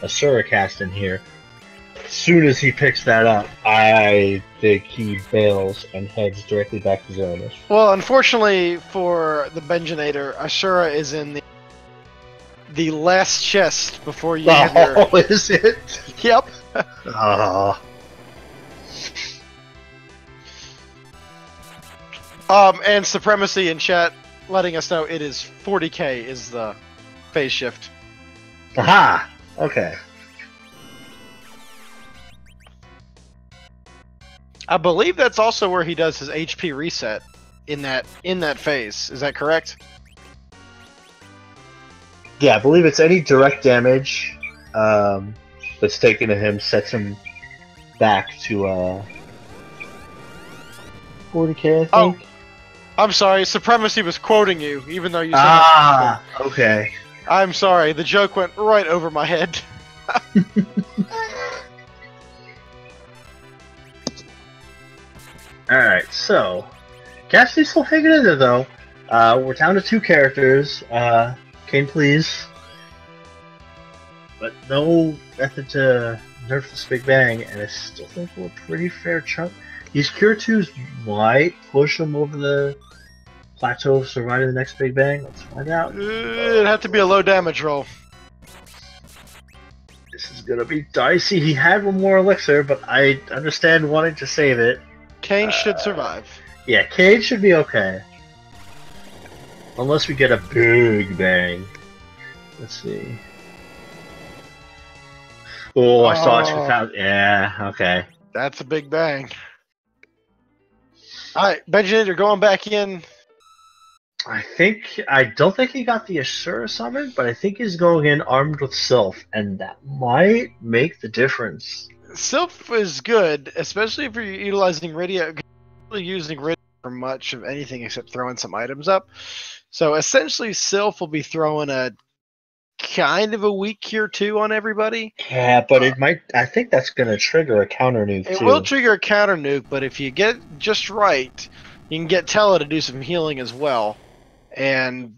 Suricast in here. As soon as he picks that up, I think he bails and heads directly back to Zonas. Well, unfortunately for the Benjinator, Ashura is in the last chest before you have your... Oh, is it? Yep. Oh. And Supremacy in chat letting us know it is 40k is the phase shift. Aha! Okay. I believe that's also where he does his HP reset in that phase. Is that correct? Yeah, I believe it's any direct damage that's taken to him sets him back to 40k, I think. Oh, I'm sorry. Supremacy was quoting you, even though you said... Ah, okay. I'm sorry. The joke went right over my head. Alright, so Cassidy's still hanging in there, though. We're down to 2 characters. Kane, please. But no method to nerf this Big Bang, and I still think we're a pretty fair chunk. These Cure 2s might push him over the plateau of surviving the next Big Bang. Let's find out. It'd have to be a low damage roll. This is gonna be dicey. He had one more elixir, but I understand wanting to save it. Kane should survive. Yeah, Cage should be okay. Unless we get a big bang. Let's see. Oh, I saw it without... Yeah, okay. That's a big bang. Alright, Benjinator going back in. I don't think he got the Asura summon, but I think he's going in armed with Sylph, and that might make the difference. Sylph is good, especially if you're utilizing Rydia. Really using Rydia for much of anything except throwing some items up. So essentially, Sylph will be throwing a kind of a weak Cure 2 on everybody. Yeah, but it might... I think that's going to trigger a counter nuke, It too. will trigger a counter nuke, but if you get just right, you can get Tella to do some healing as well. And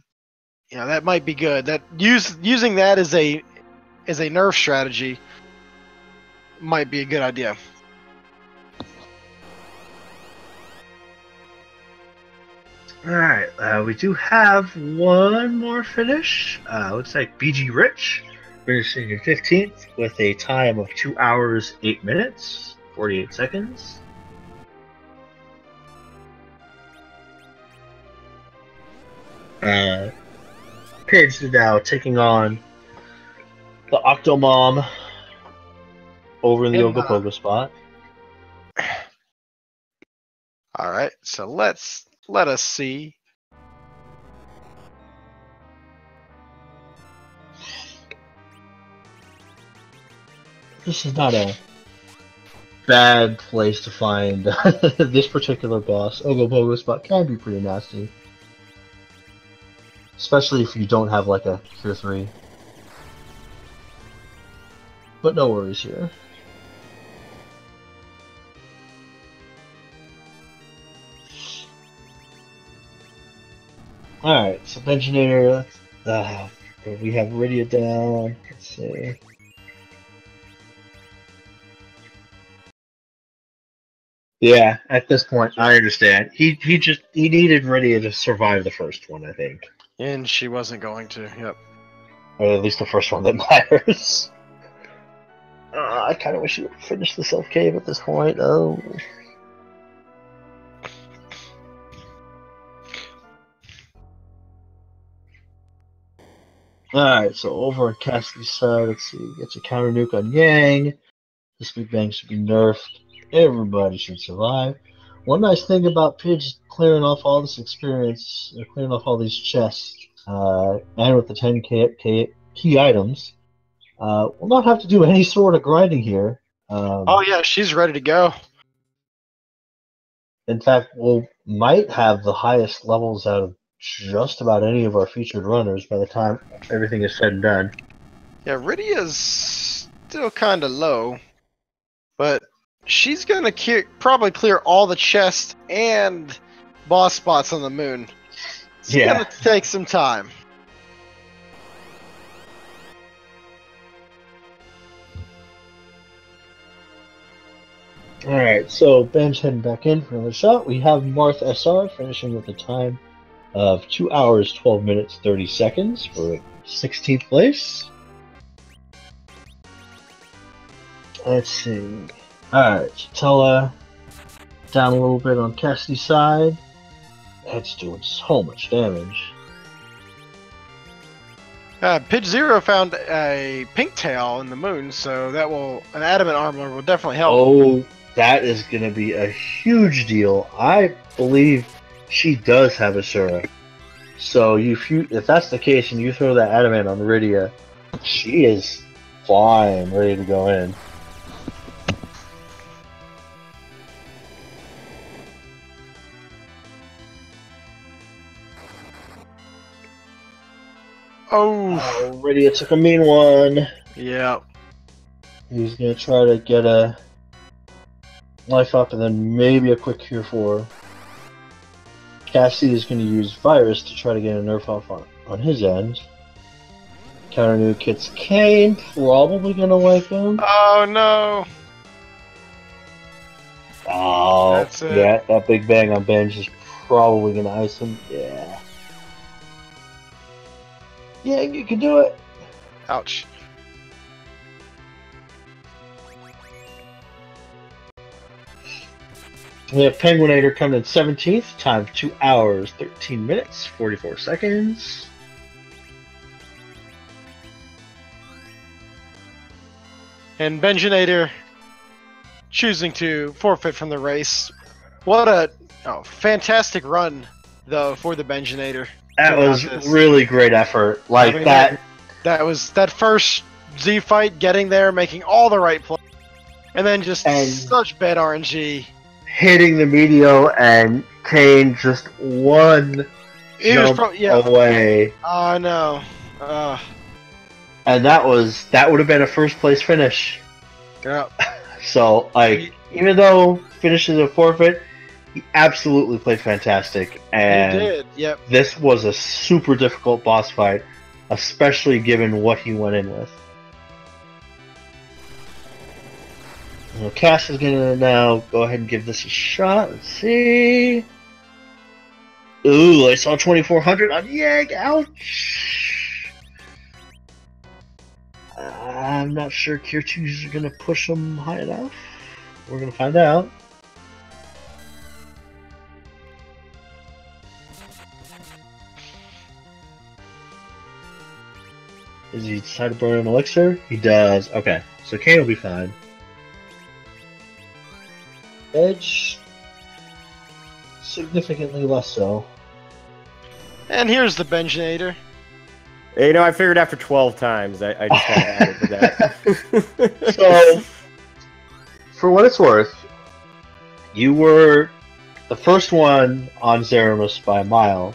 that might be good. That using that as a nerf strategy might be a good idea. Alright, we do have one more finish. Looks like BG Rich finishing in 15th with a time of 2 hours, 8 minutes, 48 seconds. Pidge is now taking on the Octomom over in the Ogopogo spot. Alright, so let us see. This is not a bad place to find this particular boss. Ogopogo spot can be pretty nasty. Especially if you don't have like a Cure 3. But no worries here. Alright, so Benjinator, we have Rydia down. Let's see. Yeah, at this point, I understand. He needed Rydia to survive the first one, I think. And she wasn't going to, yep. Or at least the first one that matters. I kind of wish you would finish the self-cave at this point. Oh. Alright, so over on Cassidy's side, let's see. Gets a counter nuke on Yang. This Big Bang should be nerfed. Everybody should survive. One nice thing about Pidge clearing off all this experience, clearing off all these chests, and with the 10 key items, we'll not have to do any sort of grinding here. Oh yeah, she's ready to go. In fact, we might have the highest levels out of just about any of our featured runners by the time everything is said and done. Yeah, Rydia's still kind of low, but she's gonna probably clear all the chests and boss spots on the moon. It's gonna take some time. Alright, so Ben's heading back in for another shot. We have Marth SR finishing with a time of 2 hours, 12 minutes, 30 seconds for 16th place. Let's see. Alright, Tella down a little bit on Cassidy's side. That's doing so much damage. Pidge Zero found a pink tail in the moon, so an adamant armor will definitely help. Oh, that is going to be a huge deal. I believe she does have a Shura. So if that's the case and you throw that adamant on Rydia, she is fine, ready to go in. Oh, Rydia took a mean one. Yeah. He's going to try to get a life up and then maybe a quick cure for her. Cassidy is going to use Virus to try to get a nerf off on his end. Counter nuke hits Kane, probably going to wipe him. Oh no! Oh, that's it. Yeah, that big bang on Benj is probably going to ice him. Yeah. Yeah, you can do it. Ouch. We have Penguinator coming in 17th, time of 2 hours, 13 minutes, 44 seconds. And Benjinator choosing to forfeit from the race. What a fantastic run, though, for the Benjinator. That was really great effort. That was that first Z fight, getting there, making all the right plays, and then just such bad RNG. Hitting the Meteor and Kane just one jump away. Oh no. And that would have been a first place finish. Yeah. So even though finishes a forfeit, he absolutely played fantastic. And he did, yep. This was a super difficult boss fight, especially given what he went in with. Cass is going to now go ahead and give this a shot. Let's see. Ooh, I saw 2400 on Yag. Ouch. I'm not sure Tier 2s are going to push them high enough. We're going to find out. Does he decide to burn an elixir? He does. Okay, so Kane will be fine. Edge, significantly less so. And here's the Benjinator. You know, I figured after 12 times, I just kind of added to that. So, for what it's worth, you were the first one on Zeramus by a mile,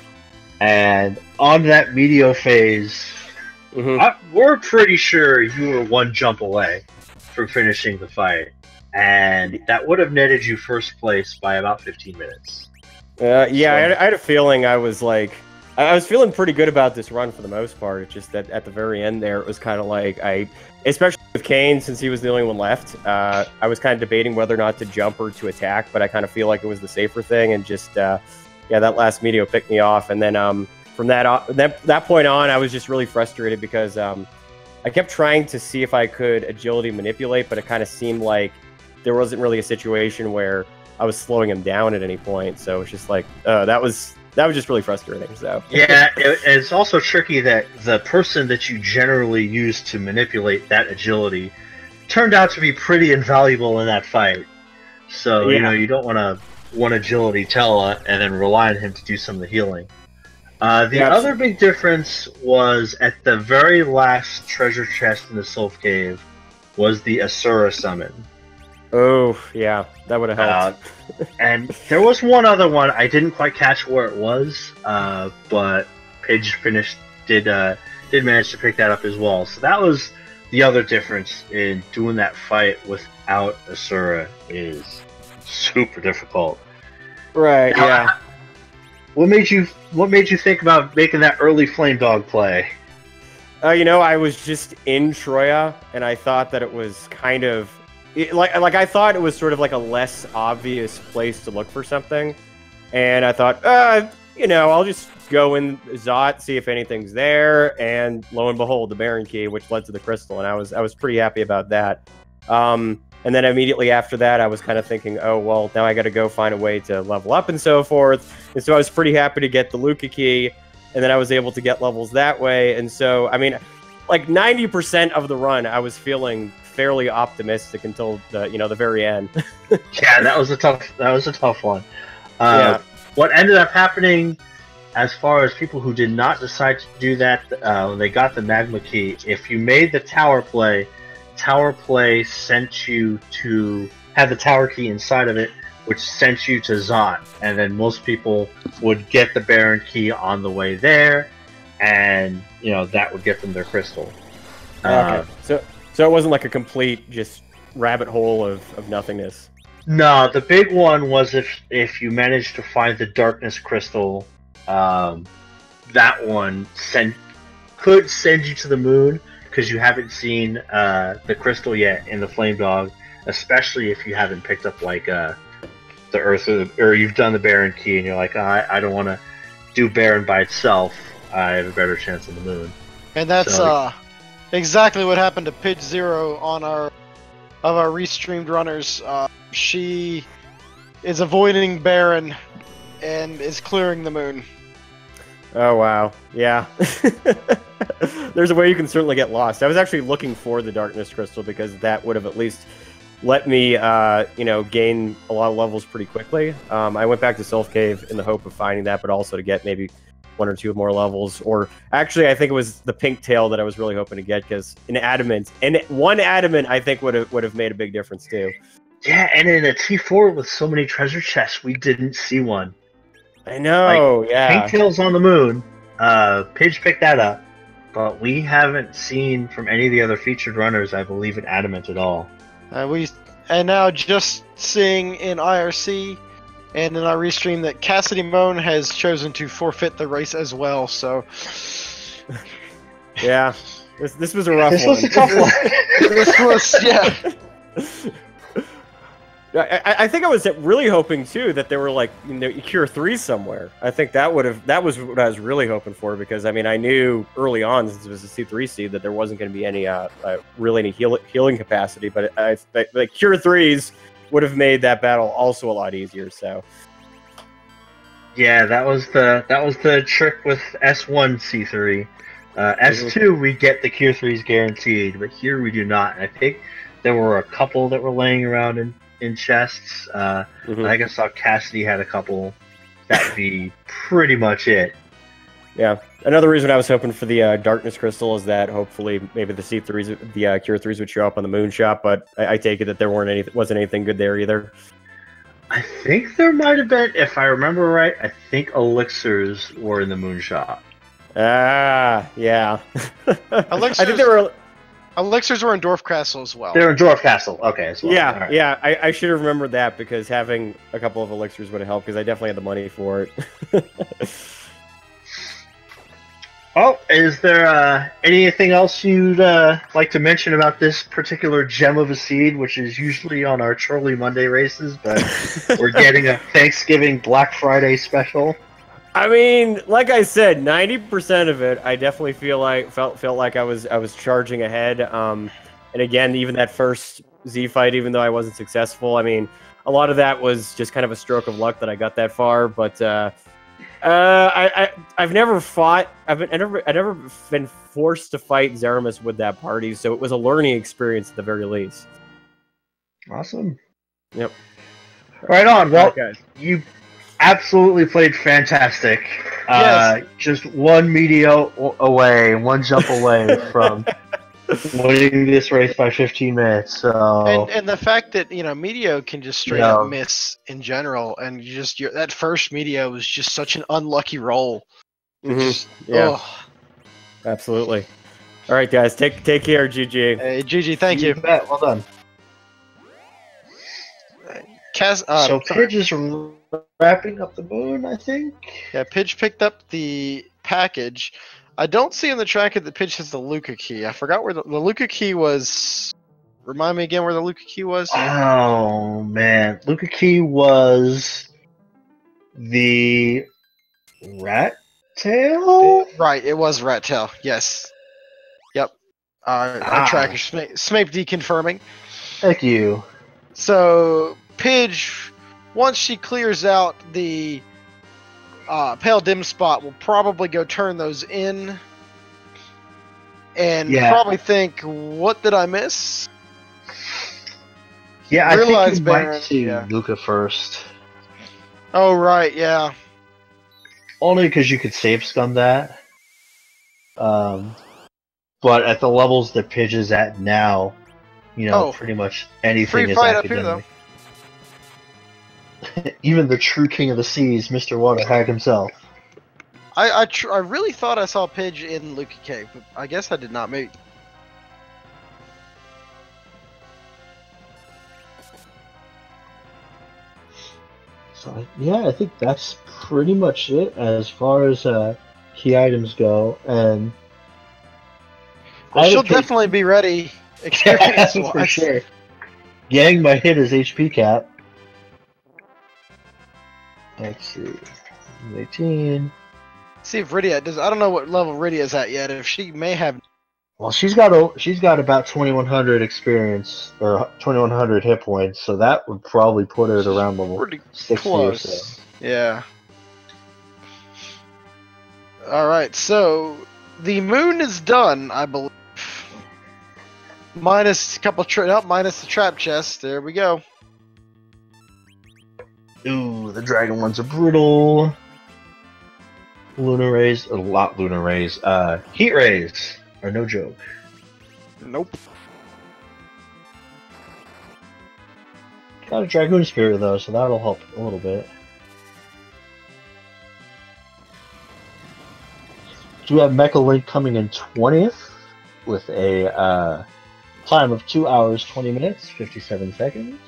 and on that Meteo phase, we're pretty sure you were one jump away from finishing the fight, and that would have netted you first place by about 15 minutes. Yeah, I had a feeling I was feeling pretty good about this run for the most part. It's just that at the very end there, it was kind of like especially with Kane, since he was the only one left, I was kind of debating whether or not to jump or to attack, but I kind of feel like it was the safer thing, and just, that last Meteo picked me off, and then from that point on, I was just really frustrated because I kept trying to see if I could agility manipulate, but it kind of seemed like there wasn't really a situation where I was slowing him down at any point, so it's just like, that was just really frustrating. So yeah, it's also tricky that the person that you generally use to manipulate that agility turned out to be pretty invaluable in that fight. So you don't want to one agility Tella and then rely on him to do some of the healing. The other big difference was at the very last treasure chest in the Sylph Cave was the Asura summon. Oh, yeah, that would have helped. And there was one other one. I didn't quite catch where it was, but Pidge did manage to pick that up as well. So that was the other difference in doing that fight without Asura is super difficult. Right, yeah. What made you think about making that early Flame Dog play? I was just in Troya, and I thought that it was kind of I thought it was sort of like a less obvious place to look for something, and I thought, I'll just go in Zot, see if anything's there, and lo and behold, the Baron Key, which led to the crystal, and I was pretty happy about that. And then immediately after that, I was kind of thinking, oh well, now I got to go find a way to level up and so forth, and so I was pretty happy to get the Luca Key, and then I was able to get levels that way, and so I mean, like 90% of the run, I was feeling fairly optimistic until the very end. Yeah, that was a tough one. What ended up happening, as far as people who did not decide to do that, when they got the Magma Key, if you made the Tower Play sent you to have the Tower Key inside of it, which sent you to Zot, and then most people would get the Baron Key on the way there, and that would get them their crystal. Okay. So it wasn't like a complete just rabbit hole of nothingness. No, the big one was if you managed to find the Darkness Crystal, that one could send you to the moon, because you haven't seen the crystal yet in the Flame Dog, especially if you haven't picked up like the Earth, or you've done the Baron Key and you're like, I don't want to do Baron by itself. I have a better chance on the moon. And that's exactly what happened to Pidge Zero on our restreamed runners. She is avoiding Baron and is clearing the moon. Oh wow, yeah. There's a way you can certainly get lost. I was actually looking for the Darkness Crystal because that would have at least let me, gain a lot of levels pretty quickly. I went back to Sylph Cave in the hope of finding that, but also to get maybe 1 or 2 more levels. Or actually, I think it was the pink tail that I was really hoping to get, because one adamant I think would have made a big difference too. Yeah, and in a T4 with so many treasure chests, we didn't see one. I know, yeah. Pink tail's on the moon. Pidge picked that up, but we haven't seen from any of the other featured runners, I believe, an adamant at all. And now just seeing in IRC and in our restream that Cassidy Moan has chosen to forfeit the race as well. So yeah, this was a rough one. This was a tough one. This was, yeah. I think I was really hoping too that there were like Cure 3 somewhere. I think that was what I was really hoping for, because I mean I knew early on, since it was a C3 seed, that there wasn't going to be any really any healing capacity. But the Cure 3s would have made that battle also a lot easier. So Yeah, that was the trick with S1 C3. S2 we get the Cure 3s guaranteed, but here we do not. And I think there were a couple that were laying around in chests. I think I saw Cassidy had a couple. That would be pretty much it. Yeah. Another reason I was hoping for the Darkness Crystal is that hopefully maybe the C3s, the Cure 3s would show up on the Moon Shop, but I take it that there wasn't anything good there either. I think there might have been, if I remember right, I think elixirs were in the Moon Shop. Ah, yeah. Elixirs, I think there were... Elixirs were in Dwarf Castle as well. They're in Dwarf Castle. Okay, as well. Yeah, right. yeah. I should have remembered that, because having a couple of elixirs would have helped, because I definitely had the money for it. Oh, is there anything else you'd like to mention about this particular gem of a seed, which is usually on our Charlie Monday races, but we're getting a Thanksgiving Black Friday special? I mean, like I said, 90% of it, I definitely felt like I was charging ahead. And again, even that first Z fight, even though I wasn't successful, I mean, a lot of that was just kind of a stroke of luck that I got that far. But I've never fought. I've never been forced to fight Zeramis with that party, so it was a learning experience at the very least. Awesome. Yep. Right on. Well, Okay. You absolutely played fantastic. Yes. Just one media away, one jump away from winning this race by 15 minutes. So And the fact that Medio can just straight up miss in general, and that first Medio was just such an unlucky roll. Yeah. Absolutely. All right, guys, take care, GG. Hey, GG, thank you. Bet. Well done. So Pidge is wrapping up the moon, I think. Yeah, Pidge picked up the package. I don't see in the tracker that Pidge has the Luca key. I forgot where the Luca key was. Remind me again where the Luca key was. Oh man, Luca key was the rat tail. Right, it was rat tail. Yes. Yep. Our tracker Smape deconfirming. Thank you. So Pidge, once she clears out the pale dim spot, will probably go turn those in, and probably think, "What did I miss?" Yeah, I Realize think you Baron, might see yeah. Luca first. Oh right, yeah. Only because you could save scum that. But at the levels that Pidge is at now, pretty much anything Free is fight up here, though. academic. Even the true king of the seas, Mr. Waterhag himself. I really thought I saw Pidge in Luca Cave, but I guess I did not. Maybe. So yeah, I think that's pretty much it as far as key items go, and Well, she'll definitely be ready. Experience for sure. Yang might hit his HP cap. Let's see, 18. See if Rydia does. I don't know what level Rydia's at yet. If she may have. Well, she's got about 2100 experience or 2100 hit points, so that would probably put her at around level Pretty 60 close. or so. Yeah. All right, so the moon is done, I believe. Minus a couple minus the trap chest. There we go. Ooh, the dragon ones are brutal. Lunar rays, a lot lunar rays. Heat rays are no joke. Nope. Got a dragoon spirit though, so that'll help a little bit. Do have Mecha Link coming in 20th with a time of 2 hours 20 minutes 57 seconds.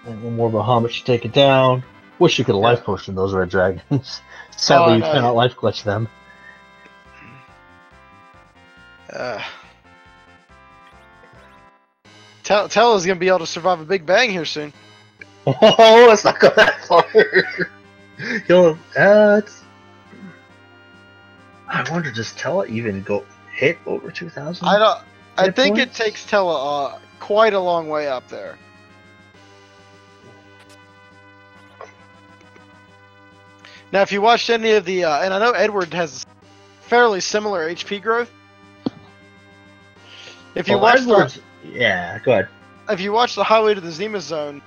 And one more Bahamut to take it down. Wish you could life potion those red dragons. Sadly, you cannot life glitch them. Tella's gonna be able to survive a big bang here soon. Oh, let's not go that far. I wonder, does Tella even go hit over 2,000? I think it takes Tella quite a long way up there. Now, if you watched any of the, and I know Edward has fairly similar HP growth. If you watch yeah, go ahead. If you watch the Highway to the Zima Zone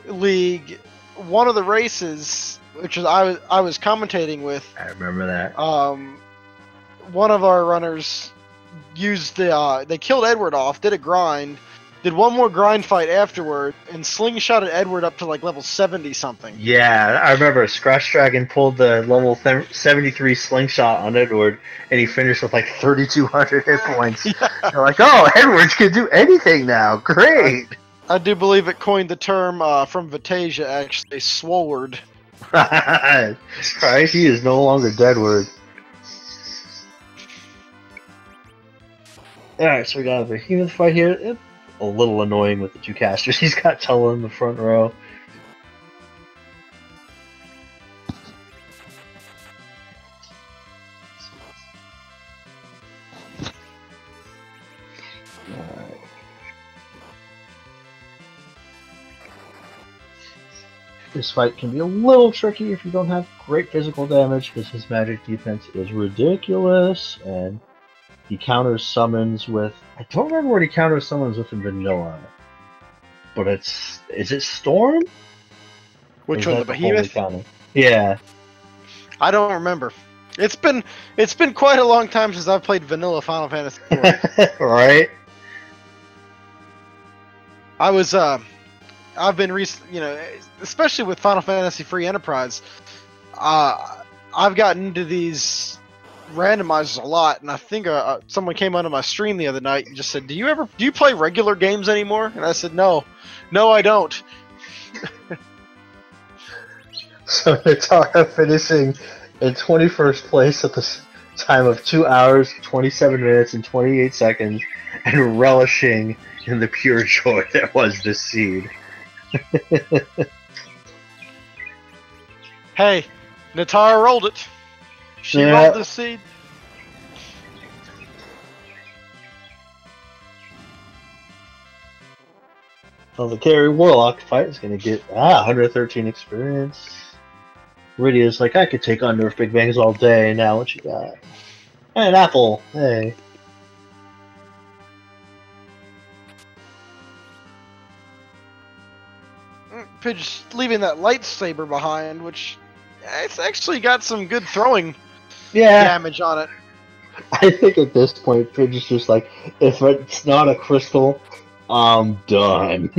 league, one of the races, which is I was commentating with. I remember that. One of our runners used they killed Edward off, did a grind, did one more grind fight afterward, and slingshotted Edward up to like level 70 something. Yeah, I remember Scratch Dragon pulled the level 73 slingshot on Edward, and he finished with like 3,200 hit points. Yeah. You're like, oh, Edward can do anything now. Great. I do believe it coined the term from Vitasia, actually, Swolward. Christ, he is no longer Deadward. Alright, so we got a behemoth fight here. It's a little annoying with the two casters. He's got Tella in the front row. This fight can be a little tricky if you don't have great physical damage, because his magic defense is ridiculous, and he counters summons with... I don't remember what he counters summons with in Vanilla, but is it Storm? Which one, the Behemoth? Yeah. I don't remember. It's been quite a long time since I've played Vanilla Final Fantasy IV. Right? I've been especially with Final Fantasy Free Enterprise, I've gotten into these randomizers a lot, and I think someone came onto my stream the other night and just said, "Do you play regular games anymore?" And I said, "No, I don't." So Natara finishing in 21st place at the time of 2 hours, 27 minutes, and 28 seconds, and relishing in the pure joy that was this seed. Hey, Natara rolled it. She rolled the seed. Well, the Carry Warlock fight is going to get 113 experience. Rydia's like, I could take on Nerf Big Bangs all day. Now what you got? An apple. Hey. Just leaving that lightsaber behind, which it's actually got some good throwing damage on it. I think at this point, Pidge is just like, if it's not a crystal, I'm done.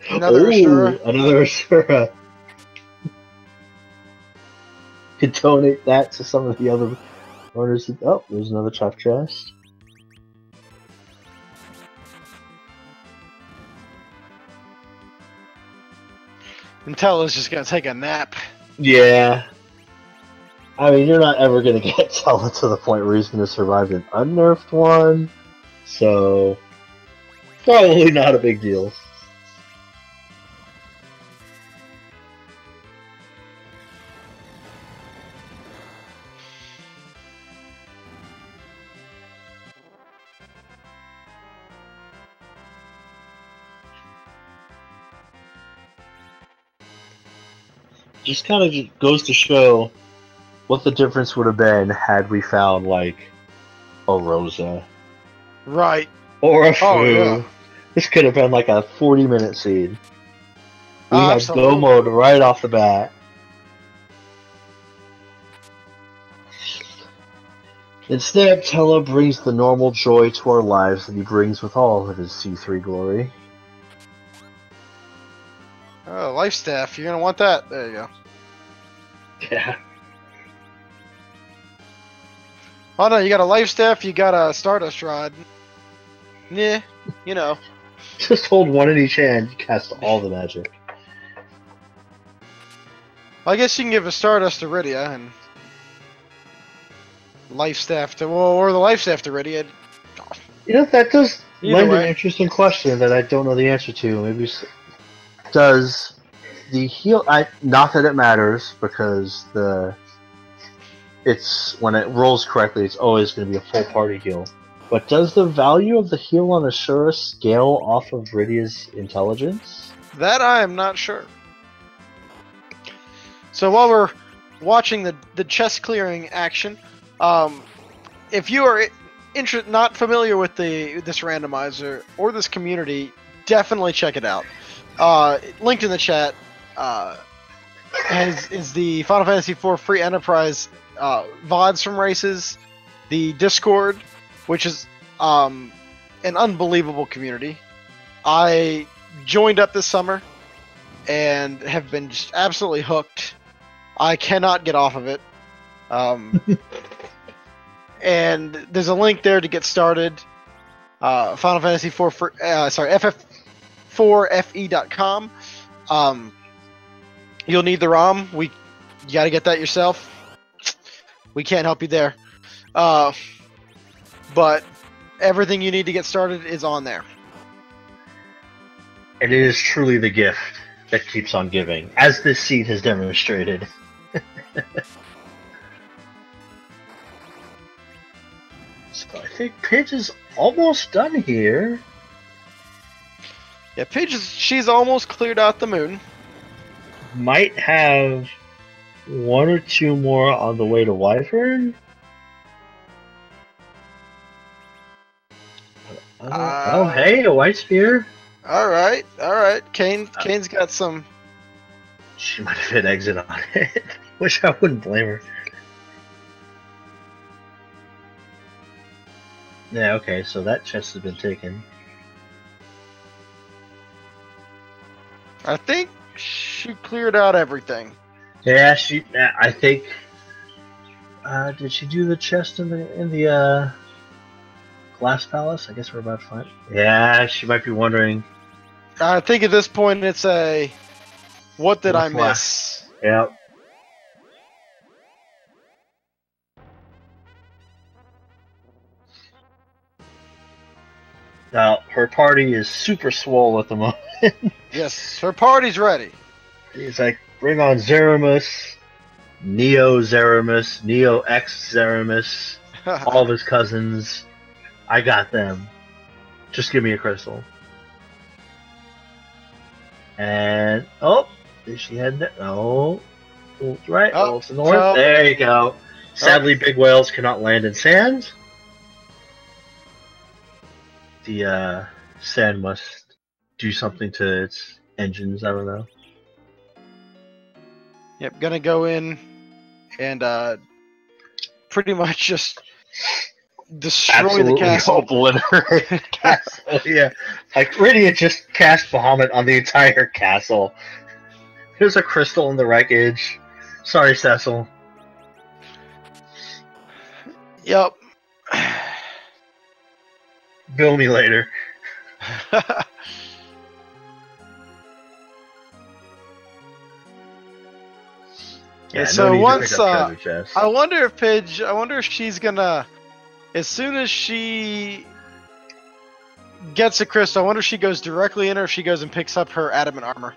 Another Ashura. Another Ashura. Could donate that to some of the other runners. Oh, there's another tough chest. And Tella's just gonna take a nap. Yeah. I mean, you're not ever gonna get Tella to the point where he's gonna survive an unnerfed one, so probably not a big deal. Just kind of goes to show what the difference would have been had we found, like, a Rosa. Right. Or a Fu. Yeah. This could have been like a 40-minute seed. We had go mode right off the bat. Instead, Tella brings the normal joy to our lives that he brings with all of his C3 glory. Oh, life staff. You're gonna want that. There you go. Yeah. Oh no, you got a life staff, you got a Stardust Rod. Yeah, you know. Just hold one in each hand, you cast all the magic. I guess you can give a Stardust to Rydia and Life Staff to, well, or the Life Staff to Rydia. You know, that does Either lend an way. interesting question that I don't know the answer to. Maybe does the heal? Not that it matters because it's when it rolls correctly, it's always going to be a full party heal. But does the value of the heal on Ashura scale off of Rydia's intelligence? That I am not sure. So while we're watching the chest clearing action, if you are not familiar with this randomizer or this community, definitely check it out. Linked in the chat is the Final Fantasy IV Free Enterprise VODs from races, the Discord, which is an unbelievable community. I joined up this summer and have been just absolutely hooked. I cannot get off of it. And there's a link there to get started. Final Fantasy IV FF4FE.com. You'll need the ROM. You got to get that yourself. We can't help you there. But everything you need to get started is on there. And it is truly the gift that keeps on giving, as this seed has demonstrated. So I think Pidge is almost done here. Yeah, she's almost cleared out the moon. Might have one or two more on the way to Wyvern. Oh, hey, a white spear. All right. Kane's got some. She might have hit exit on it. Wish I wouldn't blame her. Yeah, okay, so that chest has been taken. I think she cleared out everything. Yeah, I think. Did she do the chest in the Glass Palace? I guess we're about to find. Yeah, she might be wondering. I think at this point it's a. What did I miss? Yep. Now, her party is super swole at the moment. Yes, her party's ready. He's like, bring on Zeramus, Neo Zeramus, Neo X Zeramus, all of his cousins. I got them. Just give me a crystal. And, oh, is she heading there? Oh, right. Oh, it's the north. So, there you go. Sadly, big whales cannot land in sand. The sand must do something to its engines. I don't know. Yep, gonna go in and pretty much just destroy the castle. Obliterate the castle. Yeah, like Rydia just cast Bahamut on the entire castle. There's a crystal in the wreckage. Sorry, Cecil. Yep. Bill me later. Yeah, so once I wonder if she's gonna, as soon as she gets a crystal, I wonder if she goes directly in or if she goes and picks up her adamant armor.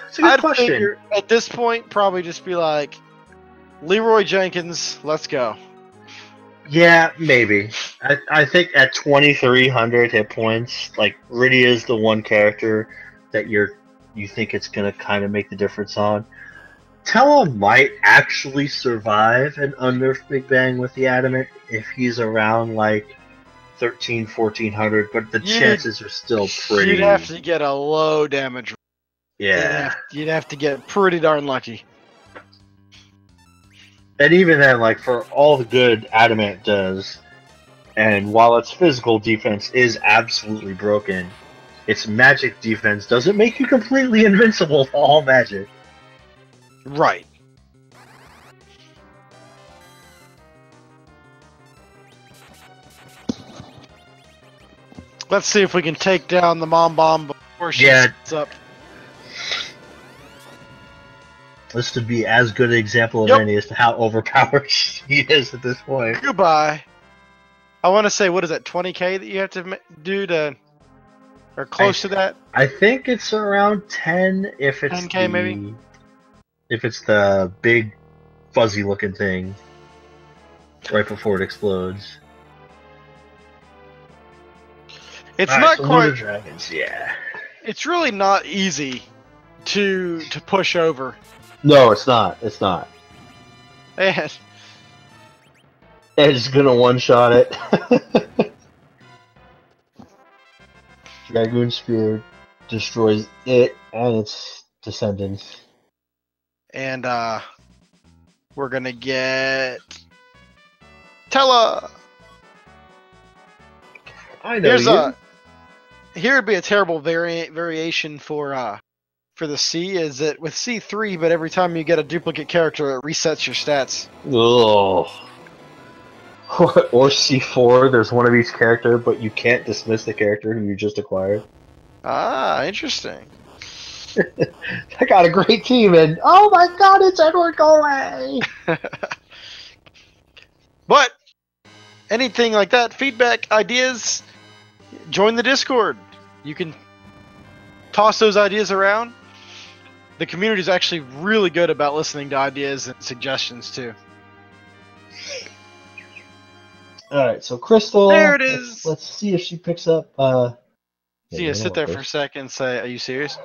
It's a good question. Figure, at this point, probably just be like, Leroy Jenkins, let's go. Yeah, maybe. I think at 2,300 hit points, like Rydia is the one character that you think it's gonna kind of make the difference on. Tella might actually survive an unnerfed Big Bang with the Adamant if he's around like 1,400, but the chances are still pretty. You'd have to get a low damage. Yeah. You'd have to get pretty darn lucky. And even then, like, for all the good Adamant does, and while its physical defense is absolutely broken, its magic defense doesn't make you completely invincible to all magic. Right. Let's see if we can take down the mom bomb before she sets up. This would be as good an example of any as to how overpowered she is at this point. Goodbye. I want to say, what is that, 20k that you have to do to, or close to that? I think it's around 10 if it's 10k maybe. If it's the big fuzzy looking thing right before it explodes. It's not quite. Dragons, yeah. It's really not easy to push over. No, it's not. It's not. And Edge's gonna one-shot it. Dragoon Spear destroys it and its descendants. And we're gonna get Tella. I know Here would be a terrible variation for the C, is that with C3, but every time you get a duplicate character, it resets your stats. Ugh. Or C4, there's one of each character, but you can't dismiss the character who you just acquired. Ah, interesting. I got a great team, and oh my god, it's Edward, go away! But, anything like that, feedback, ideas, join the Discord. You can toss those ideas around. The community is actually really good about listening to ideas and suggestions, too. Alright, so Crystal... There it is! Let's see if she picks up... So you sit there for a second and say, are you serious?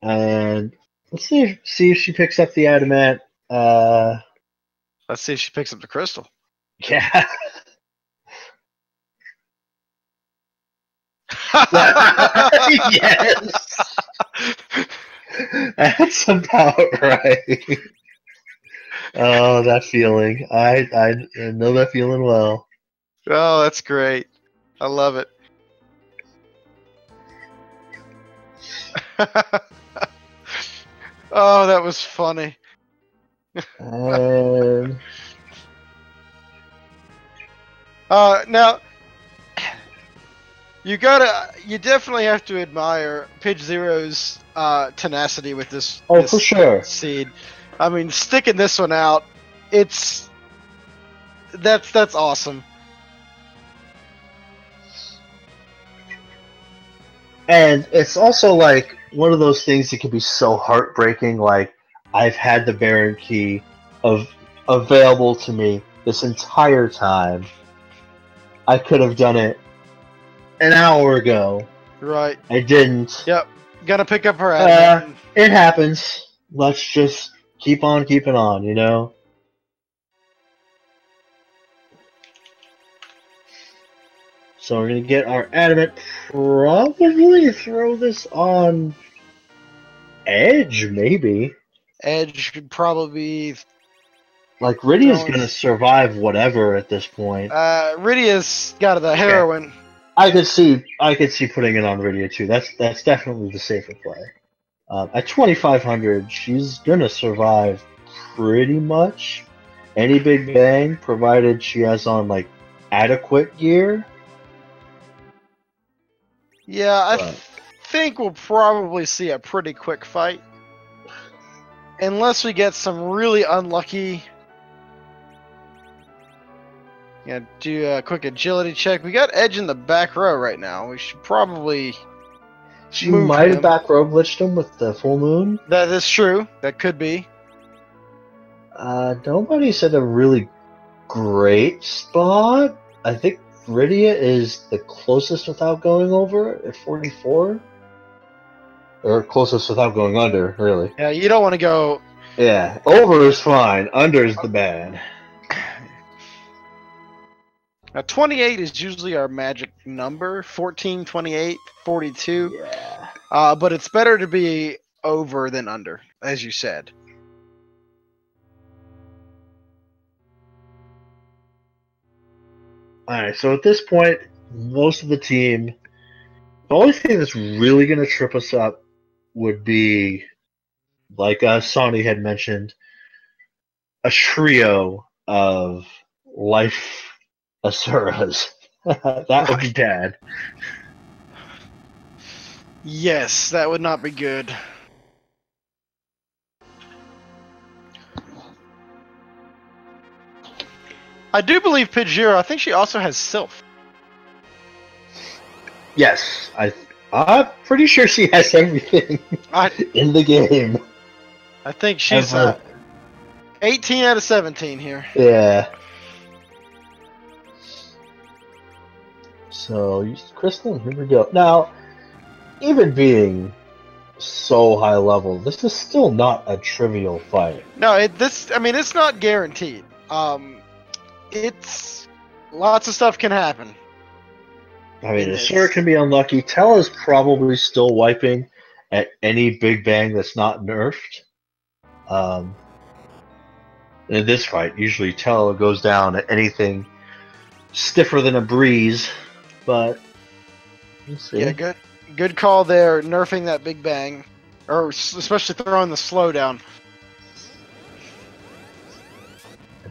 And let's see if she picks up the adamant. Let's see if she picks up the crystal. Yeah. Yes. That's about right. Oh, that feeling. I know that feeling well. Oh, that's great. I love it. Oh, that was funny. Now, you definitely have to admire Pidge Zero's tenacity with this. Oh, this for sure. Seed. I mean, sticking this one out, that's awesome. And it's also like one of those things that can be so heartbreaking. Like, I've had the Baron Key available to me this entire time. I could have done it an hour ago. Right. I didn't. Yep. Gotta pick up her admin. It happens. Let's just keep on keeping on, you know? So we're gonna get our adamant, probably throw this on Edge, maybe. Edge could probably be... Like, Rydia's gonna survive whatever at this point. Rydia's got the heroin. I could see putting it on Rydia too. That's definitely the safer play. At 2,500, she's gonna survive pretty much any big bang, provided she has on like adequate gear. Yeah, I think we'll probably see a pretty quick fight, unless we get some really unlucky. Yeah, do a quick agility check. We got Edge in the back row right now. We should probably. She might have back row glitched him with the full moon. That is true. That could be. Nobody said a really great spot. I think Rydia is the closest without going over at 44. Or closest without going under, really. Yeah, you don't want to go... Yeah, over is fine. Under is the bad. Now, 28 is usually our magic number. 14, 28, 42. Yeah. But it's better to be over than under, as you said. Alright, so at this point, most of the team, the only thing that's really going to trip us up would be, like Sonny had mentioned, a trio of life Asuras. That would be bad. Yes, that would not be good. I do believe Pidgeotto, I think she also has Sylph. Yes, I'm pretty sure she has everything in the game. I think she's 18 out of 17 here. Yeah. So, use Crystal, here we go. Now, even being so high level, this is still not a trivial fight. No, it's not guaranteed. It's lots of stuff can happen. I mean, it sure can be unlucky. Tella's probably still wiping at any Big Bang that's not nerfed. In this fight, usually Tella goes down at anything stiffer than a breeze, but we'll see. Yeah, good call there, nerfing that Big Bang, or especially throwing the slowdown.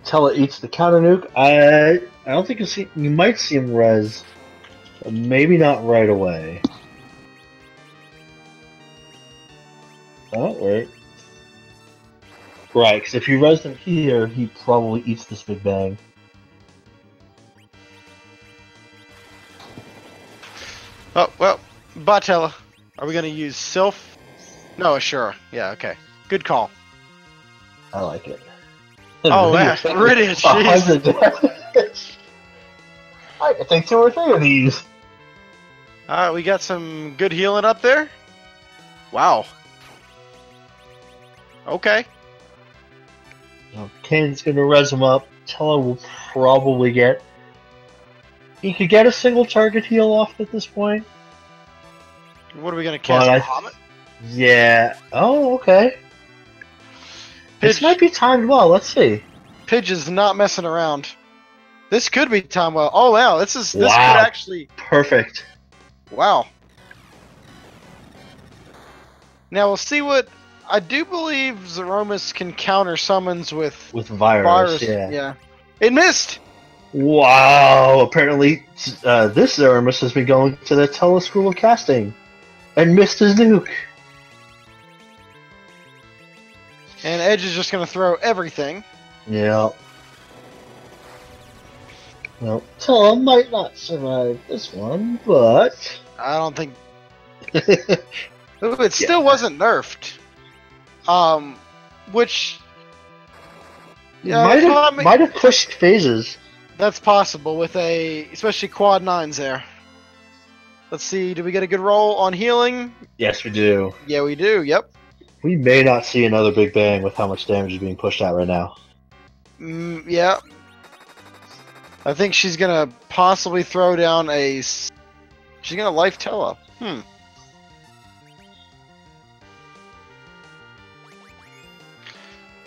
Tella eats the counter nuke. I don't think you might see him res, but maybe not right away. Oh wait. Right, because if you res him here, he probably eats this Big Bang. Oh, well, Batella. Are we going to use Sylph? No, sure. Yeah, okay. Good call. I like it. Oh, yeah. Riddick, jeez. I can take 2 or 3 of these. Alright, we got some good healing up there. Wow. Okay. Kane's going to res him up. Tella will probably get... He could get a single target heal off at this point. What are we going to cast? Bahamut? Yeah. Oh, okay. This might be timed well. Let's see. Pidge is not messing around. This could be timed well. Oh, wow. This could actually... Perfect. Wow. Now we'll see what... I do believe Zeromus can counter summons with virus. Yeah. It missed! Wow, apparently this Zeromus has been going to the Tella School of Casting and missed his nuke. And Edge is just going to throw everything. Yeah. Well, Tella might not survive this one, but... I don't think... Ooh, it still wasn't nerfed. Which... might have pushed phases. That's possible with especially quad 9s there. Let's see, do we get a good roll on healing? Yes, we do. Yeah, we do, yep. We may not see another Big Bang with how much damage is being pushed out right now. Yeah. I think she's gonna possibly throw down she's gonna life Tella.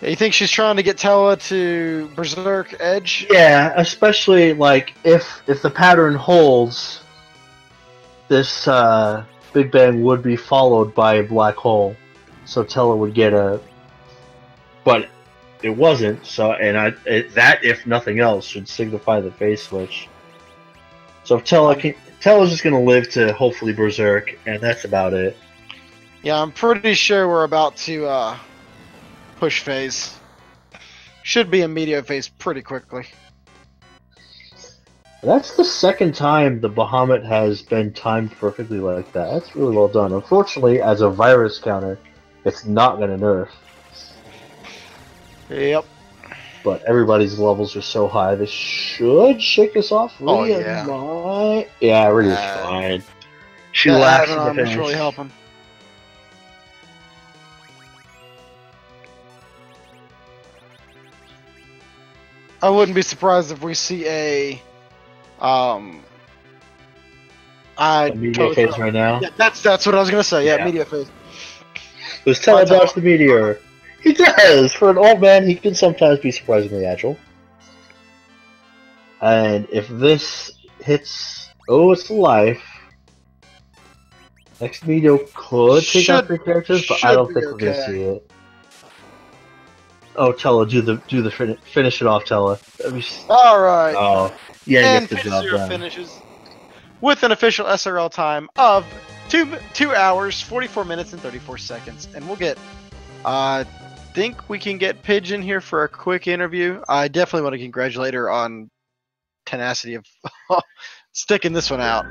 You think she's trying to get Tella to Berserk Edge? Yeah, especially like if the pattern holds, this Big Bang would be followed by a black hole, so Tella would get but it wasn't. So that if nothing else should signify the phase switch. So if Tella's just gonna live to hopefully Berserk, and that's about it. Yeah, I'm pretty sure we're about to push phase. Should be a meteor phase pretty quickly. That's the second time the Bahamut has been timed perfectly like that. That's really well done. Unfortunately, as a virus counter, it's not going to nerf. Yep. But everybody's levels are so high, this should shake us off. Oh, yeah. Yeah, Riddi's fine. She laughs at the finish. It's really helping. I wouldn't be surprised if we see a meteor phase right now? Yeah, that's what I was gonna say. Yeah, meteor phase. Does Tella dodge the meteor? He does! For an old man, he can sometimes be surprisingly agile. And if this hits... Oh, it's life. Next meteor could take out 3 characters, but I don't think we're gonna see it. Oh, Tella, finish it off, Tella. All right. Oh, yeah, And get the Pit job Zero done. finishes with an official SRL time of 2 hours, 44 minutes, and 34 seconds. And we'll get, think we can get Pidge in here for a quick interview. I definitely want to congratulate her on tenacity of sticking this one out.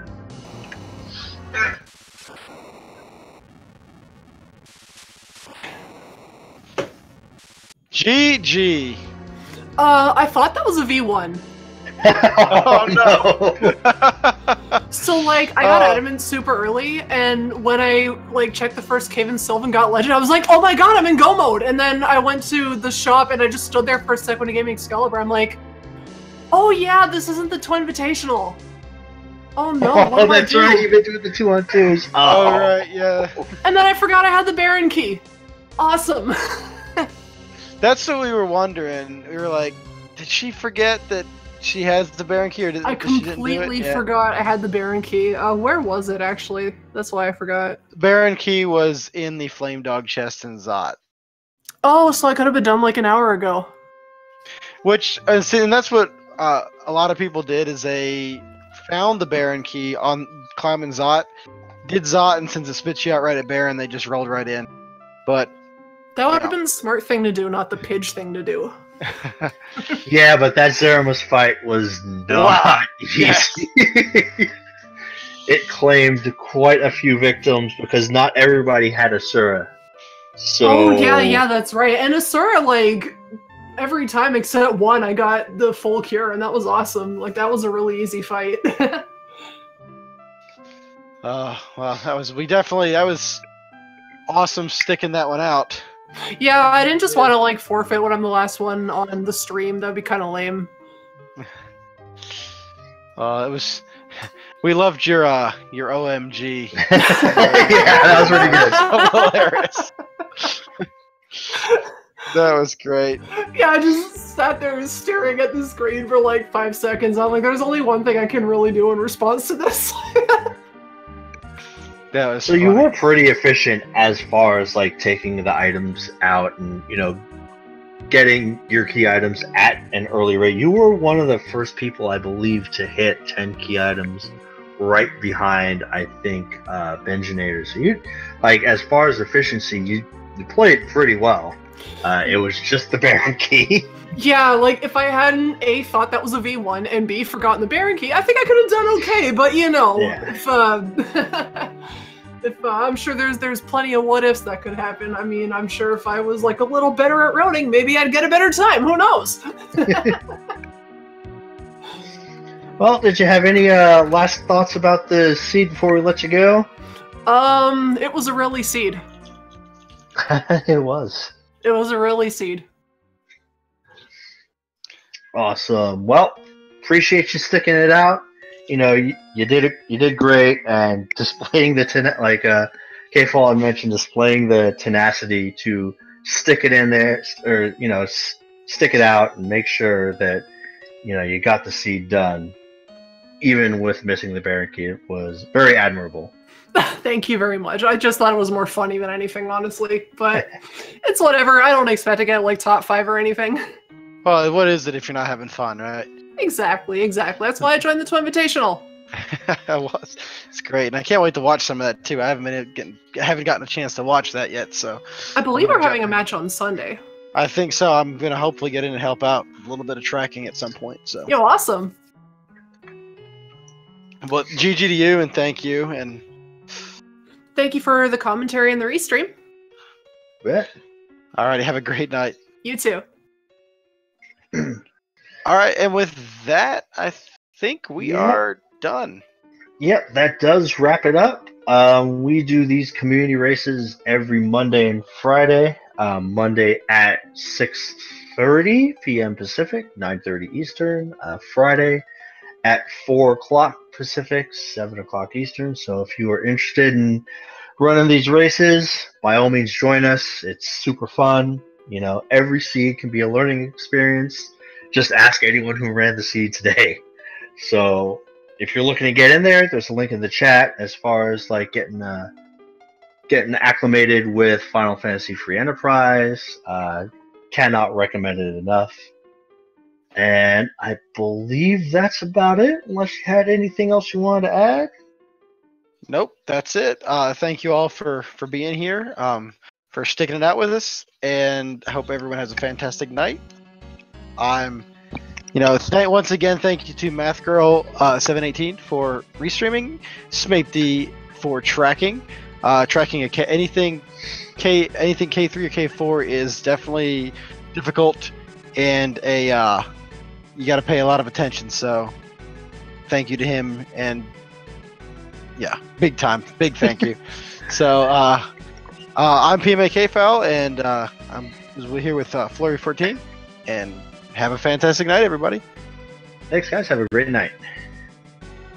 GG. I thought that was a V1. Oh no. So like I got adamant super early, and when I like checked the first cave in Sylvan got legend, I was like, oh my god, I'm in go mode. And then I went to the shop and I just stood there for a sec when he gave me Excalibur. I'm like, oh yeah, this isn't the Twin Invitational. Oh no, what do I That's do? right, you've been doing the 2-on-2s. All right, yeah. And then I forgot I had the Baron key. Awesome. That's what we were wondering. We were like, did she forget that she has the Baron key, or did I she didn't do it? completely Yeah. forgot I had the Baron key. Where was it actually? That's why I forgot. The Baron key was in the Flame Dog chest in Zot. Oh, so I could have been done like an hour ago. Which, and that's what a lot of people did, is they found the Baron key on climbing Zot, did Zot, and since it spits you out right at Baron, they just rolled right in. But That would have Yeah. been the smart thing to do, not the Pidge thing to do. Yeah, but that Zeramus fight was not easy. It claimed quite a few victims because not everybody had Asura. So Oh yeah, that's right. And Asura, like every time except one, I got the full cure, and that was awesome. Like that was a really easy fight. well, that was awesome sticking that one out. Yeah, I didn't just want to like forfeit when I'm the last one on the stream. That'd be kind of lame. It was. We loved your OMG. yeah, that was really good. Hilarious. That was great. Yeah, I just sat there staring at the screen for like 5 seconds. I'm like, there's only one thing I can really do in response to this. That was So you funny. were pretty efficient as far as like taking the items out and getting your key items at an early rate. You were one of the first people, I believe, to hit 10 key items right behind, I think, Benjinator. So you, like, as far as efficiency, you played pretty well. It was just the Baron key. Yeah, like if I hadn't A, thought that was a V1, and B, forgotten the Baron key, I think I could have done okay. But Yeah. if I'm sure there's plenty of what ifs that could happen. I mean, I'm sure if I was like a little better at routing, maybe I'd get a better time. Who knows? Well, did you have any last thoughts about the seed before we let you go? It was a really seed. It was. It was a really seed. Awesome. Well, appreciate you sticking it out. You did great, and displaying the K-Fall had mentioned, displaying the tenacity to stick it in there, or stick it out and make sure that you got the seed done, even with missing the Baron key. It was very admirable. Thank you very much. I just thought it was more funny than anything, honestly. But it's whatever. I don't expect to get like top 5 or anything. Well, what is it if you're not having fun, right? Exactly. That's why I joined the Twin Invitational. It's great, and I can't wait to watch some of that too. I haven't gotten a chance to watch that yet, so I believe we're having a match on Sunday. I think so. I'm gonna hopefully get in and help out a little bit of tracking at some point. So, Yo, awesome. Well, GG to you, and thank you, and Thank you for the commentary and the restream. Yeah. alrighty, have a great night. You too. All right, and with that, I think we are done. Yep, that does wrap it up. We do these community races every Monday and Friday. Monday at 6:30 p.m. Pacific, 9:30 Eastern. Friday at 4 o'clock Pacific, 7 o'clock Eastern. So if you are interested in running these races, by all means join us. It's super fun. Every seed can be a learning experience. Just ask anyone who ran the seed today. So if you're looking to get in there, there's a link in the chat as far as like getting acclimated with Final Fantasy Free Enterprise. Cannot recommend it enough. And I believe that's about it, unless you had anything else you wanted to add. Nope, that's it. Thank you all for being here, for sticking it out with us, and I hope everyone has a fantastic night. Once again, thank you to Math Girl 718 for restreaming, Smapey for tracking. Tracking anything K3 or K4 is definitely difficult, and you got to pay a lot of attention. So, thank you to him, and yeah, big time, big thank you. So, I'm PMAK Foul, and we're here with Flurry 14, and have a fantastic night, everybody. Thanks, guys. Have a great night.